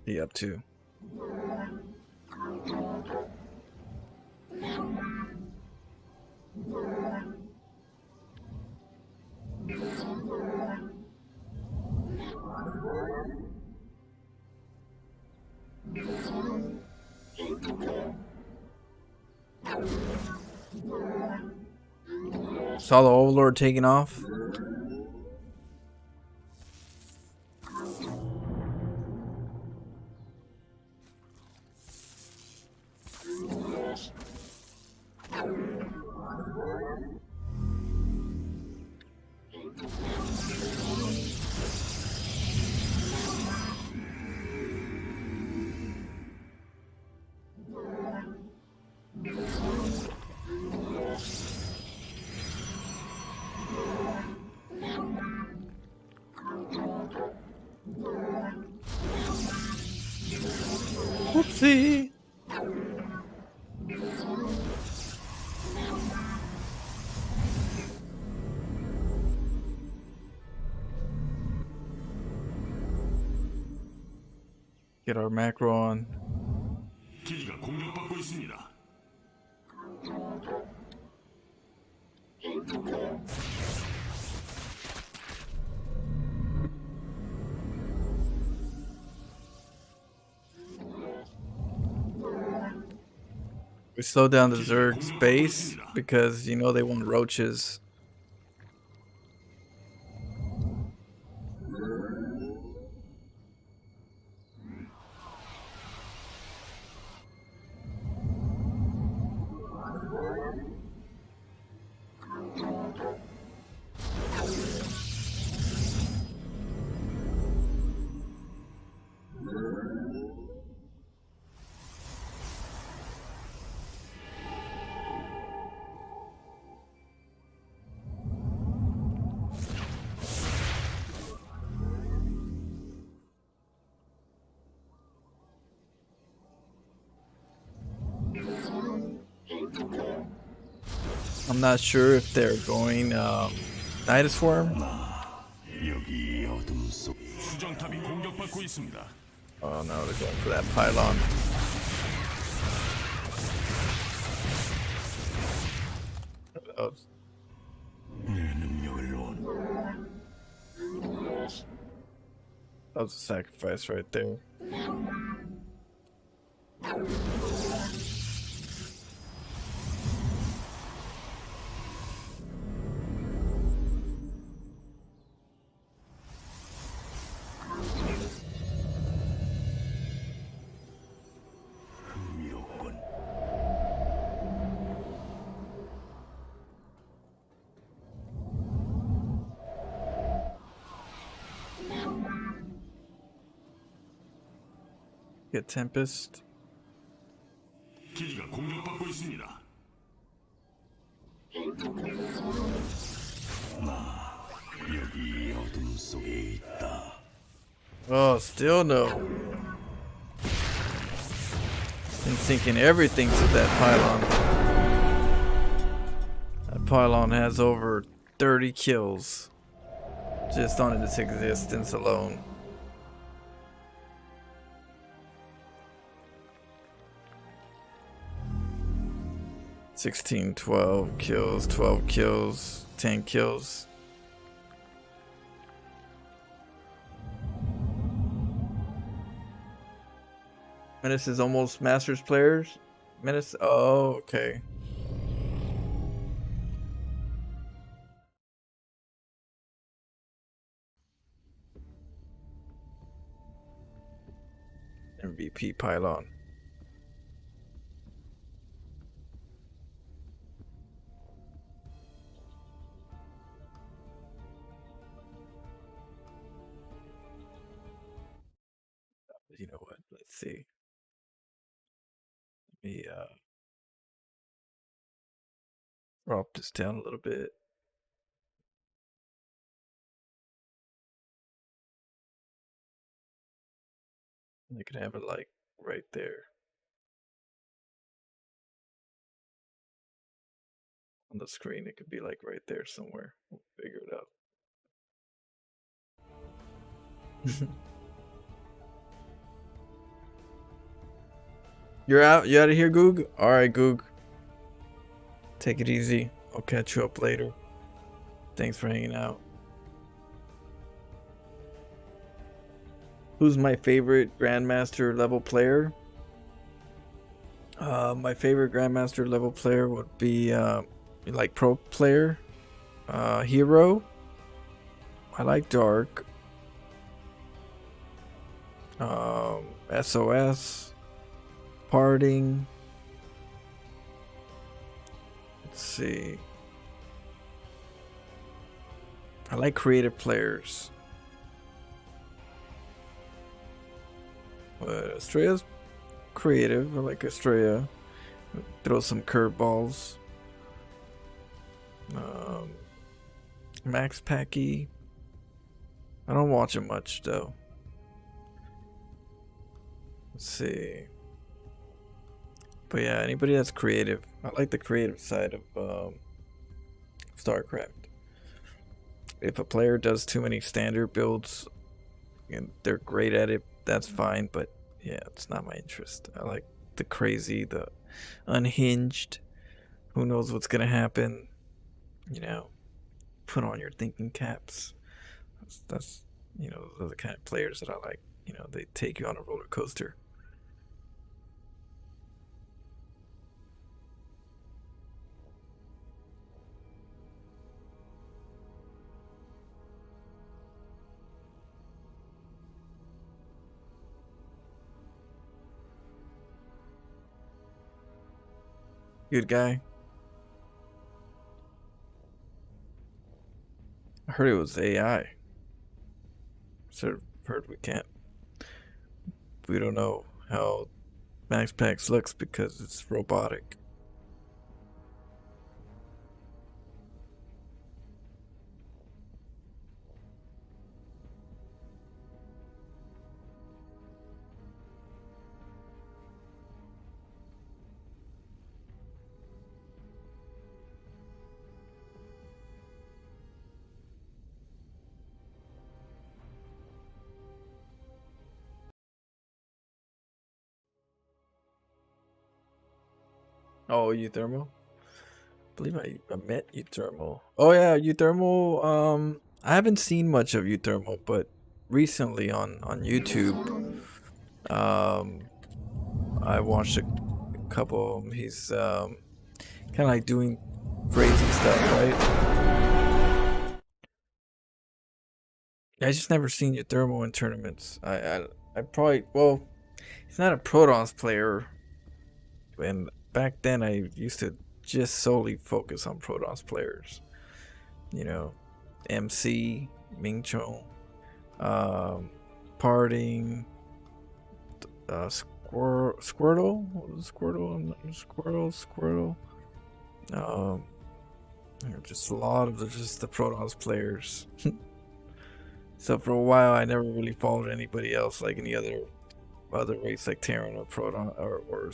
B: Be up to. Saw the Overlord taking off. Whoopsie. Get our macro on.
E: 기지가 공격받고 있습니다.
B: We slow down the Zerg's base because you know they want roaches. I'm not sure if they're going Night Swarm.
E: 여기 어둠 속 수정탑이 공격받고 있습니다.
B: Oh no, they're going for that pylon.
E: 내 능력을 원.
B: That was a sacrifice right there.
E: 흥미롭군.
B: Get Tempest.
E: 기지가 공격받고 있습니다. 나 여기 어둠 속에 있다.
B: Oh, still no. Been sinking everything to that pylon. That pylon has over 30 kills just on its existence alone. $16, 12 kills, 12 kills, 10 kills. Menace is almost Masters players. Menace, oh, okay. MVP pylon. You know what? Let's see. Let me drop this down a little bit. I could have it like right there on the screen. It could be like right there somewhere. We'll figure it out. You're out? You out of here, Goog? Alright, Goog. Take it easy. I'll catch you up later. Thanks for hanging out. Who's my favorite Grandmaster level player? My favorite Grandmaster level player would be like pro player. Hero. I like Dark. SOS. Parting. Let's see. I like creative players. Estrella's creative. I like Estrella. Throw some curveballs. Max Packy. I don't watch him much though. Let's see. But yeah, anybody that's creative. I like the creative side of StarCraft. If a player does too many standard builds and they're great at it, that's fine, but yeah, it's not my interest. I like the crazy, the unhinged, who knows what's gonna happen, you know, put on your thinking caps. That's you know, those are the kind of players that I like. You know, they take you on a roller coaster. Good guy. I heard it was AI. So heard we don't know how Max Pax looks because it's robotic. Oh, Euthermal? I believe I met Euthermal. Oh yeah, Euthermal. I haven't seen much of Euthermal, but recently on YouTube, I watched a couple of them. He's kind of like doing crazy stuff, right? I just never seen Euthermal in tournaments. I probably, well, he's not a Protoss player, and back then I used to just solely focus on Protoss players. You know, MC, Ming Chong, Parting, Squirtle, Squirtle. Just a lot of just the Protoss players. So for a while, I never really followed anybody else, like any other race, like Terran or Protoss or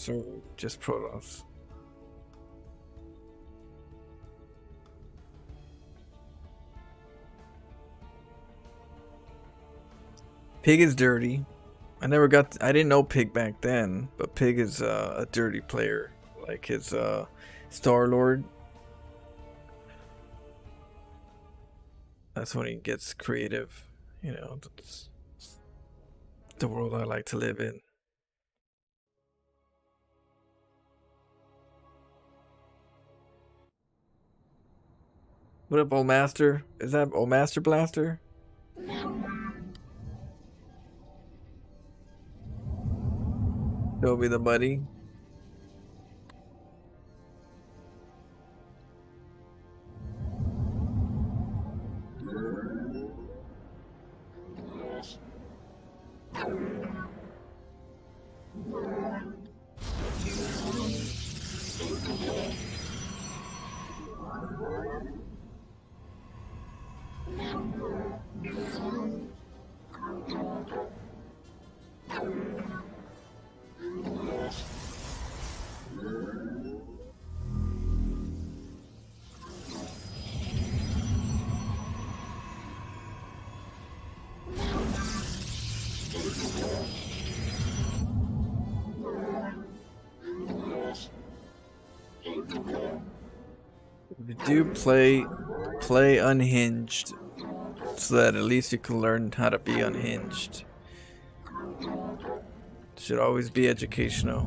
B: just Protoss. Pig is dirty. I didn't know Pig back then, but Pig is a dirty player. Like his Star-Lord. That's when he gets creative. You know, that's the world I like to live in. What up, old master? Is that old master blaster? He'll be the buddy. You do play unhinged, so that at least you can learn how to be unhinged. Should always be educational.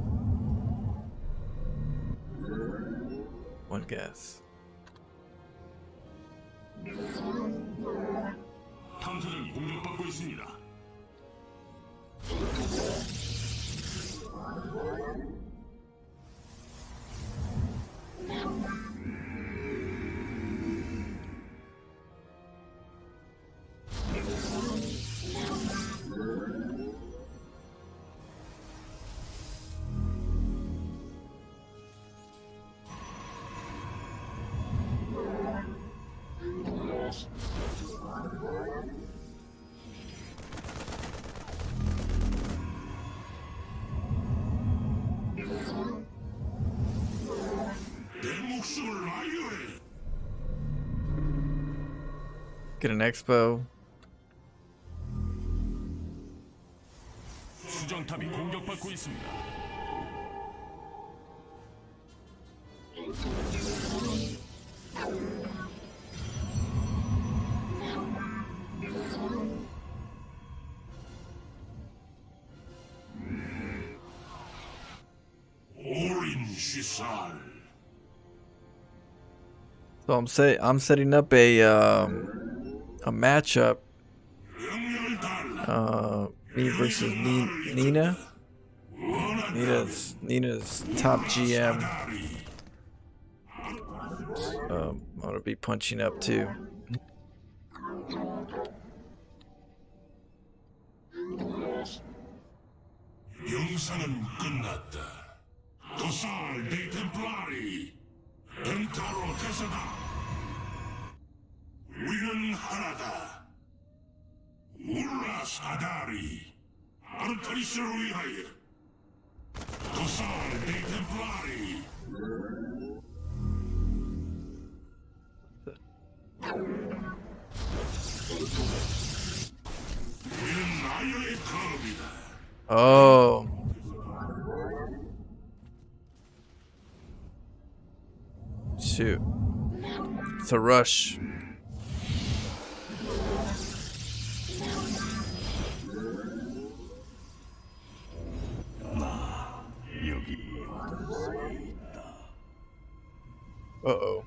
B: One guess.
E: 탐사정이 공격받고 있습니다.
B: Get an expo.
E: 수정탑이 공격받고 있습니다. 오린 시살.
B: So I'm setting up a matchup. Me versus Nina. Nina's top GM. I'm gonna be punching up too.
E: 영상은 끝났다. 도살 데이템플라리 엔타로 태세다. 우리는 하나다. 울라스 아다리 아르타리스를 위하여. 도살 데이템플라리. 우리는 나의 검이다.
B: Oh. Shoot. It's a rush. Uh-oh.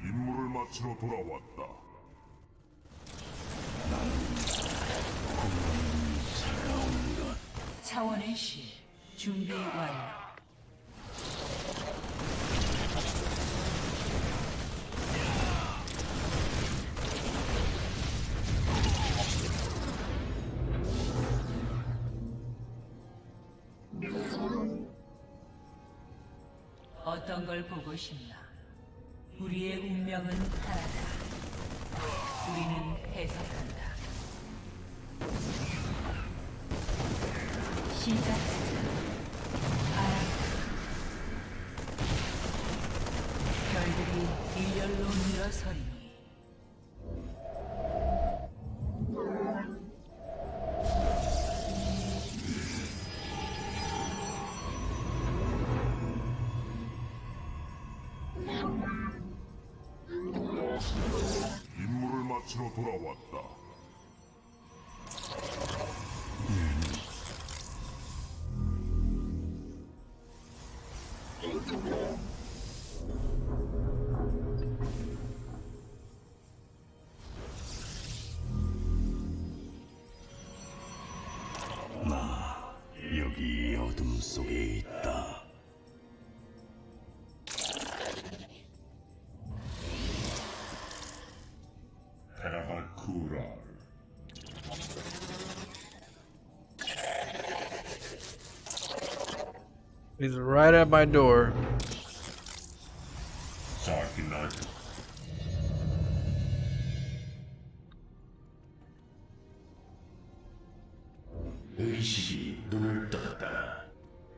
G: 임무를 마치러 돌아왔다.
F: 차원의 실 준비 완료. 어떤 걸 보고 싶나? 우리의 운명은 하나다. 우리는 해석한다. 시작하자. 별들이 일렬로 일어서리니.
G: 임무를 마치러 돌아왔다.
E: 여기 어둠 속에 있다.
G: 테라바쿠랄
B: He's right at my door.
G: 사기나
E: 의식이 눈을 떴다.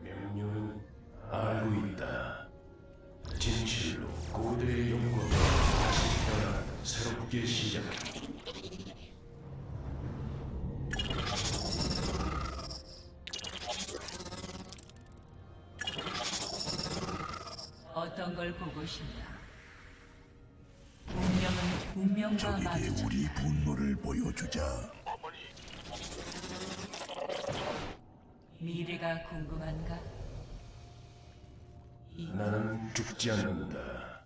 E: 명령은 알고 있다. 진실로 고대의 영광을 다시 태어나 새롭게 시작한다.
F: 어떤 걸 보고 싶나? 운명은 운명과 마주쳐.
E: 우리 분노를 보여주자.
F: 미래가 궁금한가?
E: 나는 죽지 않는다.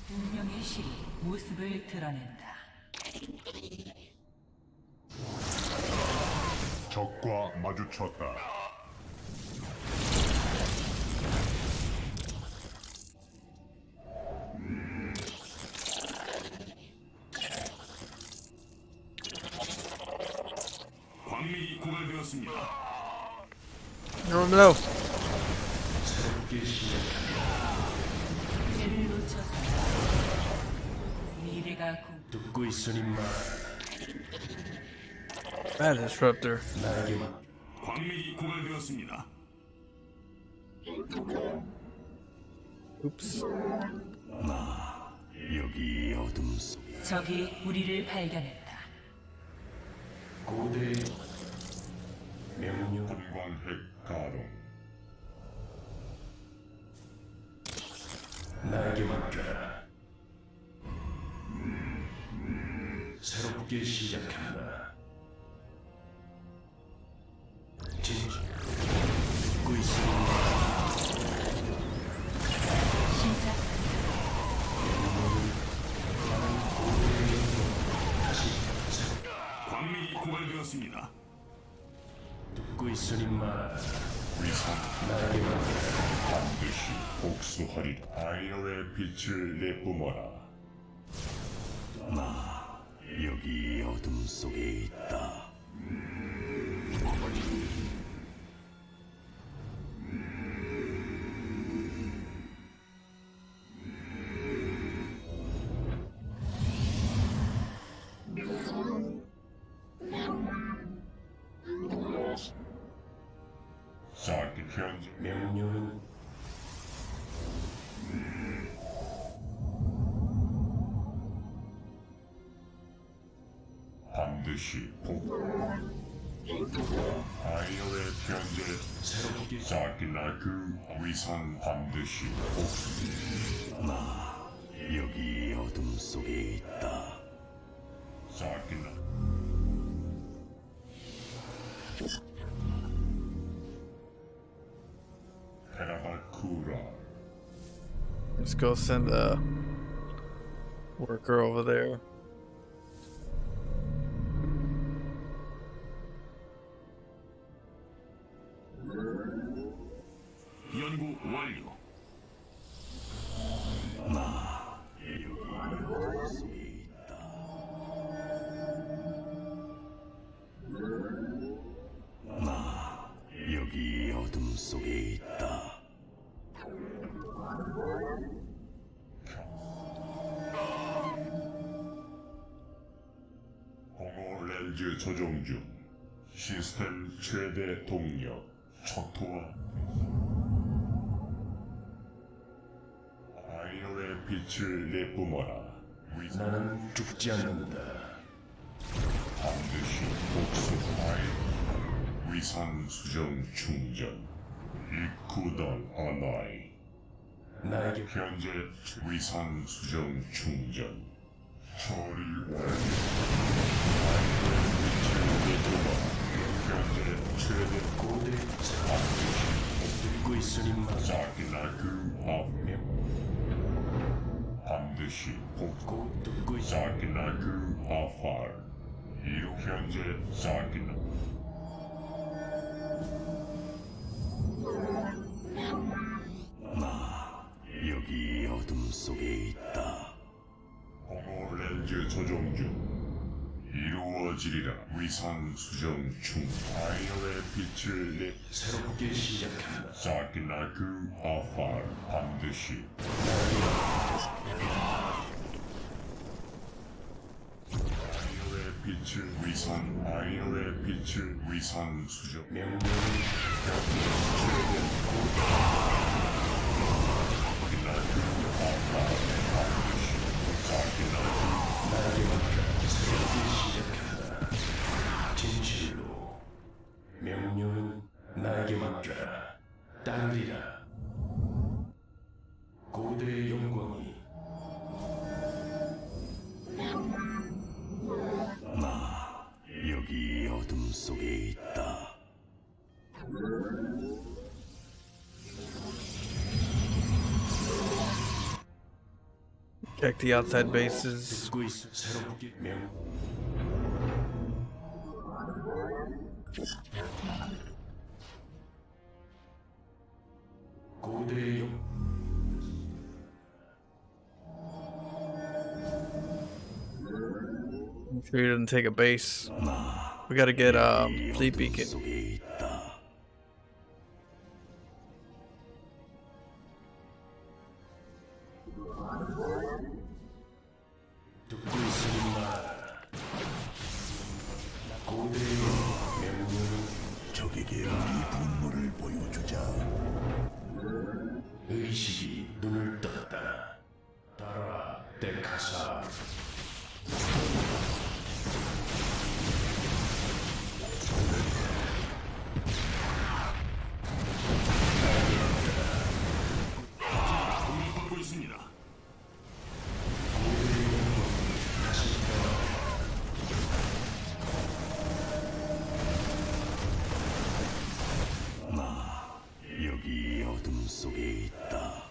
F: 운명의 실이 모습을 드러낸다.
G: 적과 마주쳤다. 광맥이 고갈되었습니다.
B: You're low.
E: 새롭게 시작한다.
F: 그를 놓쳐서 미래가
E: 듣고 있으니 말.
B: Bad disruptor.
E: 나에게만
G: 광맥이 고갈되었습니다.
B: Oops.
E: 여기 어둠 속
F: 적이 우리를 발견했다.
E: 고대의 명령
G: 분광핵 가동.
E: 나에게 맡겨라. 새롭게 시작한다. 진실 듣고 있으니
F: 시작.
G: 광맥이 고갈되었습니다.
E: 듣고 있으니 말.
G: 위상
E: 나에게 맡겨라.
G: 반드시 복수하리. 아이어의 빛을 내뿜어라.
E: 여기 어둠 속에 있다.
G: 사기 현재
E: 명령은
G: 반드시 복. 아이어의 현재
E: 새롭게
G: 사기나 그 위상 반드시 복수.
E: 여기 어둠 속에 있다.
G: 사기나 테라바쿠라.
B: Let's go send the worker over there.
G: 연구 완료.
E: 여기 어둠 속에 있다.
G: 공허 렌즈 조정 중. 시스템 최대 동력. 초토화. 아이어의 빛을 내뿜어라.
E: 나는 죽지 않는다.
G: 반드시 복수하이. 위상 수정 충전. 이쿠던 아나이.
E: 나에게
G: 현재 위상 수정 충전. 처리 완료. 아이어의 빛을 내뿜어라. 현재 최대
E: 고대
G: 반드시
E: 듣고 있으니 말.
G: 사기나 그 앞면. 반드시 복고.
E: 듣고 있
G: 사기나 그 아팔. 이로 현재 사기나
E: 여기 어둠 속에 있다.
G: 공허 렌즈 조정 중. 이루어지리라. 위상 수정 중. 아이어의 빛을 내 새롭게 시작한다. 사키나그 아팔 반드시. 아이어의 빛을 위상. 아이어의 빛을 위상 수정. 명령을 사키나그 아팔 반드시. 사키나그 나에게 맡겨 새롭게 시작한다. 진실로 명령은 나에게 맡겨라. 따르리라. 고대의 영광이
E: 나 여기 어둠 속에 있다.
B: Check the outside bases.
E: 듣고 있어. 새롭게 명
G: 고대의 영
B: Make sure he doesn't take a base. We gotta get fleet beacon.
E: 속에 있다.
G: 듣고 있습니다. 고대의 명령은
E: 적에게 우리 분노를 보여주자.
G: 의식이 눈을 떴다. 따라 데카사. 공격받고 있습니다.
E: 나 여기 어둠 속에 있다.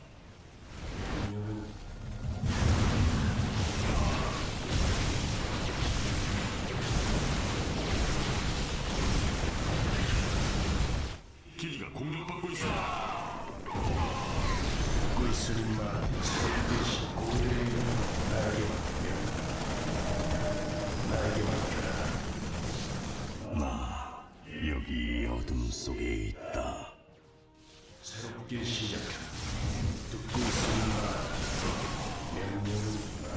G: 기지가 공격받고 있습니다. 듣고 있으리마. 새롭게 고대의 영광 나에게 맡겨. 나에게 맡겨라.
E: 나 여기 어둠 속에 있다.
G: 새롭게 시작한다. 듣고 있습니다. 명령은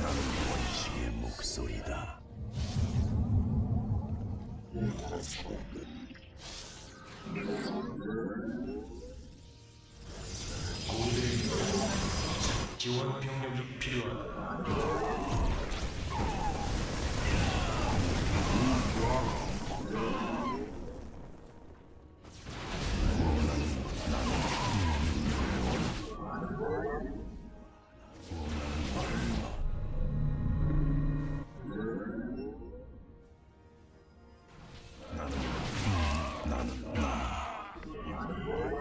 E: 나는 원시의 목소리다.
G: 고대의 지원 병력이 필요하다.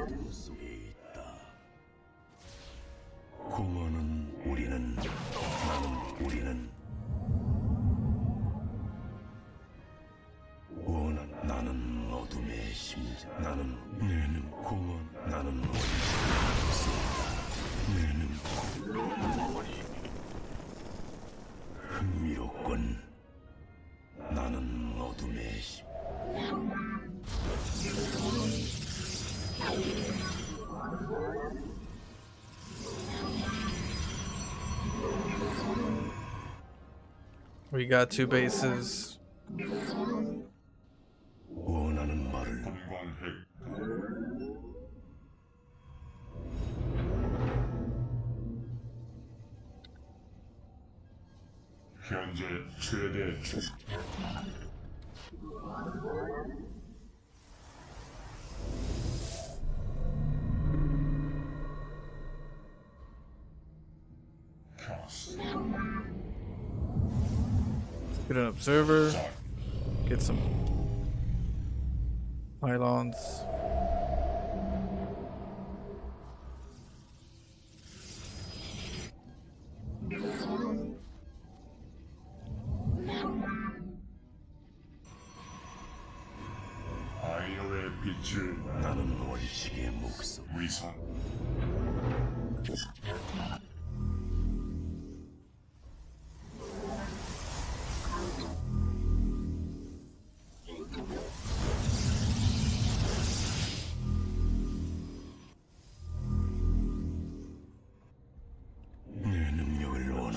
E: 어둠 속에 있다. 공허는 우리는 나는 어둠의 심장. 나는 내는 공허. 나는 내는 흥미롭군. 나는 어둠의 심.
B: We got 2 bases.
E: 원하는 말을
G: 관광핵 현재 최대 주 카스
B: Get an observer. Get some pylons.
G: 아이어의 빛을
E: 나는 원칙의 목소리.
G: 위상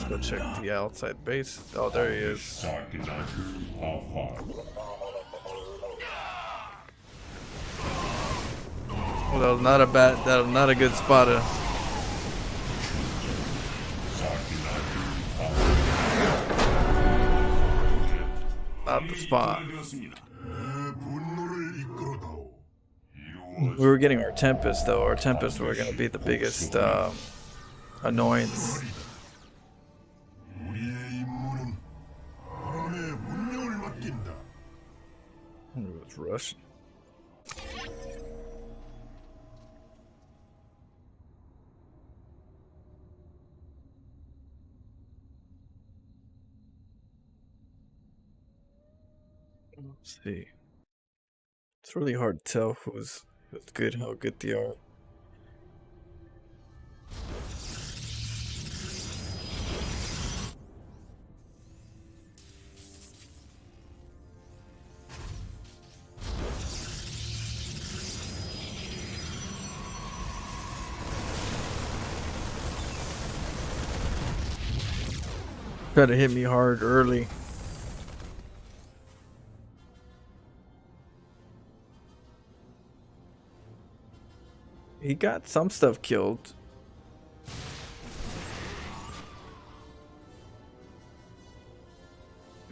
B: go check the outside base. Oh, there he is.
E: 사기나그 화화
B: Well, that was not a bad. That was not a good spotter. Not the spot.
E: 내 분노를 이끌어다오.
B: We were getting our Tempest though. Our Tempest were gonna be the biggest annoyance.
E: 우리의 임무는 하나님의 운명을 맡긴다.
B: It was Russian. Let's see. It's really hard to tell who's good, how good they are. Try to hit me hard early. He got some stuff killed.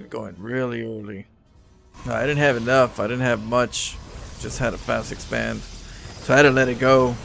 B: Going really early. No, I didn't have enough. I didn't have much. Just had a fast expand. So I had to let it go.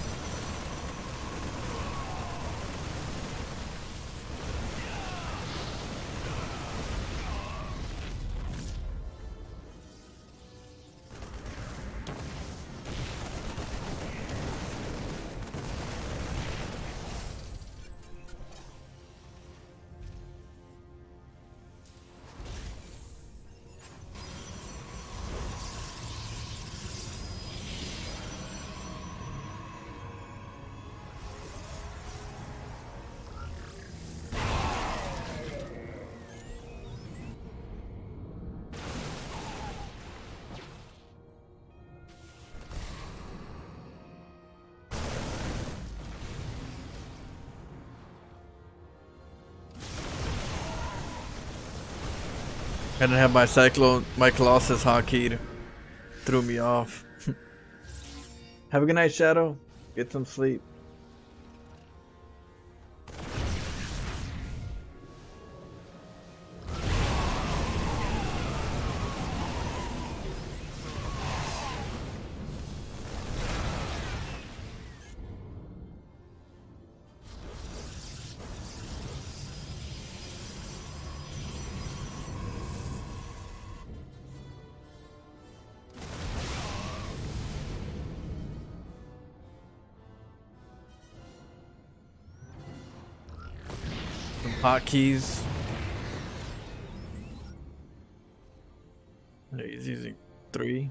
B: I didn't have my Cyclone, my Colossus hotkeyed. Threw me off. Have a good night, Shadow. Get some sleep. Hotkeys. No, he's using 3.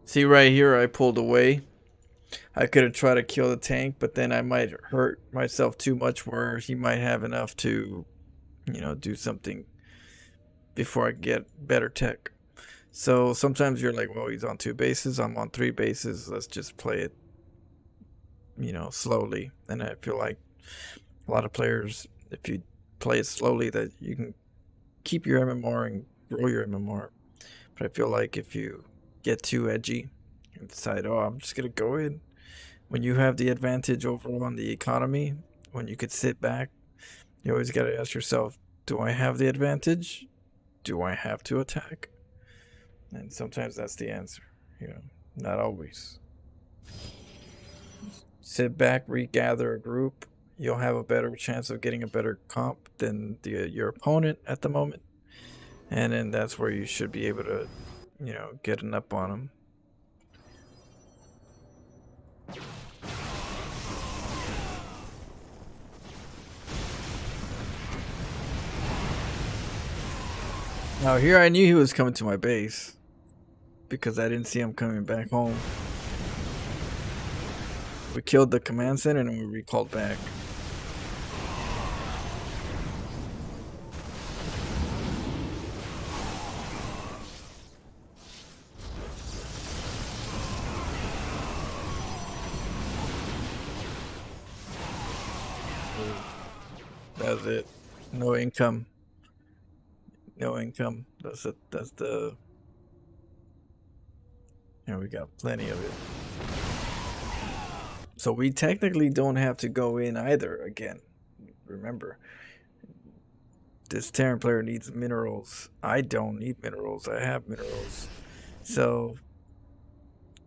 B: See right here, I pulled away. I could have tried to kill the tank, but then I might hurt myself too much where he might have enough to, you know, do something before I get better tech. So sometimes you're like, well, he's on 2 bases, I'm on 3 bases. Let's just play it, you know, slowly. And I feel like a lot of players, if you play it slowly, that you can keep your MMR and grow your MMR. But I feel like if you get too edgy and decide, oh, I'm just gonna go in, when you have the advantage over on the economy, when you could sit back, you always got to ask yourself, do I have the advantage? Do I have to attack? And sometimes that's the answer, you know, not always. Sit back, regather a group, you'll have a better chance of getting a better comp than your opponent at the moment, and then that's where you should be able to, you know, getting up on them. Now here I knew he was coming to my base because I didn't see him coming back home. We killed the command center and then we recalled back. That's it. No income. No income. That's it. That's the. And we got plenty of it. So we technically don't have to go in either again. Remember, this Terran player needs minerals. I don't need minerals. I have minerals. So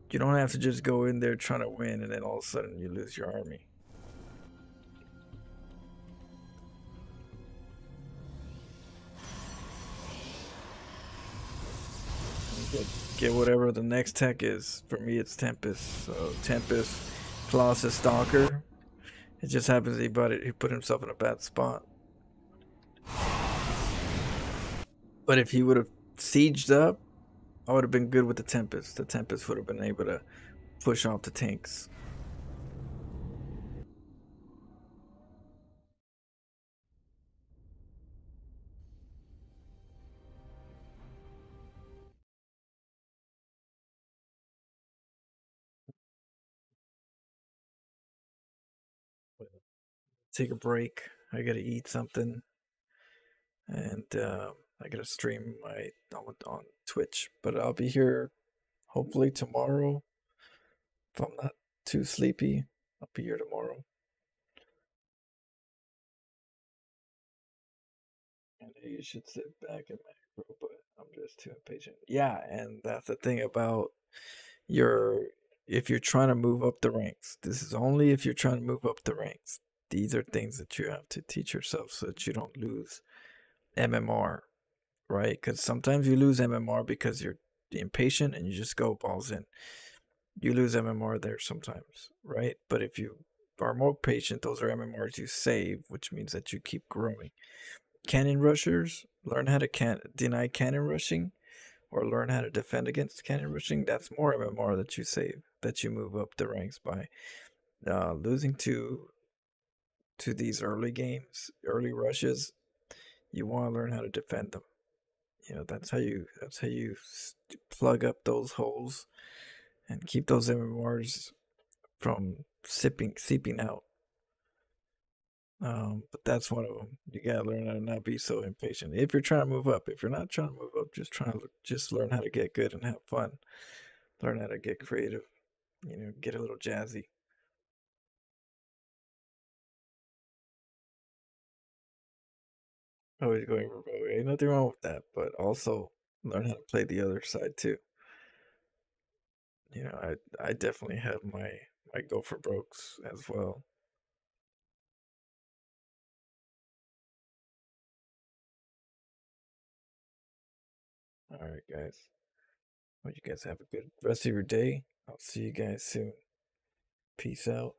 B: you don't have to just go in there trying to win and then all of a sudden you lose your army. Get whatever the next tech is. For me, it's Tempest. So Tempest, Colossus, Stalker. It just happens he put himself in a bad spot. But if he would have sieged up, I would have been good with the Tempest. The Tempest would have been able to push off the tanks. Take a break. I gotta eat something, and I gotta stream my on Twitch. But I'll be here hopefully tomorrow. If I'm not too sleepy, I'll be here tomorrow. I know you should sit back and macro, but I'm just too impatient. Yeah, and that's the thing about your if you're trying to move up the ranks. This is only if you're trying to move up the ranks. These are things that you have to teach yourself so that you don't lose MMR, right? Because sometimes you lose MMR because you're impatient and you just go balls in. You lose MMR there sometimes, right? But if you are more patient, those are MMRs you save, which means that you keep growing. Cannon rushers, learn how to deny cannon rushing or learn how to defend against cannon rushing. That's more MMR that you save, that you move up the ranks by. Losing to these early games, early rushes, you want to learn how to defend them. You know, that's how you plug up those holes and keep those MMRs from seeping out. But that's one of them. You gotta learn how to not be so impatient. If you're trying to move up, if you're not trying to move up, just learn how to get good and have fun. Learn how to get creative. You know, get a little jazzy. Always going remote. Ain't nothing wrong with that, but also learn how to play the other side too. You know, I definitely have my go for brokes as well. All right, guys. Well, you guys have a good rest of your day. I'll see you guys soon. Peace out.